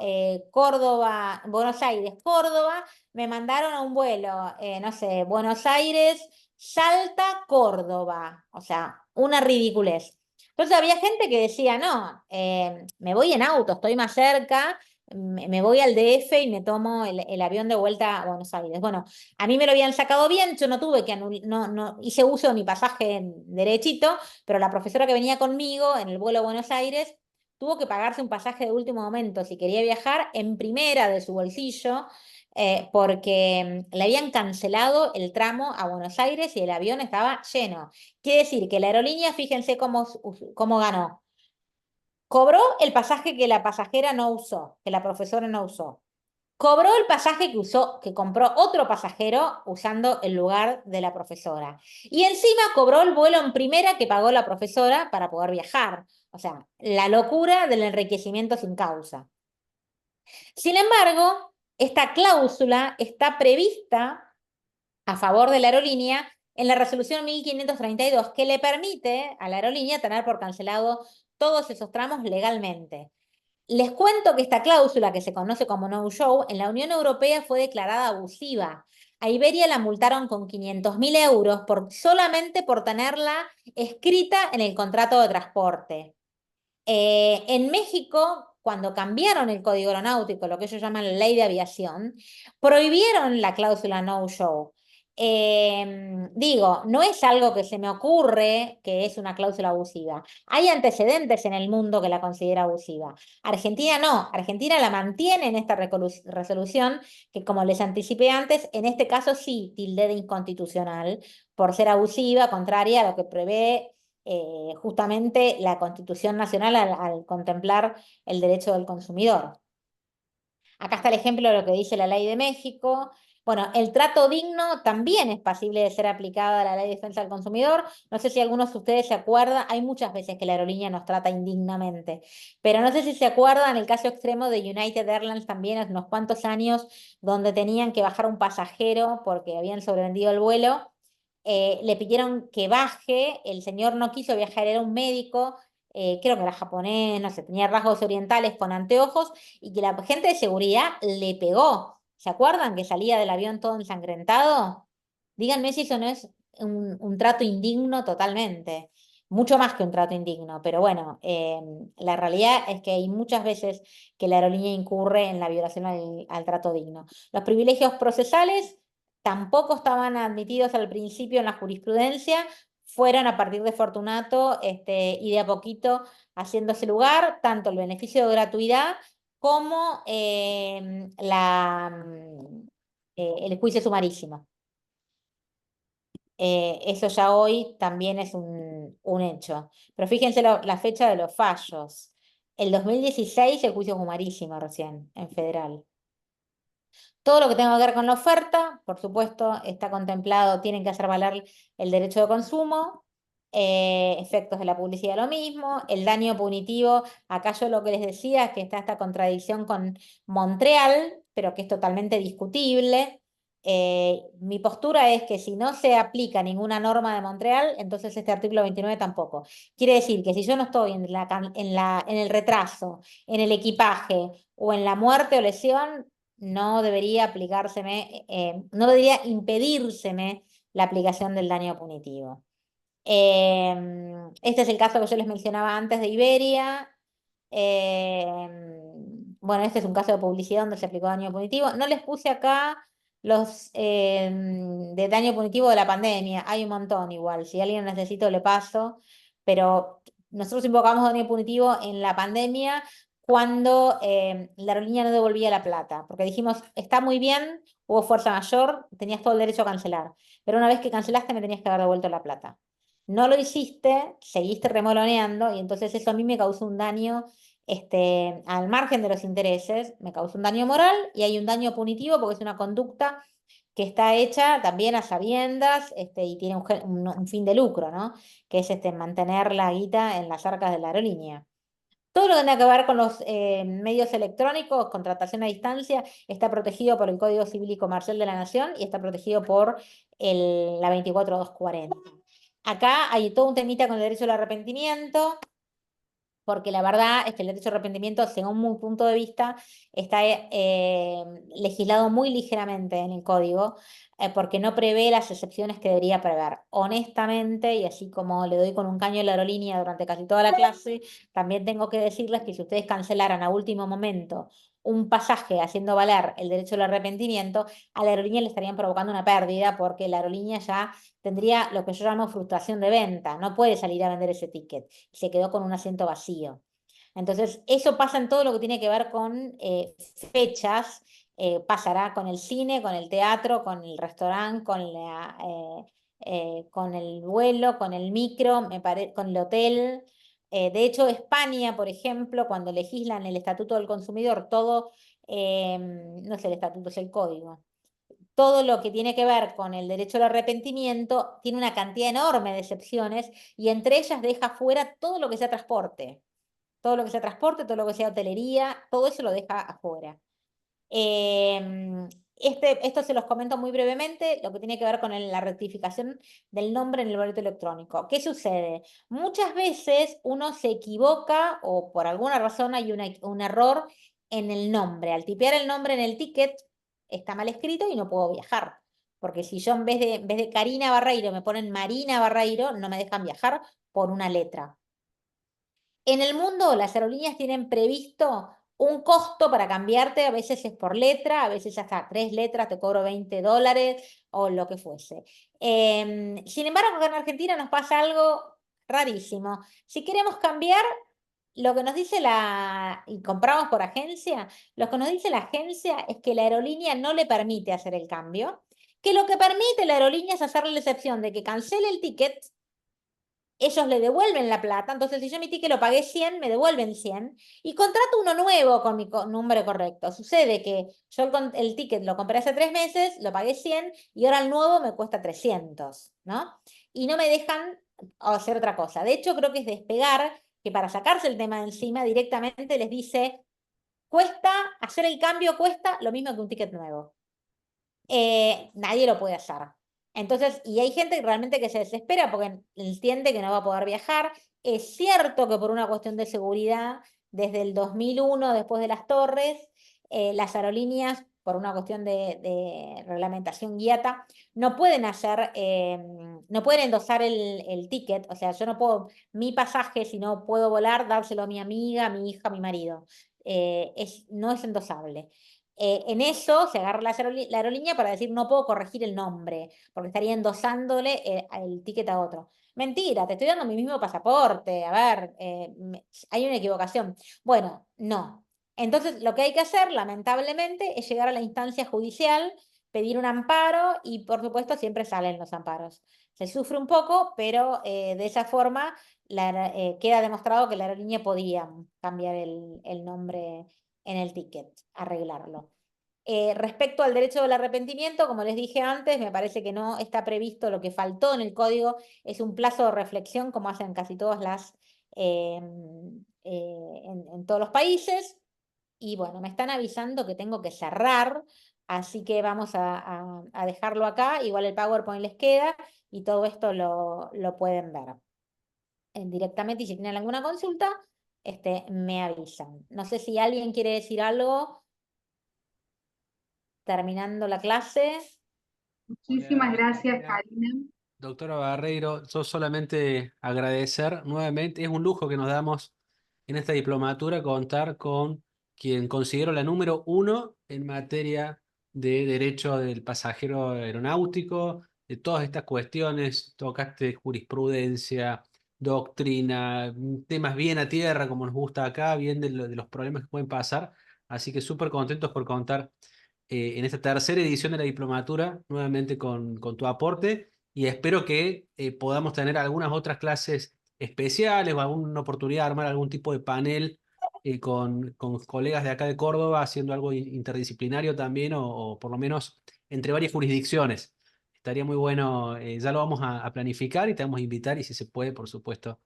Córdoba, Buenos Aires, Córdoba, me mandaron a un vuelo, no sé, Buenos Aires, Salta, Córdoba. O sea, una ridiculez. Entonces había gente que decía, no, me voy en auto, estoy más cerca, me voy al DF y me tomo el avión de vuelta a Buenos Aires. Bueno, a mí me lo habían sacado bien, yo no tuve que no hice uso de mi pasaje derechito, pero la profesora que venía conmigo en el vuelo a Buenos Aires tuvo que pagarse un pasaje de último momento si quería viajar en primera de su bolsillo, porque le habían cancelado el tramo a Buenos Aires y el avión estaba lleno. Quiere decir que la aerolínea, fíjense cómo ganó. Cobró el pasaje que la pasajera no usó, que la profesora no usó. Cobró el pasaje que compró otro pasajero usando el lugar de la profesora. Y encima cobró el vuelo en primera que pagó la profesora para poder viajar. O sea, la locura del enriquecimiento sin causa. Sin embargo, esta cláusula está prevista a favor de la aerolínea en la resolución 1532, que le permite a la aerolínea tener por cancelado todos esos tramos legalmente. Les cuento que esta cláusula, que se conoce como no-show, en la Unión Europea fue declarada abusiva. A Iberia la multaron con 500.000 euros solamente por tenerla escrita en el contrato de transporte. En México, cuando cambiaron el código aeronáutico, lo que ellos llaman la ley de aviación, prohibieron la cláusula no-show. Digo, no es algo que se me ocurre que es una cláusula abusiva. Hay antecedentes en el mundo que la considera abusiva. Argentina no, Argentina la mantiene en esta resolución que, como les anticipé antes, en este caso sí tildé de inconstitucional por ser abusiva, contraria a lo que prevé justamente la Constitución Nacional al contemplar el derecho del consumidor. Acá está el ejemplo de lo que dice la Ley de México. Bueno, el trato digno también es pasible de ser aplicado a la Ley de Defensa del Consumidor. No sé si algunos de ustedes se acuerdan, hay muchas veces que la aerolínea nos trata indignamente, pero no sé si se acuerdan el caso extremo de United Airlines también hace unos cuantos años, donde tenían que bajar un pasajero porque habían sobrevendido el vuelo. Le pidieron que baje, el señor no quiso viajar, era un médico, creo que era japonés, no sé, tenía rasgos orientales con anteojos, y que la gente de seguridad le pegó. ¿Se acuerdan que salía del avión todo ensangrentado? Díganme si eso no es un trato indigno totalmente. mucho más que un trato indigno, pero bueno, la realidad es que hay muchas veces que la aerolínea incurre en la violación al trato digno. Los privilegios procesales tampoco estaban admitidos al principio en la jurisprudencia, fueron a partir de Fortunato y de a poquito haciéndose lugar, tanto el beneficio de gratuidad como el juicio sumarísimo. Eso ya hoy también es un hecho. Pero fíjense la fecha de los fallos. El 2016 el juicio sumarísimo recién, en federal. Todo lo que tenga que ver con la oferta, por supuesto, está contemplado, tienen que hacer valer el derecho de consumo, efectos de la publicidad lo mismo, el daño punitivo, acá yo lo que les decía es que está esta contradicción con Montreal, pero que es totalmente discutible. Mi postura es que si no se aplica ninguna norma de Montreal, entonces este artículo 29 tampoco. Quiere decir que si yo no estoy en el retraso, en el equipaje o en la muerte o lesión, no debería aplicárseme, no debería impedírseme la aplicación del daño punitivo. Este es el caso que yo les mencionaba antes de Iberia. Bueno, este es un caso de publicidad donde se aplicó daño punitivo. No les puse acá los de daño punitivo de la pandemia. Hay un montón igual. Si alguien necesita, le paso. Pero nosotros invocamos daño punitivo en la pandemia cuando la aerolínea no devolvía la plata. Porque dijimos, está muy bien, hubo fuerza mayor, tenías todo el derecho a cancelar. Pero una vez que cancelaste, me tenías que haber devuelto la plata. No lo hiciste, seguiste remoloneando y entonces eso a mí me causó un daño al margen de los intereses, me causó un daño moral y hay un daño punitivo porque es una conducta que está hecha también a sabiendas y tiene un fin de lucro, ¿no? Que es mantener la guita en las arcas de la aerolínea. Todo lo que tenga que ver con los medios electrónicos, contratación a distancia, está protegido por el Código Civil y Comercial de la Nación y está protegido por la 24240. Acá hay todo un temita con el derecho al arrepentimiento, porque la verdad es que el derecho al arrepentimiento, según mi punto de vista, está legislado muy ligeramente en el código, porque no prevé las excepciones que debería prever. Honestamente, y así como le doy con un caño a la aerolínea durante casi toda la clase, también tengo que decirles que si ustedes cancelaran a último momento un pasaje haciendo valer el derecho al arrepentimiento, a la aerolínea le estarían provocando una pérdida, porque la aerolínea ya tendría lo que yo llamo frustración de venta, no puede salir a vender ese ticket, se quedó con un asiento vacío. Entonces, eso pasa en todo lo que tiene que ver con fechas, pasará con el cine, con el teatro, con el restaurante, con el vuelo, con el micro, con el hotel. De hecho, España, por ejemplo, cuando legislan el Estatuto del Consumidor, todo, no es el estatuto, es el código. Todo lo que tiene que ver con el derecho al arrepentimiento tiene una cantidad enorme de excepciones y entre ellas deja fuera todo lo que sea transporte. Todo lo que sea transporte, todo lo que sea hotelería, todo eso lo deja afuera. Esto se los comento muy brevemente, lo que tiene que ver con la rectificación del nombre en el boleto electrónico. ¿Qué sucede? Muchas veces uno se equivoca o por alguna razón hay un error en el nombre. Al tipear el nombre en el ticket está mal escrito y no puedo viajar. Porque si yo en vez de Karina Barreiro me ponen Marina Barreiro, no me dejan viajar por una letra. En el mundo, las aerolíneas tienen previsto un costo para cambiarte, a veces es por letra, a veces hasta 3 letras, te cobro $20 o lo que fuese. Sin embargo, acá en Argentina nos pasa algo rarísimo. Si queremos cambiar, lo que nos dice y compramos por agencia, lo que nos dice la agencia es que la aerolínea no le permite hacer el cambio, que lo que permite la aerolínea es hacerle la excepción de que cancele el ticket. Ellos le devuelven la plata, entonces si yo mi ticket lo pagué 100, me devuelven 100 y contrato uno nuevo con mi número correcto. Sucede que yo el ticket lo compré hace 3 meses, lo pagué 100 y ahora el nuevo me cuesta 300, ¿no? Y no me dejan hacer otra cosa. De hecho, creo que es Despegar, que para sacarse el tema de encima directamente les dice, hacer el cambio cuesta lo mismo que un ticket nuevo. Nadie lo puede hacer. Entonces, y hay gente realmente que se desespera porque entiende que no va a poder viajar. Es cierto que por una cuestión de seguridad, desde el 2001, después de las torres, las aerolíneas por una cuestión de reglamentación guiata, no pueden hacer, no pueden endosar el ticket, o sea, yo no puedo, mi pasaje, si no puedo volar, dárselo a mi amiga, a mi hija, a mi marido. No es endosable. En eso se agarra la aerolínea para decir no puedo corregir el nombre, porque estaría endosándole el ticket a otro. Mentira, te estoy dando mi mismo pasaporte, a ver, hay una equivocación. Bueno, no. Entonces, lo que hay que hacer, lamentablemente, es llegar a la instancia judicial, pedir un amparo y, por supuesto, siempre salen los amparos. Se sufre un poco, pero de esa forma queda demostrado que la aerolínea podía cambiar el nombre en el ticket, arreglarlo. Respecto al derecho del arrepentimiento, como les dije antes, me parece que no está previsto. Lo que faltó en el código es un plazo de reflexión, como hacen casi todas en todos los países. Y bueno, me están avisando que tengo que cerrar, así que vamos a dejarlo acá. Igual el PowerPoint les queda y todo esto lo pueden ver directamente, y si tienen alguna consulta, me avisan. No sé si alguien quiere decir algo terminando la clase. Muchísimas Hola, gracias, Karina. Karina. Doctora Barreiro, yo solamente agradecer nuevamente, es un lujo que nos damos en esta diplomatura contar con quien considero la número 1 en materia de derecho del pasajero aeronáutico, de todas estas cuestiones, tocaste jurisprudencia, doctrina, temas bien a tierra como nos gusta acá, bien de los problemas que pueden pasar, así que súper contentos por contar en esta tercera edición de la diplomatura, nuevamente con tu aporte, y espero que podamos tener algunas otras clases especiales o alguna oportunidad de armar algún tipo de panel con colegas de acá de Córdoba haciendo algo interdisciplinario también, o por lo menos entre varias jurisdicciones. Estaría muy bueno, ya lo vamos a planificar y te vamos a invitar, y si se puede, por supuesto,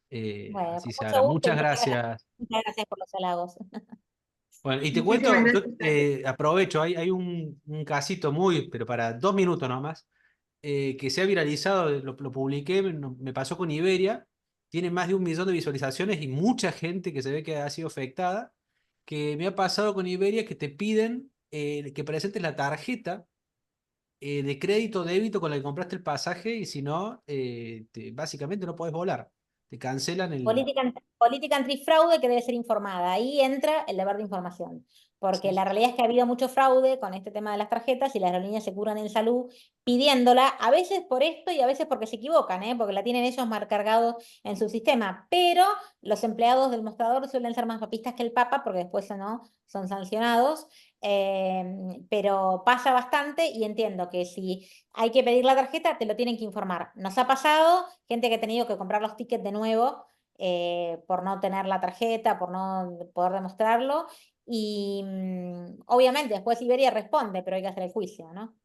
Bueno, así con se mucho hará. gusto y Muchas gracias. muchas gracias por los halagos. Bueno, y te Muchísimas cuento, yo gracias, Karina. aprovecho, hay un casito pero para 2 minutos nomás, que se ha viralizado, lo publiqué, me pasó con Iberia, tiene más de 1 millón de visualizaciones y mucha gente que se ve que ha sido afectada, que me ha pasado con Iberia que te piden que presentes la tarjeta de crédito o débito con la que compraste el pasaje, y si no, básicamente no podés volar, te cancelan el... Política antifraude que debe ser informada. Ahí entra el deber de información. Porque la realidad es que ha habido mucho fraude con este tema de las tarjetas y las aerolíneas se curan en salud pidiéndola, a veces por esto y a veces porque se equivocan, porque la tienen ellos mal cargado en su sistema. Pero los empleados del mostrador suelen ser más papistas que el Papa, porque después no son sancionados. Pero pasa bastante y entiendo que si hay que pedir la tarjeta, te lo tienen que informar. Nos ha pasado gente que ha tenido que comprar los tickets de nuevo por no tener la tarjeta, por no poder demostrarlo. Y obviamente después Iberia responde, pero hay que hacer el juicio, ¿no?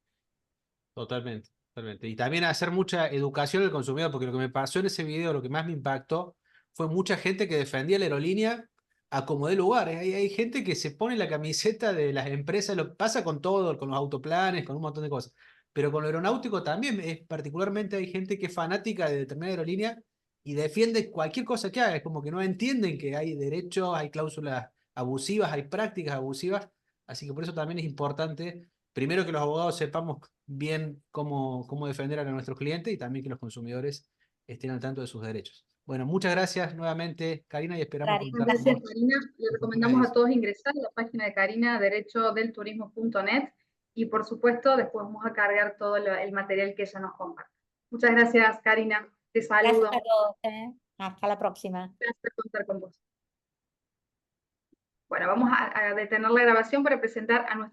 Totalmente, totalmente. Y también hacer mucha educación del consumidor, porque lo que me pasó en ese video, lo que más me impactó, fue mucha gente que defendía la aerolínea a como dé lugar. Hay gente que se pone la camiseta de las empresas, lo pasa con todo, con los autoplanes, con un montón de cosas. Pero con lo aeronáutico también, particularmente hay gente que es fanática de determinada aerolínea y defiende cualquier cosa que haga. Es como que no entienden que hay derechos, hay cláusulas abusivas, hay prácticas abusivas. Así que por eso también es importante, primero, que los abogados sepamos bien cómo defender a nuestros clientes, y también que los consumidores estén al tanto de sus derechos. Bueno, muchas gracias nuevamente, Karina, y esperamos contar con Gracias, vos Karina. Le en futuras recomendamos a ediciones. todos ingresar a la página de Karina, derechodelturismo.net, y por supuesto después vamos a cargar todo el material que ella nos comparte. Muchas gracias, Karina. Te saludo. Gracias a todos. Hasta la próxima. Gracias por contar con vos. Bueno, vamos a detener la grabación para presentar a nuestra